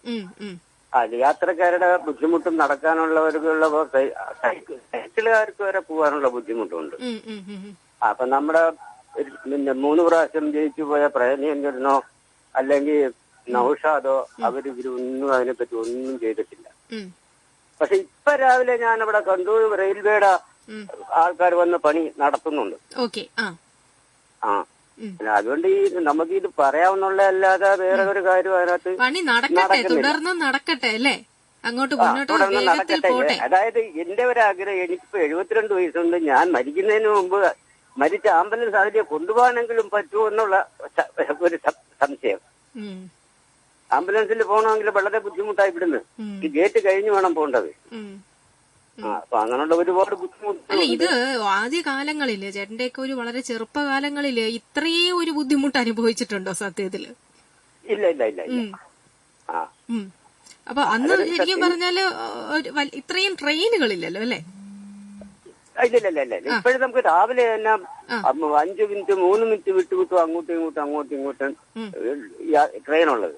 അത് യാത്രക്കാരുടെ ബുദ്ധിമുട്ടും നടക്കാനുള്ളവർക്കുള്ള സൈക്കിളുകാർക്ക് വരെ പോകാനുള്ള ബുദ്ധിമുട്ടുണ്ട്. അപ്പൊ നമ്മുടെ 3 പ്രാവശ്യം ജയിച്ചു പോയ പ്രേമചന്ദ്രനോ അല്ലെങ്കിൽ നൗഷാദോ ഇവരൊന്നും അതിനെപ്പറ്റി ഒന്നും ചെയ്തിട്ടില്ല. പക്ഷെ ഇപ്പൊ രാവിലെ ഞാൻ അവിടെ കണ്ടു, റെയിൽവേയുടെ ആൾക്കാർ വന്ന് പണി നടത്തുന്നുണ്ട്. അതുകൊണ്ട് നമുക്ക് ഇത് പറയാവുന്നുള്ളതല്ലാതെ വേറെ ഒരു കാര്യം അതിനകത്ത് തുടർന്ന് നടക്കട്ടെ അല്ലേ? അങ്ങോട്ട് മുന്നോട്ട് വേഗത്തിൽ നടക്കട്ടെ. പോട്ടെ. അതായത് എന്റെ ഒരു ആഗ്രഹം, എനിക്കിപ്പോ 72 വയസ്സുണ്ട്. ഞാൻ മരിക്കുന്നതിന് മുമ്പ് മരിച്ച ആംബുലൻസ് അതിനെ കൊണ്ടുപോകാനെങ്കിലും പറ്റുമോ എന്നുള്ള ഒരു സംശയം. ആംബുലൻസിൽ പോകണമെങ്കിൽ വളരെ ബുദ്ധിമുട്ടായി ഇവിടുന്ന്. ഈ ഗേറ്റ് കഴിഞ്ഞ് വേണം പോകേണ്ടത്. അപ്പൊ അങ്ങനെയുള്ള ഒരുപാട് ബുദ്ധിമുട്ട്. അല്ല, ഇത് ആദ്യ കാലങ്ങളില് ചേട്ടന്റെയൊക്കെ ഒരു വളരെ ചെറുപ്പകാലങ്ങളില് ഇത്രയും ഒരു ബുദ്ധിമുട്ട് അനുഭവിച്ചിട്ടുണ്ടോ സത്യത്തില്? ഇല്ല ഇല്ല ഇല്ല ഇല്ല. അപ്പൊ അന്ന് ശരിക്കും പറഞ്ഞാല് ഇത്രയും ട്രെയിനുകളില്ലല്ലോ അല്ലെ? ഇല്ല ഇല്ല ഇല്ല. ഇപ്പോഴും നമുക്ക് രാവിലെ തന്നെ 5 മിനിറ്റ് 3 മിനിറ്റ് വിട്ടു അങ്ങോട്ടും ഇങ്ങോട്ടും ട്രെയിനുള്ളത്.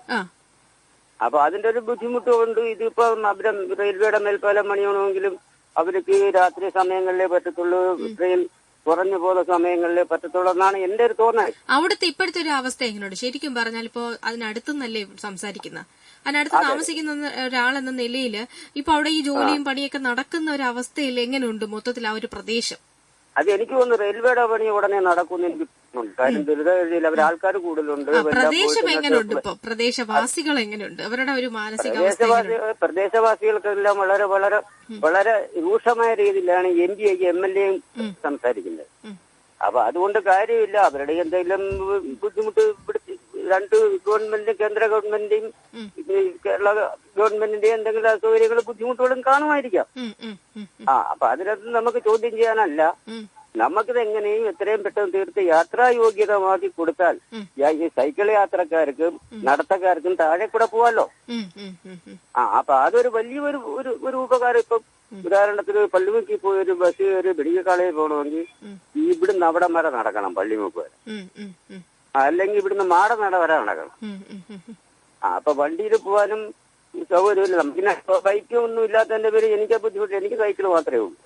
അപ്പൊ അതിന്റെ ഒരു ബുദ്ധിമുട്ട് കൊണ്ട് ഇതിപ്പോ അവരെ റെയിൽവേയുടെ മേൽപ്പാലം പണിയണമെങ്കിലും അവർക്ക് രാത്രി സമയങ്ങളിലേ പറ്റത്തുള്ളൂ, ട്രെയിൻ കുറഞ്ഞു പോകുന്ന സമയങ്ങളിലേ പറ്റത്തുള്ളൂ എന്നാണ് എന്റെ ഒരു തോന്നൽ. അവിടുത്തെ ഇപ്പോഴത്തെ ഒരു അവസ്ഥ എങ്ങനെയുണ്ട് ശരിക്കും പറഞ്ഞാൽ? ഇപ്പോ അതിനടുത്തുനിന്നല്ലേ സംസാരിക്കുന്ന, അതിനടുത്ത് താമസിക്കുന്ന ഒരാളെന്ന നിലയിൽ ഇപ്പൊ അവിടെ ഈ ജോലിയും പണിയൊക്കെ നടക്കുന്ന ഒരു അവസ്ഥയിൽ എങ്ങനെയുണ്ട് മൊത്തത്തിൽ ആ ഒരു പ്രദേശം? അത് എനിക്ക് തോന്നുന്നു റെയിൽവേയുടെ പണി ഉടനെ നടക്കുമെന്ന് എനിക്ക് തോന്നുന്നു. കാര്യം ദുരിതഗതിയിൽ അവർ ആൾക്കാർ കൂടുതലുണ്ട്. പ്രദേശം എങ്ങനെയുണ്ട് ഇപ്പൊ? പ്രദേശവാസികൾ എങ്ങനെയുണ്ട്? അവരുടെ ഒരു മാനസിക പ്രദേശവാസികൾക്കെല്ലാം വളരെ വളരെ വളരെ രൂക്ഷമായ രീതിയിലാണ് MP MLA സംസാരിക്കുന്നത്. അപ്പൊ അതുകൊണ്ട് കാര്യമില്ല. അവരുടെ എന്തെങ്കിലും ബുദ്ധിമുട്ട് രണ്ട് ഗവൺമെന്റിന്റെയും കേന്ദ്ര ഗവൺമെന്റിന്റെയും കേരള ഗവൺമെന്റിന്റെയും എന്തെങ്കിലും അസൗകര്യങ്ങൾ ബുദ്ധിമുട്ടുകളും കാണുമായിരിക്കാം. അപ്പൊ അതിനകത്ത് നമുക്ക് ചോദ്യം ചെയ്യാനല്ല. നമുക്കിത് എങ്ങനെയും എത്രയും പെട്ടെന്ന് തീർത്ത് യാത്രായോഗ്യതമാക്കി കൊടുത്താൽ ഈ സൈക്കിൾ യാത്രക്കാർക്കും നടത്തക്കാർക്കും താഴെ കൂടെ പോവാലോ. അപ്പൊ അതൊരു വലിയൊരു ഒരു ഉപകാരം. ഇപ്പം ഉദാഹരണത്തിന് പള്ളിമുക്കിൽ പോയി ഒരു ബസ് കയറി മെഡിക്കൽ കോളേജിൽ പോകണമെങ്കിൽ ഇവിടുന്ന് അവിടെ വരെ നടക്കണം, പള്ളിമുക്ക് വരെ. അല്ലെങ്കിൽ ഇവിടുന്ന് മാടനട വരെ നടക്കണം. അപ്പൊ വണ്ടിയിൽ പോവാനും സൗകര്യമില്ല. നമുക്കിന്നെ ബൈക്കൊന്നും ഇല്ലാത്തതിന്റെ പേര് എനിക്ക് ബുദ്ധിമുട്ട്. എനിക്ക് സൈക്കിൾ മാത്രമേ ഉള്ളൂ.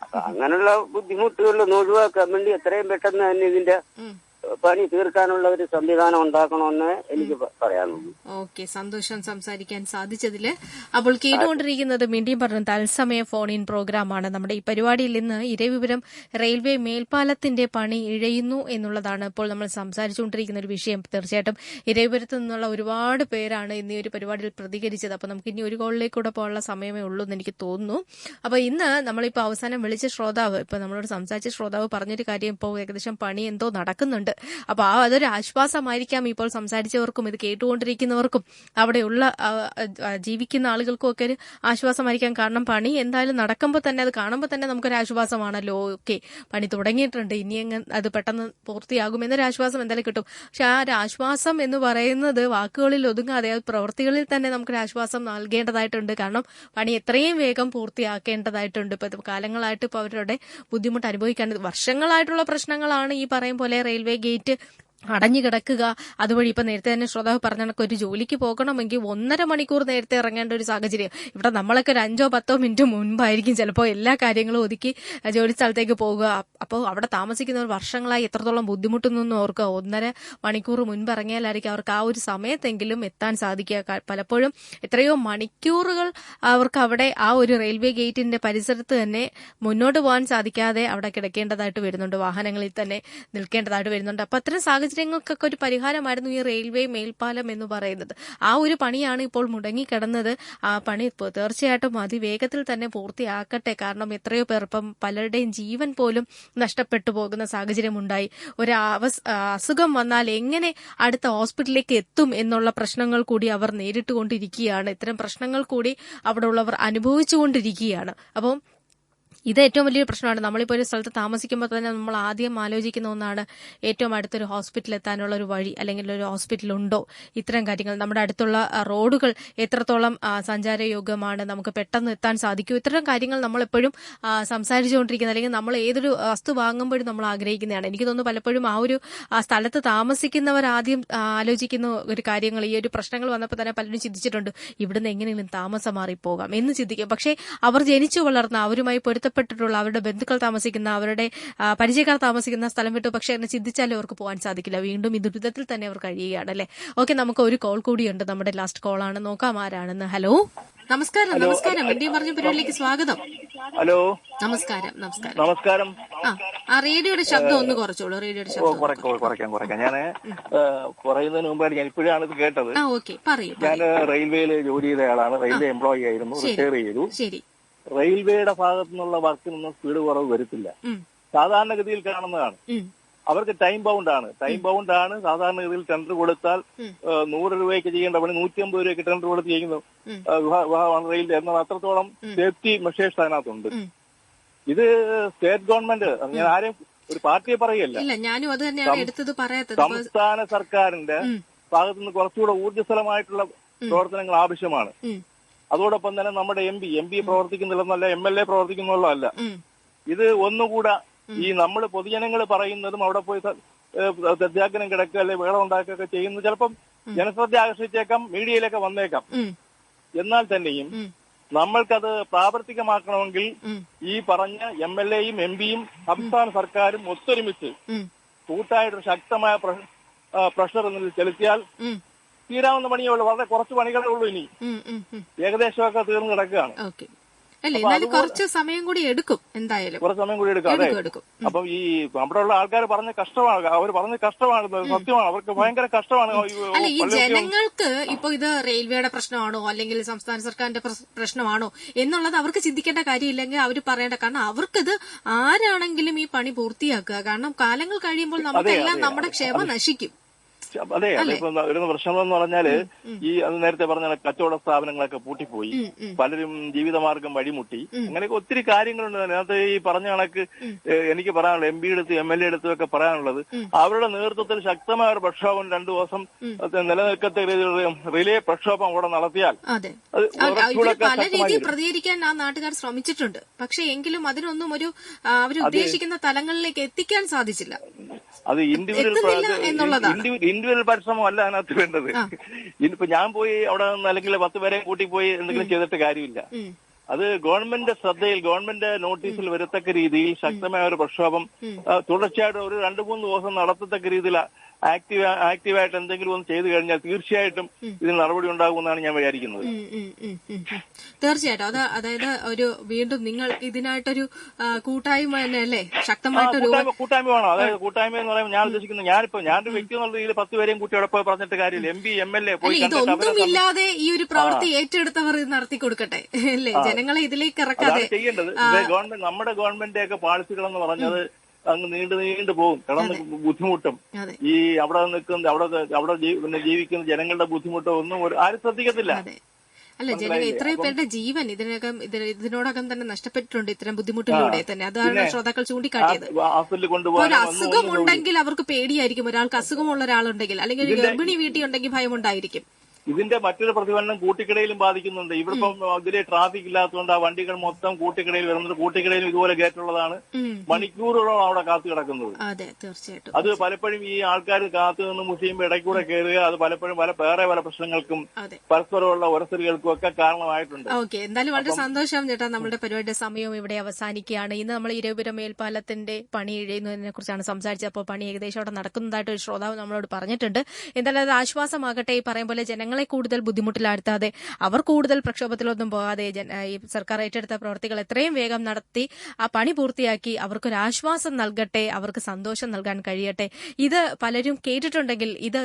അപ്പൊ അങ്ങനെയുള്ള ബുദ്ധിമുട്ടുകളിലൊന്നും ഒഴിവാക്കാൻ വേണ്ടി എത്രയും പെട്ടെന്ന് തന്നെ ഇതിന്റെ പണി തീർക്കാനുള്ള ഒരു സംവിധാനം ഉണ്ടാക്കണമെന്ന് എനിക്ക് പറയാനുള്ളൂ. ഓക്കെ, സന്തോഷം സംസാരിക്കാൻ സാധിച്ചതില്. അപ്പോൾ കേട്ടുകൊണ്ടിരിക്കുന്നത് മിണ്ടിയും പറഞ്ഞ തത്സമയ ഫോൺ ഇൻ പ്രോഗ്രാമാണ്. നമ്മുടെ ഈ പരിപാടിയിൽ ഇന്ന് ഇരവിപുരം റെയിൽവേ മേൽപ്പാലത്തിന്റെ പണി ഇഴയുന്നു എന്നുള്ളതാണ് ഇപ്പോൾ നമ്മൾ സംസാരിച്ചുകൊണ്ടിരിക്കുന്ന ഒരു വിഷയം. തീർച്ചയായിട്ടും ഇരവിപുരത്ത് നിന്നുള്ള ഒരുപാട് പേരാണ് ഇന്ന് ഈ ഒരു പരിപാടിയിൽ പ്രതികരിച്ചത്. അപ്പൊ നമുക്ക് ഇനി ഒരു കോളിലേക്കൂടെ പോകാനുള്ള സമയമേ ഉള്ളൂ എന്ന് എനിക്ക് തോന്നുന്നു. അപ്പൊ ഇന്ന് നമ്മളിപ്പോ അവസാനം വിളിച്ച ശ്രോതാവ്, ഇപ്പൊ നമ്മളോട് സംസാരിച്ച ശ്രോതാവ് പറഞ്ഞൊരു കാര്യം, ഇപ്പോൾ ഏകദേശം പണി എന്തോ നടക്കുന്നുണ്ട്. അപ്പൊ അതൊരു ആശ്വാസമായിരിക്കാം ഇപ്പോൾ സംസാരിച്ചവർക്കും ഇത് കേട്ടുകൊണ്ടിരിക്കുന്നവർക്കും അവിടെയുള്ള ജീവിക്കുന്ന ആളുകൾക്കും ഒക്കെ ഒരു ആശ്വാസമായിരിക്കാം. കാരണം പണി എന്തായാലും നടക്കുമ്പോൾ തന്നെ, അത് കാണുമ്പോൾ തന്നെ നമുക്കൊരു ആശ്വാസമാണല്ലോ. ഓക്കെ, പണി തുടങ്ങിയിട്ടുണ്ട്, ഇനി അത് പെട്ടെന്ന് പൂർത്തിയാകും എന്നൊരു ആശ്വാസം എന്തായാലും കിട്ടും. പക്ഷെ ആ ഒരു ആശ്വാസം എന്ന് പറയുന്നത് വാക്കുകളിൽ ഒതുങ്ങാതെ പ്രവൃത്തികളിൽ തന്നെ നമുക്കൊരു ആശ്വാസം നൽകേണ്ടതായിട്ടുണ്ട്. കാരണം പണി എത്രയും വേഗം പൂർത്തിയാക്കേണ്ടതായിട്ടുണ്ട്. ഇപ്പൊ കാലങ്ങളായിട്ട് ഇപ്പൊ അവരുടെ ബുദ്ധിമുട്ട് അനുഭവിക്കാൻ വർഷങ്ങളായിട്ടുള്ള പ്രശ്നങ്ങളാണ് ഈ പറയും പോലെ റെയിൽവേ ഗേറ്റ് അടഞ്ഞു കിടക്കുക. അതുവഴി ഇപ്പൊ നേരത്തെ തന്നെ ശ്രോതാവ് പറഞ്ഞ കണക്ക് ഒരു ജോലിക്ക് പോകണമെങ്കിൽ 1.5 മണിക്കൂർ നേരത്തെ ഇറങ്ങേണ്ട ഒരു സാഹചര്യം. ഇവിടെ നമ്മളൊക്കെ ഒരു 5-10 മിനിറ്റ് മുൻപായിരിക്കും ചിലപ്പോൾ എല്ലാ കാര്യങ്ങളും ഒതുക്കി ജോലി സ്ഥലത്തേക്ക് പോകുക. അപ്പോൾ അവിടെ താമസിക്കുന്നവർ വർഷങ്ങളായി എത്രത്തോളം ബുദ്ധിമുട്ടുന്നു ഓർക്കുക. 1.5 മണിക്കൂർ മുൻപ് ഇറങ്ങിയാലായിരിക്കും അവർക്ക് ആ ഒരു സമയത്തെങ്കിലും എത്താൻ സാധിക്കുക. പലപ്പോഴും എത്രയോ മണിക്കൂറുകൾ അവർക്ക് അവിടെ ആ ഒരു റെയിൽവേ ഗേറ്റിന്റെ പരിസരത്ത് തന്നെ മുന്നോട്ട് പോകാൻ സാധിക്കാതെ അവിടെ കിടക്കേണ്ടതായിട്ട് വരുന്നുണ്ട്, വാഹനങ്ങളിൽ തന്നെ നിൽക്കേണ്ടതായിട്ട് വരുന്നുണ്ട്. അപ്പൊ അത്തരം സാഹചര്യങ്ങൾക്കൊക്കെ ഒരു പരിഹാരമായിരുന്നു ഈ റെയിൽവേ മേൽപ്പാലം എന്ന് പറയുന്നത്. ആ ഒരു പണിയാണ് ഇപ്പോൾ മുടങ്ങിക്കിടന്നത്. ആ പണി തീർച്ചയായിട്ടും അതിവേഗത്തിൽ തന്നെ പൂർത്തിയാക്കട്ടെ. കാരണം എത്രയോ പേർ, ഇപ്പം പലരുടെയും ജീവൻ പോലും നഷ്ടപ്പെട്ടു പോകുന്ന സാഹചര്യമുണ്ടായി. ഒരു അസുഖം വന്നാൽ എങ്ങനെ അടുത്ത ഹോസ്പിറ്റലിലേക്ക് എത്തും എന്നുള്ള പ്രശ്നങ്ങൾ കൂടി അവർ നേരിട്ടുകൊണ്ടിരിക്കുകയാണ്. ഇത്തരം പ്രശ്നങ്ങൾ കൂടി അവിടെ ഉള്ളവർ അനുഭവിച്ചുകൊണ്ടിരിക്കുകയാണ്. അപ്പം ഇത് ഏറ്റവും വലിയൊരു പ്രശ്നമാണ്. നമ്മളിപ്പോൾ ഒരു സ്ഥലത്ത് താമസിക്കുമ്പോൾ തന്നെ നമ്മൾ ആദ്യം ആലോചിക്കുന്ന ഒന്നാണ് ഏറ്റവും അടുത്തൊരു ഹോസ്പിറ്റൽ എത്താനുള്ള ഒരു വഴി, അല്ലെങ്കിൽ ഒരു ഹോസ്പിറ്റൽ ഉണ്ടോ, ഇത്തരം കാര്യങ്ങൾ. നമ്മുടെ അടുത്തുള്ള റോഡുകൾ എത്രത്തോളം സഞ്ചാരയോഗ്യമാണ്, നമുക്ക് പെട്ടെന്ന് എത്താൻ സാധിക്കും, ഇത്തരം കാര്യങ്ങൾ നമ്മളെപ്പോഴും സംസാരിച്ചുകൊണ്ടിരിക്കുന്നത്, അല്ലെങ്കിൽ നമ്മൾ ഏതൊരു വസ്തു വാങ്ങുമ്പോഴും നമ്മൾ ആഗ്രഹിക്കുന്നതാണ്. എനിക്ക് തോന്നുന്നു പലപ്പോഴും ആ ഒരു സ്ഥലത്ത് താമസിക്കുന്നവർ ആദ്യം ആലോചിക്കുന്ന ഒരു കാര്യങ്ങൾ, ഈ ഒരു പ്രശ്നങ്ങൾ വന്നപ്പോൾ തന്നെ പലരും ചിന്തിച്ചിട്ടുണ്ട്, ഇവിടുന്ന് എങ്ങനെയെങ്കിലും താമസം മാറിപ്പോകാം എന്ന് ചിന്തിക്കും. പക്ഷേ അവർ ജനിച്ചു വളർന്ന, അവരുമായി പൊരുത്തപ്പെട്ട ബന്ധപ്പെട്ടിട്ടുള്ള അവരുടെ ബന്ധുക്കൾ താമസിക്കുന്ന, അവരുടെ പരിചയക്കാർ താമസിക്കുന്ന സ്ഥലം വിട്ടു പക്ഷെ എന്നെ ചിന്തിച്ചാലും അവർക്ക് പോകാൻ സാധിക്കില്ല. വീണ്ടും ഈ ദുരിതത്തിൽ തന്നെ അവർ കഴിയുകയാണ് അല്ലെ. ഓക്കെ, നമുക്ക് ഒരു കോൾ കൂടിയുണ്ട്. നമ്മുടെ ലാസ്റ്റ് കോളാണ്, നോക്കാം ആരാണെന്ന്. ഹലോ, നമസ്കാരം. ഇന്ത്യ പറഞ്ഞ പരിപാടിയിലേക്ക് സ്വാഗതം. ഹലോ, നമസ്കാരം. നമസ്കാരം. ആ റേഡിയോയുടെ ശബ്ദം ഒന്ന് കുറച്ചോളൂ. റേഡിയോയുടെ ശബ്ദം കുറയ്ക്കാം. ഞാൻ പറയുന്നതിന് മുമ്പാണ് ഞാൻ ഇപ്പോഴാണ് ഇത് കേട്ടത്. ഞാൻ റെയിൽവേയിൽ ജോലി ചെയ്ത ആളാണ്. റെയിൽവേ എംപ്ലോയി ആയിരുന്നു, റിട്ടയർ ചെയ്തു. റെയിൽവേയുടെ ഭാഗത്തു നിന്നുള്ള വർക്കിനൊന്നും സ്പീഡ് കുറവ് വരുത്തില്ല. സാധാരണഗതിയിൽ കാണുന്നതാണ്. അവർക്ക് ടൈം ബൗണ്ട് ആണ്. സാധാരണഗതിയിൽ ടെൻഡർ കൊടുത്താൽ 100 രൂപയ്ക്ക് ചെയ്യേണ്ട പണി 150 രൂപയ്ക്ക് ടെൻഡർ കൊടുത്ത് ചെയ്യുന്നു വിഭാഗമാണ് റെയിൽവേ. എന്നാൽ അത്രത്തോളം സേഫ്റ്റി മെഷേഴ്സ് അതിനകത്തുണ്ട്. ഇത് സ്റ്റേറ്റ് ഗവൺമെന്റ്, ഞാൻ ആരെയും ഒരു പാർട്ടിയെ പറയല്ല, സംസ്ഥാന സർക്കാരിന്റെ ഭാഗത്തുനിന്ന് കുറച്ചുകൂടെ ഊർജ്ജസ്വലമായിട്ടുള്ള പ്രവർത്തനങ്ങൾ ആവശ്യമാണ്. അതോടൊപ്പം തന്നെ നമ്മുടെ എം പി പ്രവർത്തിക്കുന്നില്ലെന്നല്ല, MLA പ്രവർത്തിക്കുന്നുള്ളതല്ല. ഇത് ഒന്നുകൂടെ ഈ നമ്മൾ പൊതുജനങ്ങൾ പറയുന്നതും അവിടെ പോയി സത്യാഗ്രഹം കിടക്കുക അല്ലെ വേളം ഉണ്ടാക്കുകയൊക്കെ ചെയ്യുന്നത് ചിലപ്പം ജനശ്രദ്ധ ആകർഷിച്ചേക്കാം, മീഡിയയിലൊക്കെ വന്നേക്കാം. എന്നാൽ തന്നെയും നമ്മൾക്കത് പ്രാവർത്തികമാക്കണമെങ്കിൽ ഈ പറഞ്ഞ MLAയും MP-യും സംസ്ഥാന സർക്കാരും ഒത്തൊരുമിച്ച് കൂട്ടായിട്ടൊരു ശക്തമായ പ്രഷർ ചെലുത്തിയാൽ തീരാവുന്ന പണിയേ ഉള്ളൂ. വളരെ കുറച്ച് പണികളേ ഉള്ളൂ. ഇനി ഏകദേശമൊക്കെ തീർന്നു കിടക്കുകയാണ്. കുറച്ച് സമയം കൂടി എടുക്കും. എന്തായാലും കുറച്ച് സമയം കൂടി എടുക്കും. അതെ. അപ്പം ഈ അവിടെ ഉള്ള ആൾക്കാർ പറഞ്ഞ കഷ്ടമാണ്, അവർ പറഞ്ഞ കഷ്ടമാണ്, സത്യമാണ്. അവർക്ക് ഭയങ്കര കഷ്ടമാണ്. അല്ല, ഈ ജനങ്ങൾക്ക് ഇപ്പൊ ഇത് റെയിൽവേയുടെ പ്രശ്നമാണോ അല്ലെങ്കിൽ സംസ്ഥാന സർക്കാരിന്റെ പ്രശ്നമാണോ എന്നുള്ളത് അവർക്ക് ചിന്തിക്കേണ്ട കാര്യമില്ലെങ്കിൽ അവർ പറയേണ്ട. കാരണം അവർക്കിത് ആരാണെങ്കിലും ഈ പണി പൂർത്തിയാക്കുക. കാരണം കാലങ്ങൾ കഴിയുമ്പോൾ നമുക്കെല്ലാം നമ്മുടെ ക്ഷേമ നശിക്കും. അതെ, അതിപ്പോ വരുന്ന പ്രശ്നം എന്ന് പറഞ്ഞാല് ഈ അത് നേരത്തെ പറഞ്ഞ കച്ചവട സ്ഥാപനങ്ങളൊക്കെ പൂട്ടിപ്പോയി, പലരും ജീവിതമാർഗം വഴിമുട്ടി, അങ്ങനെയൊക്കെ ഒത്തിരി കാര്യങ്ങളുണ്ട്. അതിനകത്ത് ഈ പറഞ്ഞ കണക്ക് എനിക്ക് പറയാനുള്ളത് MP എടുത്ത് MLA എടുത്തും ഒക്കെ പറയാനുള്ളത്, അവരുടെ നേതൃത്വത്തിൽ ശക്തമായ ഒരു പ്രക്ഷോഭം 2 ദിവസം നിലനിൽക്കത്ത റിലേ പ്രക്ഷോഭം അവിടെ നടത്തിയാൽ പല രീതിയിൽ പ്രതികരിക്കാൻ ആ നാട്ടുകാർ ശ്രമിച്ചിട്ടുണ്ട്. പക്ഷെ എങ്കിലും അതിനൊന്നും ഒരു അവർ ഉദ്ദേശിക്കുന്ന തലങ്ങളിലേക്ക് എത്തിക്കാൻ സാധിച്ചില്ല. അത് ഇൻഡിവിജ്വൽ പരിശ്രമമല്ല അതിനകത്ത് വേണ്ടത്. ഇനിയിപ്പോ ഞാൻ പോയി അവിടെ നിന്ന് അല്ലെങ്കിൽ 10 പേരെ കൂട്ടി പോയി എന്തെങ്കിലും ചെയ്തിട്ട് കാര്യമില്ല. അത് ഗവൺമെന്റ് ശ്രദ്ധയിൽ, ഗവൺമെന്റ് നോട്ടീസിൽ വരത്തക്ക രീതിയിൽ ശക്തമായ ഒരു പ്രക്ഷോഭം തുടർച്ചയായിട്ട് ഒരു 2-3 ദിവസം നടത്തത്തക്ക രീതിയിൽ ആക്റ്റീവായിട്ട് എന്തെങ്കിലും ഒന്ന് ചെയ്തു കഴിഞ്ഞാൽ തീർച്ചയായിട്ടും ഇതിന് നടപടി ഉണ്ടാകുമെന്നാണ് ഞാൻ വിചാരിക്കുന്നത്. തീർച്ചയായിട്ടും. അതായത് ഒരു വീണ്ടും നിങ്ങൾ ഇതിനായിട്ടൊരു കൂട്ടായ്മ തന്നെ അല്ലേ, ശക്തമായിട്ട് കൂട്ടായ്മ വേണം. അതായത് കൂട്ടായ്മ എന്ന് പറയുമ്പോൾ ഞാൻ ഉദ്ദേശിക്കുന്നത്, ഞാനൊരു വ്യക്തി എന്നുള്ള രീതിയിൽ 10 പേരെയും കൂട്ടി അവിടെ പോയി പറഞ്ഞിട്ട് കാര്യമില്ല. MP MLA പോയി ഇതൊന്നുമില്ലാതെ ഈ ഒരു പ്രവൃത്തി ഏറ്റെടുത്തവർ നടത്തി കൊടുക്കട്ടെ അല്ലേ, ജനങ്ങളെ ഇതിലേക്ക് ഇറക്കാതെ ചെയ്യേണ്ടത്. ഗവൺമെന്റ്, നമ്മുടെ ഗവൺമെന്റ് ഒക്കെ പാളിസികളെന്ന് പറഞ്ഞത് അങ്ങ് നീണ്ടു പോകും, കിടന്ന് ബുദ്ധിമുട്ടും. ഈ അവിടെ നിൽക്കുന്ന അവിടെ ജീവിക്കുന്ന ജനങ്ങളുടെ ബുദ്ധിമുട്ടോ ഒന്നും ആരും ശ്രദ്ധിക്കത്തില്ല. അല്ല, ജനങ്ങൾ എത്രയോ പേരുടെ ജീവൻ ഇതിനോടകം തന്നെ നഷ്ടപ്പെട്ടിട്ടുണ്ട് ഇത്തരം ബുദ്ധിമുട്ടിലൂടെ തന്നെ. അതാണ് ശ്രോതാക്കൾ ചൂണ്ടിക്കാട്ടിയത്. ഒരു അസുഖമുണ്ടെങ്കിൽ അവർക്ക് പേടിയായിരിക്കും. ഒരാൾക്ക് അസുഖമുള്ള ഒരാളുണ്ടെങ്കിൽ അല്ലെങ്കിൽ ഒരു ഗർഭിണി വീട്ടിലുണ്ടെങ്കിൽ ഭയമുണ്ടായിരിക്കും. ഇതിന്റെ മറ്റൊരു പ്രതിഫലനം കൂട്ടിക്കടയിലും ബാധിക്കുന്നുണ്ട്. ഇവിടെ ഇപ്പം ഇതിലെ ട്രാഫിക് ഇല്ലാത്തതുകൊണ്ട് ആ വണ്ടികൾ മൊത്തം കൂട്ടിക്കടയിൽ വരുന്നത്. കൂട്ടിക്കടയിലും ഇതുപോലെ ഗേറ്റുള്ളതാണ്. മണിക്കൂറുകളോളം അവിടെ കാത്തു കിടക്കുന്നത്. അതെ, തീർച്ചയായിട്ടും. അത് പലപ്പോഴും ഈ ആൾക്കാർ കാത്തു നിന്ന് മുഷിയുമ്പോൾ ഇടയ്ക്കൂടെ കയറുക, അത് പലപ്പോഴും വേറെ പല പ്രശ്നങ്ങൾക്കും പരസ്പരമുള്ള ഉരസലുകൾക്കും ഒക്കെ കാരണമായിട്ടുണ്ട്. ഓക്കെ, എന്തായാലും വളരെ സന്തോഷം ചേട്ടാ. നമ്മുടെ പരിപാടിയുടെ സമയവും ഇവിടെ അവസാനിക്കുകയാണ്. ഇന്ന് നമ്മൾ ഇരവിപുരം മേൽപ്പാലത്തിന്റെ പണി ഇഴയുന്നതിനെ കുറിച്ചാണ് സംസാരിച്ചത്. അപ്പോൾ പണി ഏകദേശം അവിടെ നടക്കുന്നതായിട്ട് ഒരു ശ്രോതാവ് നമ്മളോട് പറഞ്ഞിട്ടുണ്ട്. എന്തായാലും അത് ആശ്വാസമാകട്ടെ. ഈ പറയും പോലെ ജനങ്ങളെ കൂടുതൽ ബുദ്ധിമുട്ടിലാഴ്ത്താതെ, അവർ കൂടുതൽ പ്രക്ഷോഭത്തിലൊന്നും പോകാതെ ഈ സർക്കാർ ഏറ്റെടുത്ത പ്രവർത്തികൾ എത്രയും വേഗം നടത്തി ആ പണി പൂർത്തിയാക്കി അവർക്കൊരാശ്വാസം നൽകട്ടെ, അവർക്ക് സന്തോഷം നൽകാൻ കഴിയട്ടെ. ഇത് പലരും കേട്ടിട്ടുണ്ടെങ്കിൽ ഇത്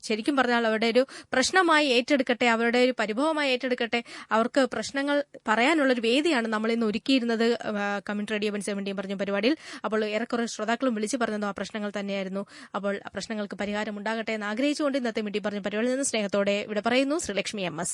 ശരിക്കും പറഞ്ഞാൽ അവരുടെ ഒരു പ്രശ്നമായി ഏറ്റെടുക്കട്ടെ, അവരുടെ ഒരു പരിഭവമായി ഏറ്റെടുക്കട്ടെ. അവർക്ക് പ്രശ്നങ്ങൾ പറയാനുള്ളൊരു വേദിയാണ് നമ്മൾ ഇന്ന് ഒരുക്കിയിരുന്നത് കമ്മ്യൂണിറ്റി റേഡിയോ 170 പറഞ്ഞ പരിപാടിയിൽ. അപ്പോൾ ഏറെക്കുറെ ശ്രോതാക്കളും വിളിച്ചു പറഞ്ഞതും ആ പ്രശ്നങ്ങൾ തന്നെയായിരുന്നു. അപ്പോൾ ആ പ്രശ്നങ്ങൾക്ക് പരിഹാരം ഉണ്ടാകട്ടെ എന്ന് ആഗ്രഹിച്ചുകൊണ്ട് ഇന്നത്തെ മിണ്ടി പറഞ്ഞ പരിപാടിയിൽ നിന്ന് സ്നേഹത്തോടെ ഇവിടെ പറയുന്നു ശ്രീലക്ഷ്മി MS.